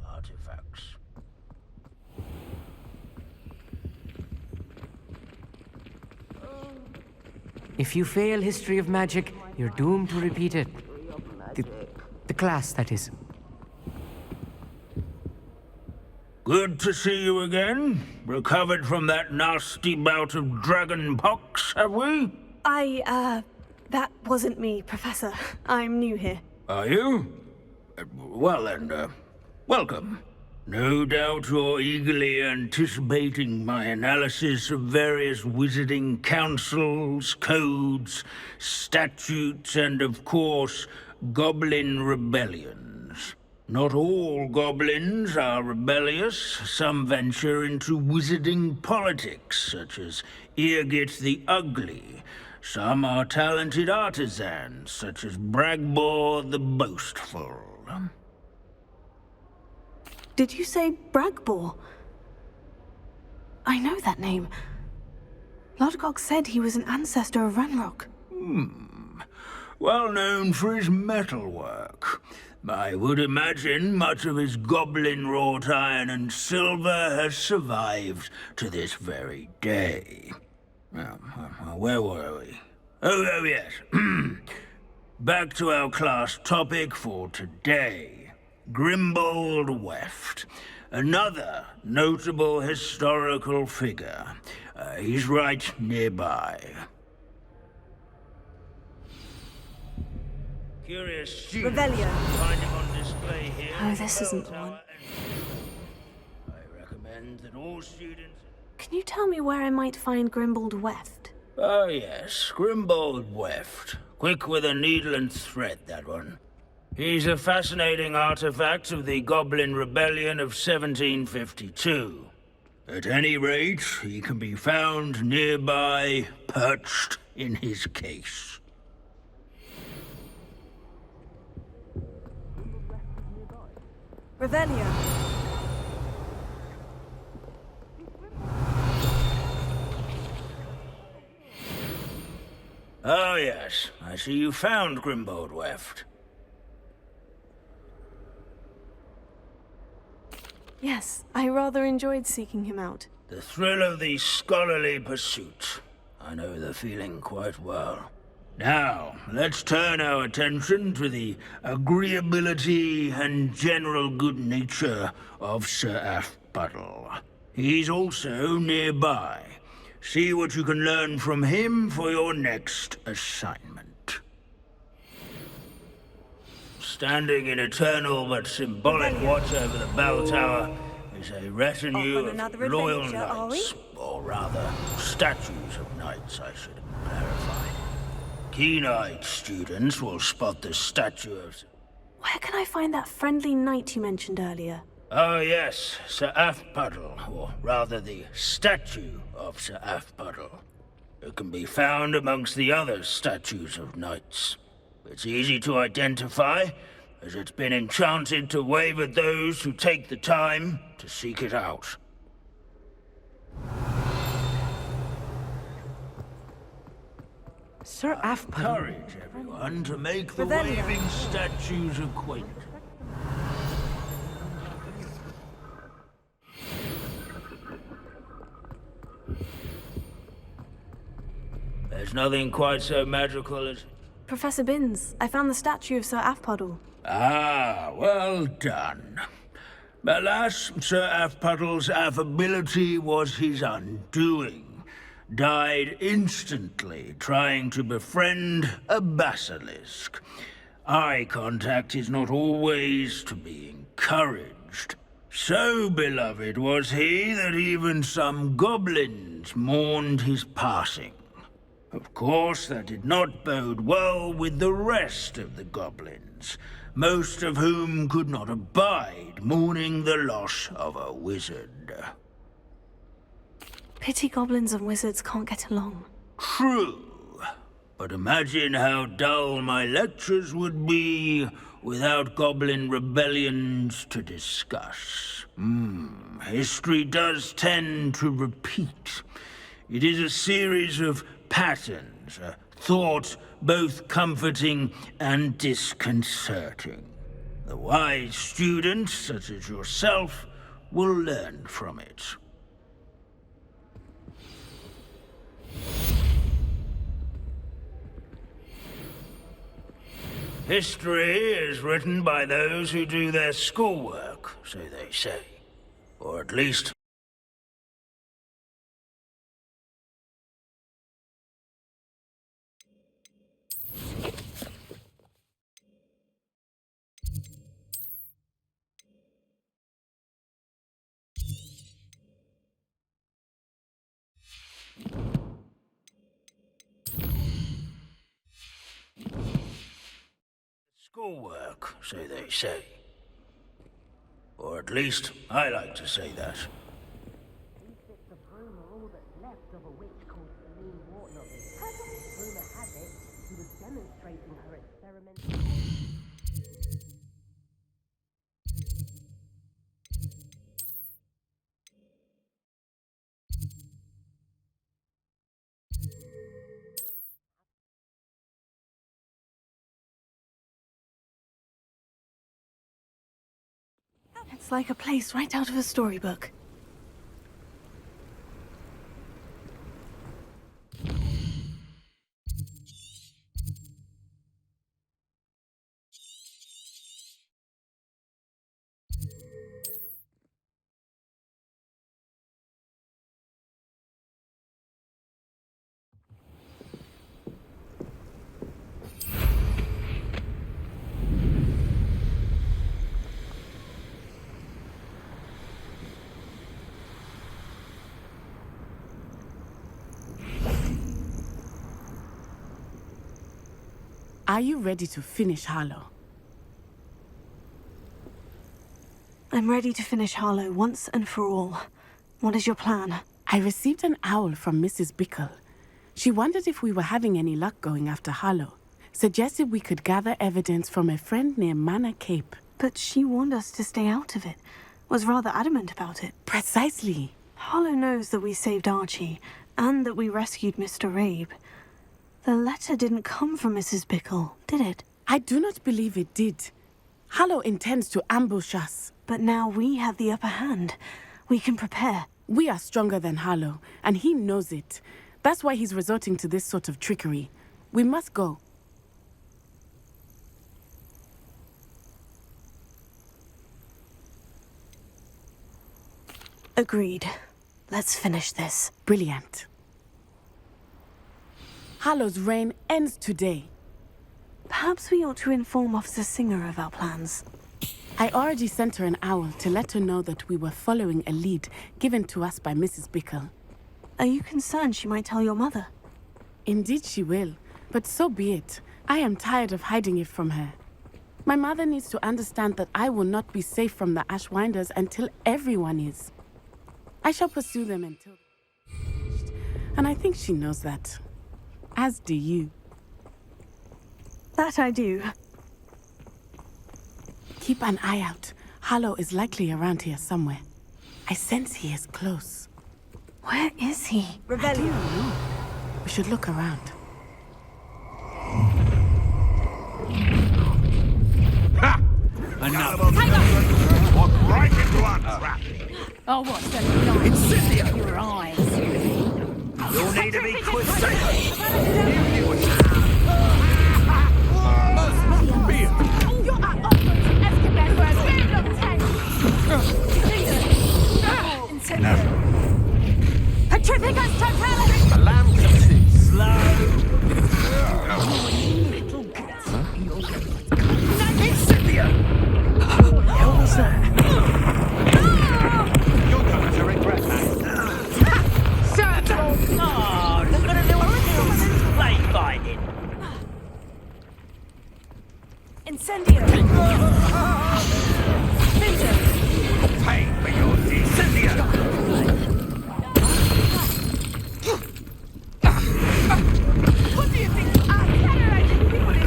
artifacts. If you fail history of magic, you're doomed to repeat it. The class, that is. Good to see you again. Recovered from that nasty bout of dragon pox, have we? That wasn't me, Professor. I'm new here. Are you? Well then, welcome. No doubt you're eagerly anticipating my analysis of various wizarding councils, codes, statutes, and of course, goblin rebellions. Not all goblins are rebellious. Some venture into wizarding politics, such as Eargit the Ugly. Some are talented artisans, such as Bragbor the Boastful. Did you say Bragbor? I know that name. Lodgok said he was an ancestor of Ranrock. Well known for his metalwork. I would imagine much of his goblin-wrought iron and silver has survived to this very day. Where were we? Oh yes. Back to our class topic for today. Grimbold Weft. Another notable historical figure. He's right nearby. Curious students find him on display here. Oh, this isn't the one. I recommend that all students... Can you tell me where I might find Grimbold Weft? Oh yes, Grimbold Weft. Quick with a needle and thread, that one. He's a fascinating artifact of the Goblin Rebellion of 1752. At any rate, he can be found nearby, perched in his case. Revelio. Oh yes, I see you found Grimbold Weft. Yes, I rather enjoyed seeking him out. The thrill of the scholarly pursuit. I know the feeling quite well. Now, let's turn our attention to the agreeability and general good nature of Sir Aphbuttle. He's also nearby. See what you can learn from him for your next assignment. Standing in eternal but symbolic watch over the bell tower is a retinue of loyal knights, or rather, statues of knights, I should clarify. Keen-eyed students will spot the statue of... Where can I find that friendly knight you mentioned earlier? Oh yes, Sir Afpuddle, or rather the statue of Sir Afpuddle. It can be found amongst the other statues of knights. It's easy to identify, as it's been enchanted to wave at those who take the time to seek it out. Sir Afpuddle. Encourage everyone to make the Revelia. waving statue's acquaintance. There's nothing quite so magical as... Professor Binns, I found the statue of Sir Afpuddle. Ah, well done. Alas, Sir Afpuddle's affability was his undoing. Died instantly trying to befriend a basilisk. Eye contact is not always to be encouraged. So beloved was he that even some goblins mourned his passing. Of course, that did not bode well with the rest of the goblins, most of whom could not abide mourning the loss of a wizard. Pity goblins and wizards can't get along. True, but imagine how dull my lectures would be without goblin rebellions to discuss. History does tend to repeat. It is a series of patterns, a thought both comforting and disconcerting. The wise students, such as yourself, will learn from it. History is written by those who do their schoolwork, so they say. Or at least... schoolwork, so they say. Or at least, I like to say that. It's like a place right out of a storybook. Are you ready to finish Harlow? I'm ready to finish Harlow once and for all. What is your plan? I received an owl from Mrs. Bickle. She wondered if we were having any luck going after Harlow. Suggested we could gather evidence from a friend near Manor Cape. But she warned us to stay out of it. Was rather adamant about it. Precisely. Harlow knows that we saved Archie, and that we rescued Mr. Rabe. The letter didn't come from Mrs. Bickle, did it? I do not believe it did. Harlow intends to ambush us. But now we have the upper hand. We can prepare. We are stronger than Harlow, and he knows it. That's why he's resorting to this sort of trickery. We must go. Agreed. Let's finish this. Brilliant. Harlow's reign ends today. Perhaps we ought to inform Officer Singer of our plans. I already sent her an owl to let her know that we were following a lead given to us by Mrs. Bickle. Are you concerned she might tell your mother? Indeed she will, But so be it. I am tired of hiding it from her. My mother needs to understand that I will not be safe from the Ashwinders until everyone is. I shall pursue them until... And I think she knows that. As do you. That I do. Keep an eye out. Harlow is likely around here somewhere. I sense he is close. Where is he? Rebellion. We should look around. Ha! Enough. Walk right into our trap. Oh, what's the light Incendio! in your eyes? You'll need to be quick. You are off to Escobar for a very long time. Incendio. Petrificus totalis! The lambs are too slow. Incendio! What was that? You're going to regret that. Circle! Oh, look at the little play fighting. Incendio! Pay for your incendio! What do you think you are terrorizing people in?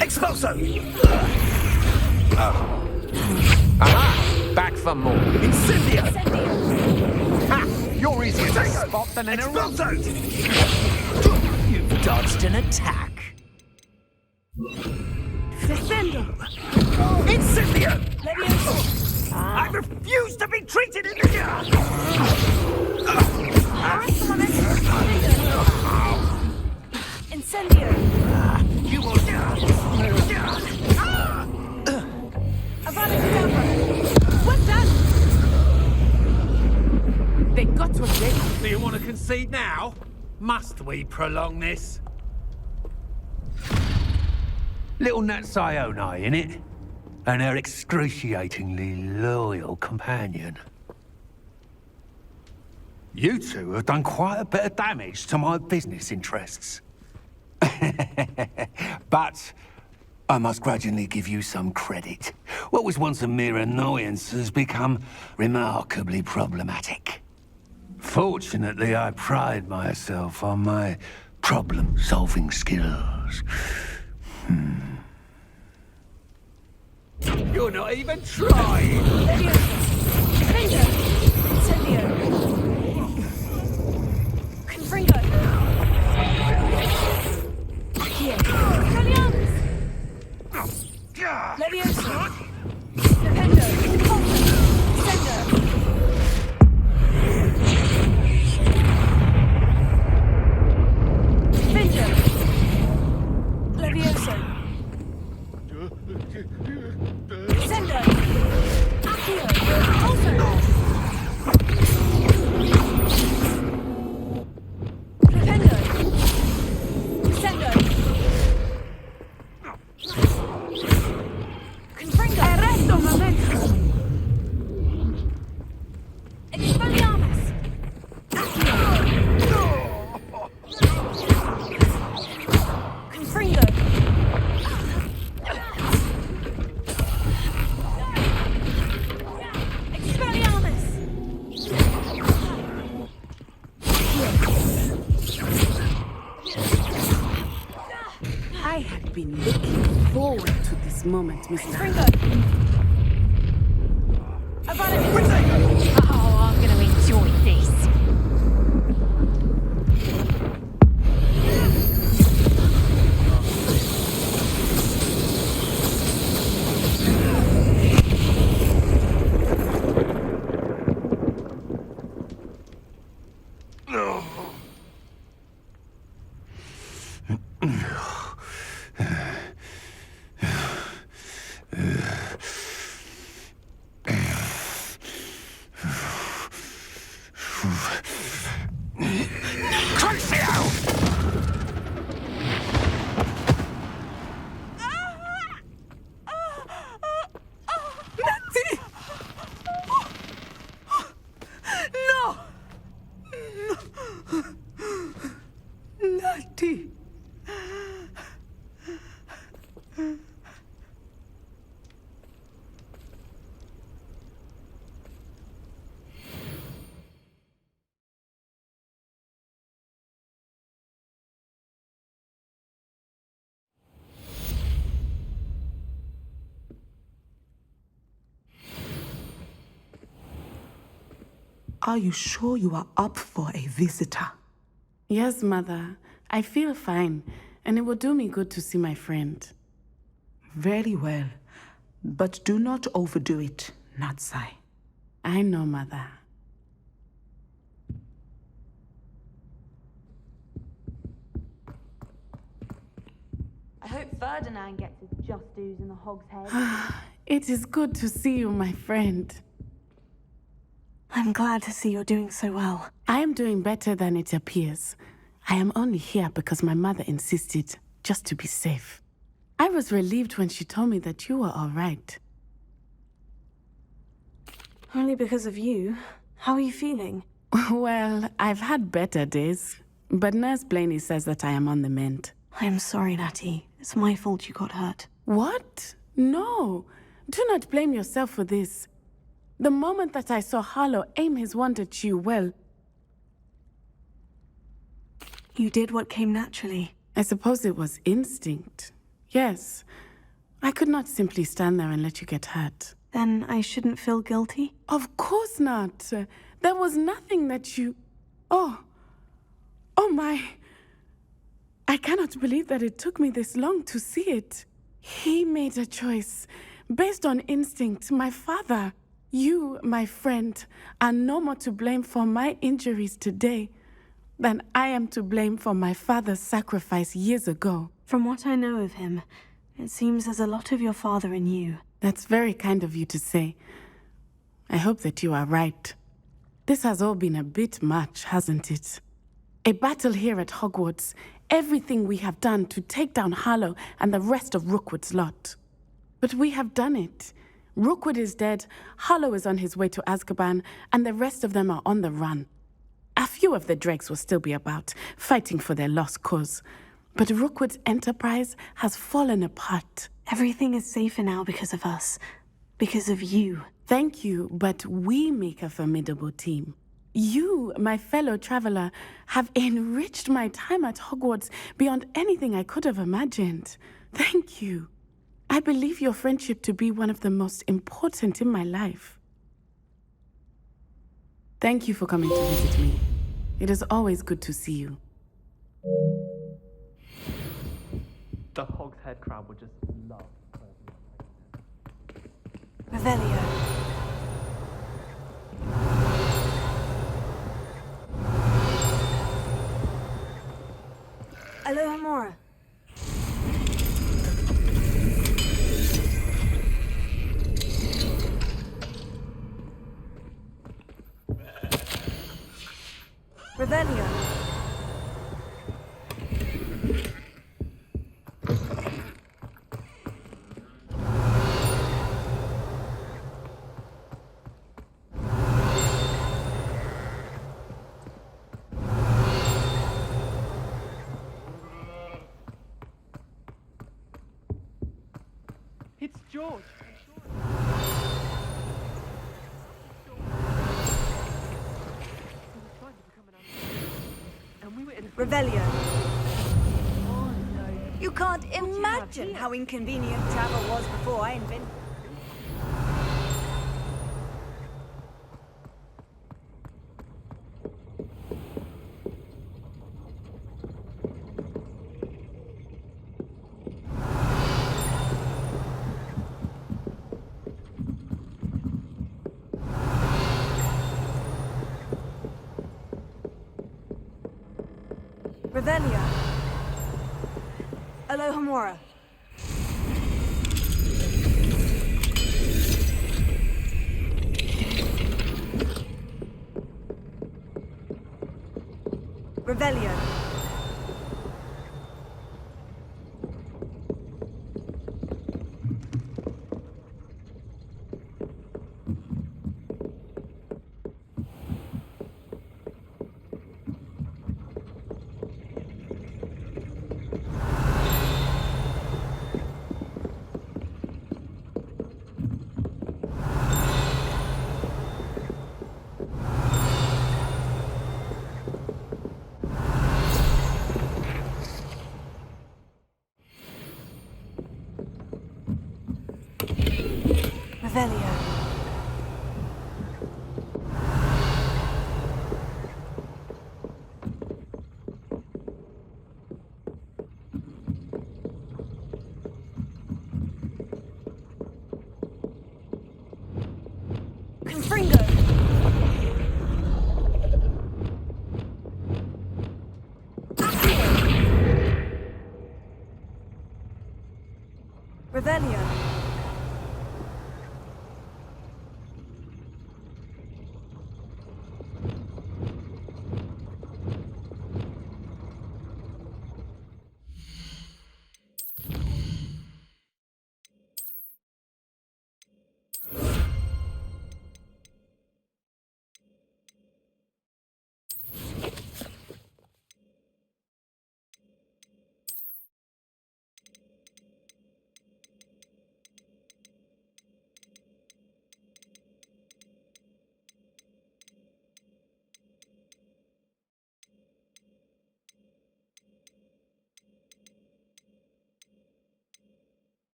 Expulso! Aha! Back for more. Incendio! Ha! You're easier to spot than an Expulso! You've dodged an attack. Defendo! Incendio! Levioso! I refuse to be treated in the yard! Incendio! You will... Avada Kedavra! What's that? They got to agree. Do you want to concede now? Must we prolong this? Little Nat Sioni, innit? And her excruciatingly loyal companion. You two have done quite a bit of damage to my business interests. But I must grudgingly give you some credit. What was once a mere annoyance has become remarkably problematic. Fortunately, I pride myself on my problem-solving skills. You're not even trying! Confringo! Incendio! Confringo! Accio! Expelliarmus! Levioso! Defendo! Descendo! Defendo! Levioso! Descendo! Accio! Also! Defendo! Descendo! Confringo! Arresto un momento! Expelliarmus! Accio! Confringo! Expelliarmus! I had been looking forward to this moment, Mr. Confringo! Avada Kedavra! Oh, I'm gonna enjoy this. Natty. Are you sure you are up for a visitor? Yes, Mother. I feel fine, and it will do me good to see my friend. Very well. But do not overdo it, Natsai. I know, Mother. I hope Ferdinand gets his just dues in the Hog's Head. It is good to see you, my friend. I'm glad to see you're doing so well. I am doing better than it appears. I am only here because my mother insisted, just to be safe. I was relieved when she told me that you were all right. Only because of you. How are you feeling? Well, I've had better days, but Nurse Blaney says that I am on the mend. I'm sorry, Natty. It's my fault you got hurt. What? No. Do not blame yourself for this. The moment that I saw Harlow aim his wand at you, well... You did what came naturally. I suppose it was instinct. Yes. I could not simply stand there and let you get hurt. Then I shouldn't feel guilty? Of course not. There was nothing that you... Oh my... I cannot believe that it took me this long to see it. He made a choice based on instinct. My father... You, my friend, are no more to blame for my injuries today than I am to blame for my father's sacrifice years ago. From what I know of him, it seems there's a lot of your father in you. That's very kind of you to say. I hope that you are right. This has all been a bit much, hasn't it? A battle here at Hogwarts, everything we have done to take down Harlow and the rest of Rookwood's lot. But we have done it. Rookwood is dead, Harlow is on his way to Azkaban, and the rest of them are on the run. A few of the dregs will still be about, fighting for their lost cause. But Rookwood's enterprise has fallen apart. Everything is safer now because of us. Because of you. Thank you, but we make a formidable team. You, my fellow traveler, have enriched my time at Hogwarts beyond anything I could have imagined. Thank you. I believe your friendship to be one of the most important in my life. Thank you for coming to visit me. It is always good to see you. The Hog's Head crowd would just love. Revelio. Alohomora. Revelio. It's George. Revelio. You can't imagine how inconvenient travel was before I invented. Revelio. Alohomora. Revelio. Revelio. Confringo. Revelio.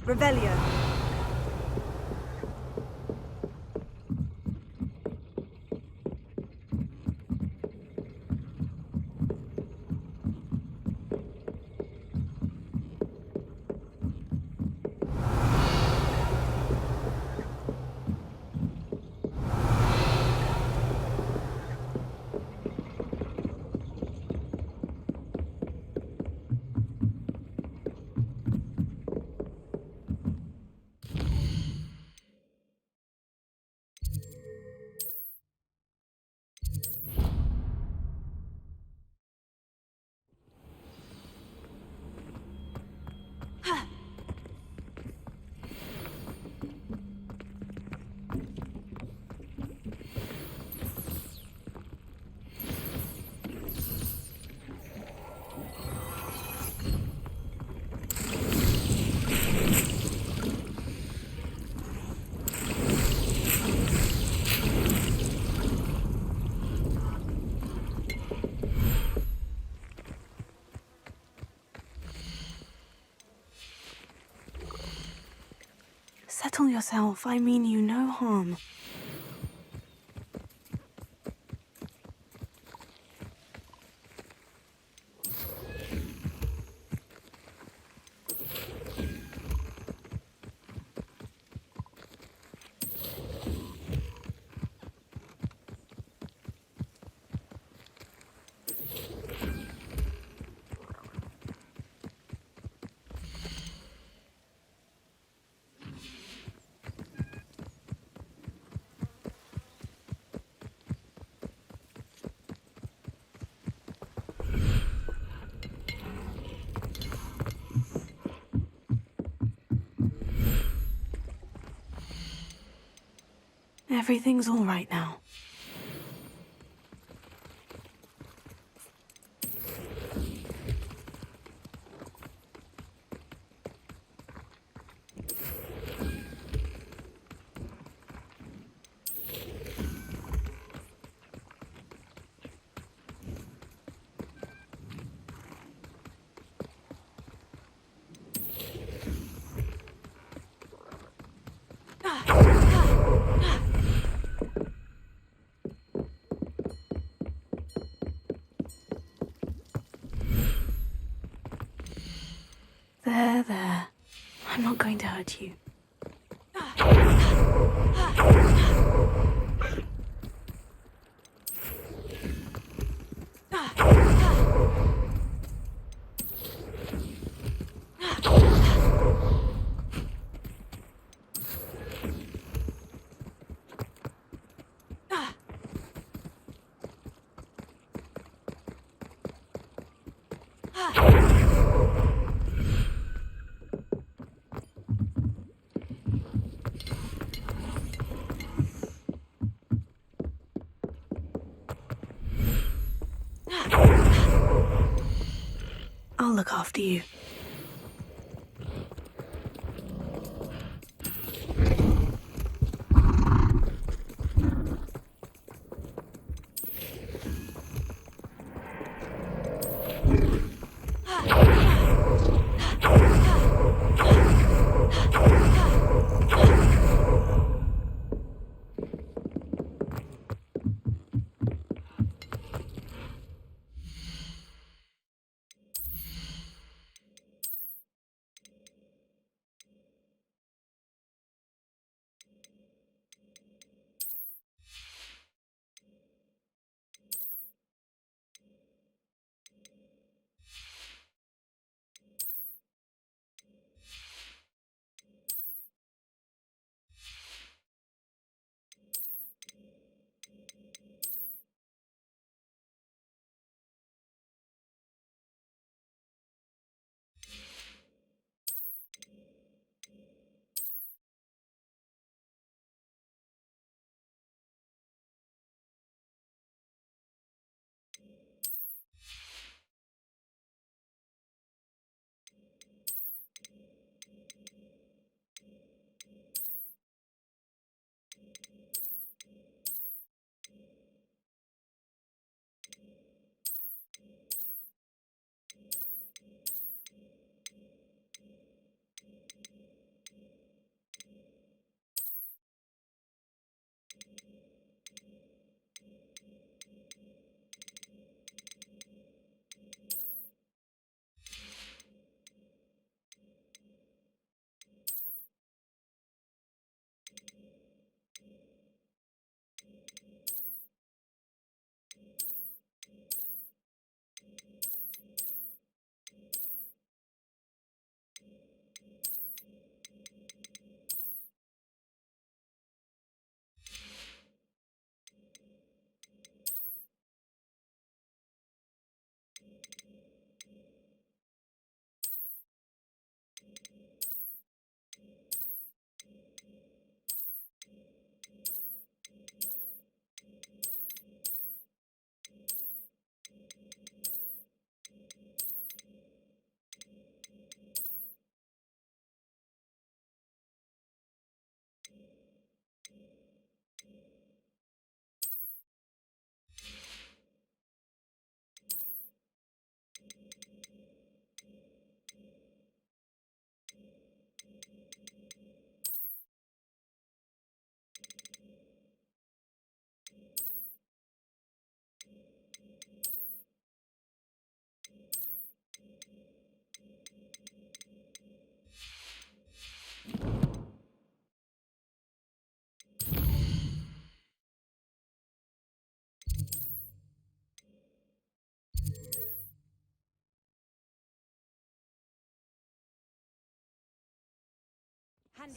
Revelio. Settle yourself. I mean you no harm. Everything's all right now. not going to hurt you. I'll look after you.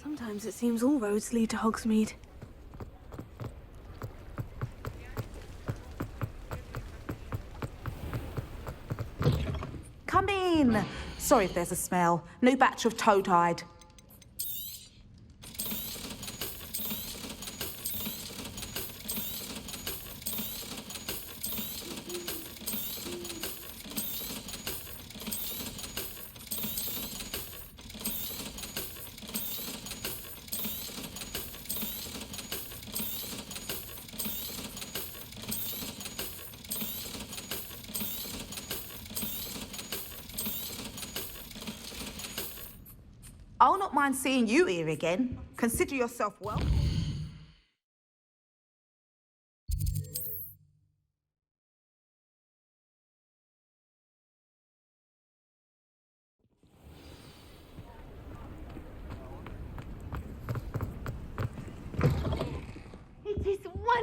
Sometimes it seems all roads lead to Hogsmeade. Come in! Sorry if there's a smell. New batch of toad-hide. I'll not mind seeing you here again. Consider yourself welcome.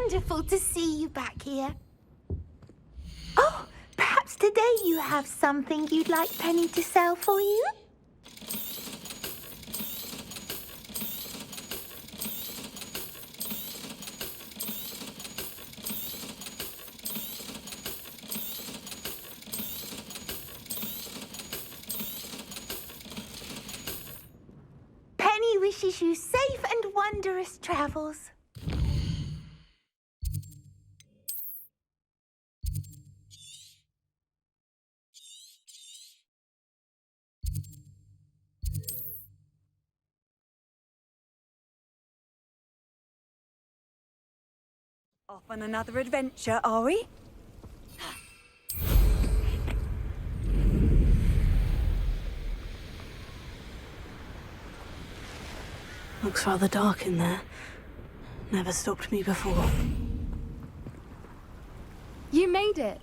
wonderful to see you back here. Oh, perhaps today you have something you'd like Penny to sell for you? Penny wishes you safe and wondrous travels. Off on another adventure, are we? Looks rather dark in there. Never stopped me before. You made it.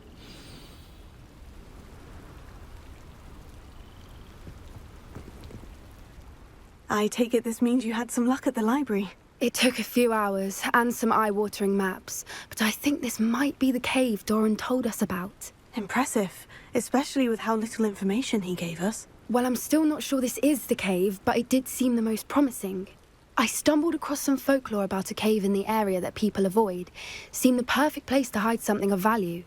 I take it this means you had some luck at the library. It took a few hours and some eye-watering maps, but I think this might be the cave Doran told us about. Impressive, especially with how little information he gave us. Well, I'm still not sure this is the cave, but it did seem the most promising. I stumbled across some folklore about a cave in the area that people avoid. Seemed the perfect place to hide something of value.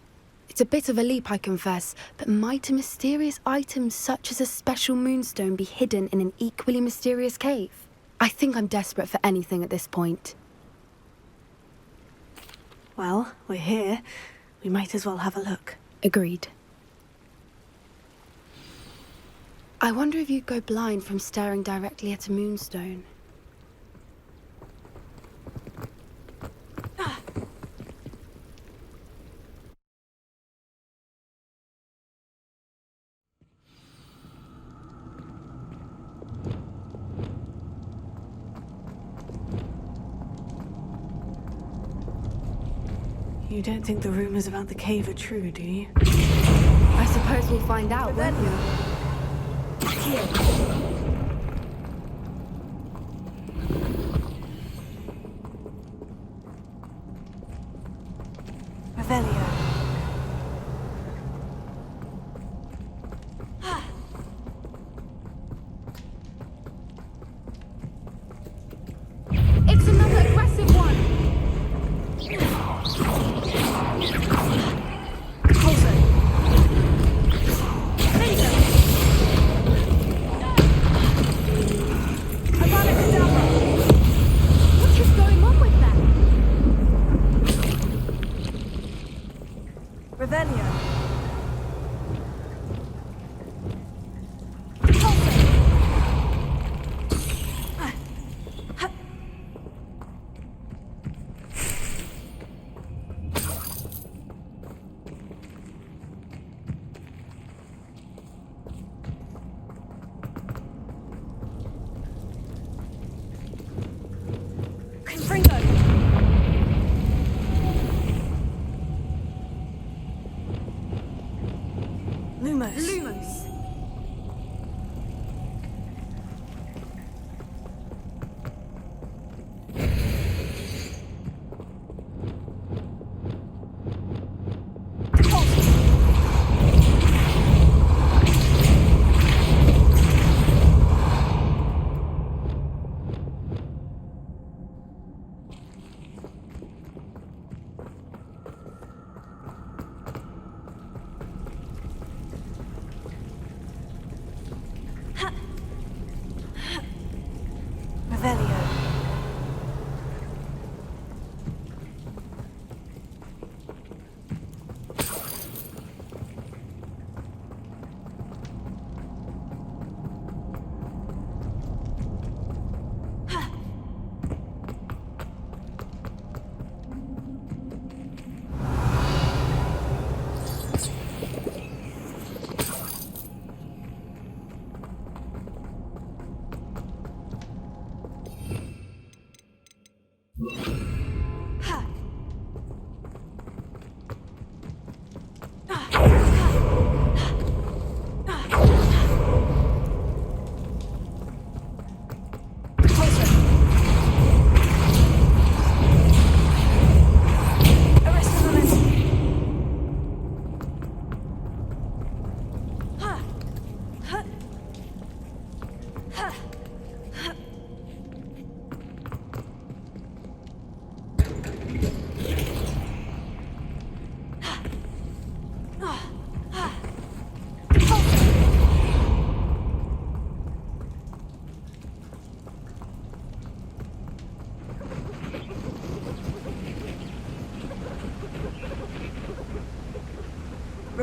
It's a bit of a leap, I confess, but might a mysterious item such as a special moonstone be hidden in an equally mysterious cave? I think I'm desperate for anything at this point. Well, we're here. We might as well have a look. Agreed. I wonder if you'd go blind from staring directly at a moonstone. You don't think the rumors about the cave are true, do you? I suppose we'll find out, won't we? Revelio. It's another aggressive one!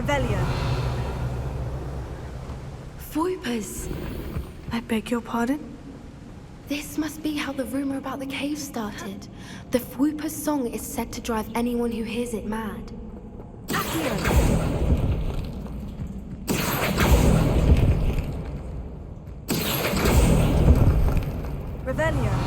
Revelio. Voipers! I beg your pardon? This must be how the rumor about the cave started. The Fwooper's song is said to drive anyone who hears it mad. Revelio.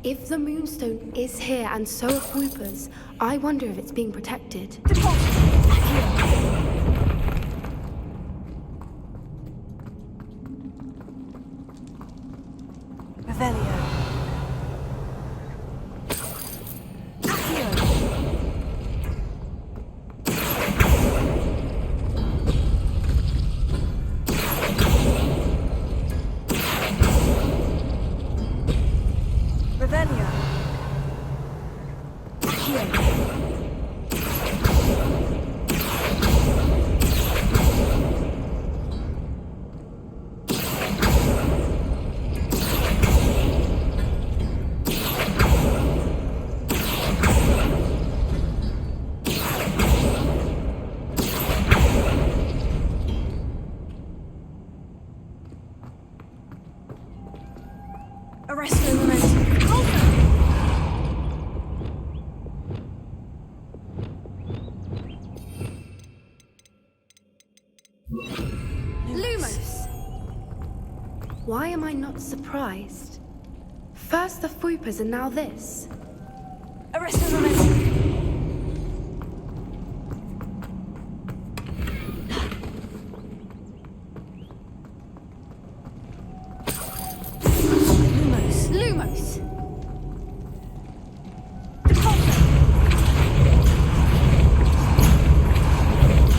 If the moonstone is here and so are Fwoopers, I wonder if it's being protected. Revelio. Revelio. Arrest the momentum. Lumos! Why am I not surprised? First the Fwoopers and now this. Arrest the momentum. Lumos!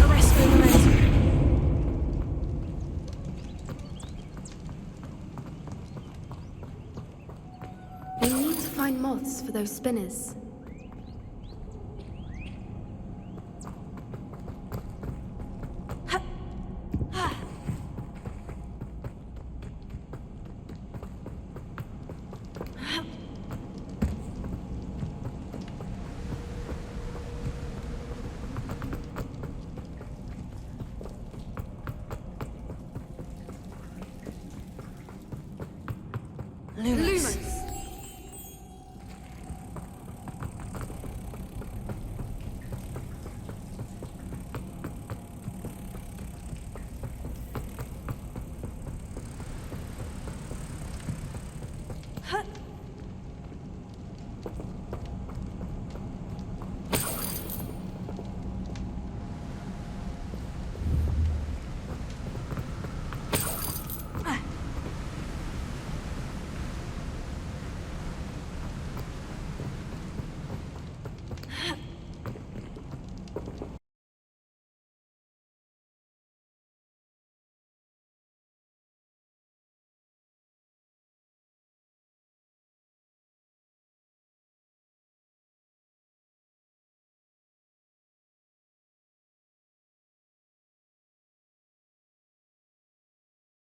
Arrest the momentum. We need to find moths for those spinners. Lumos.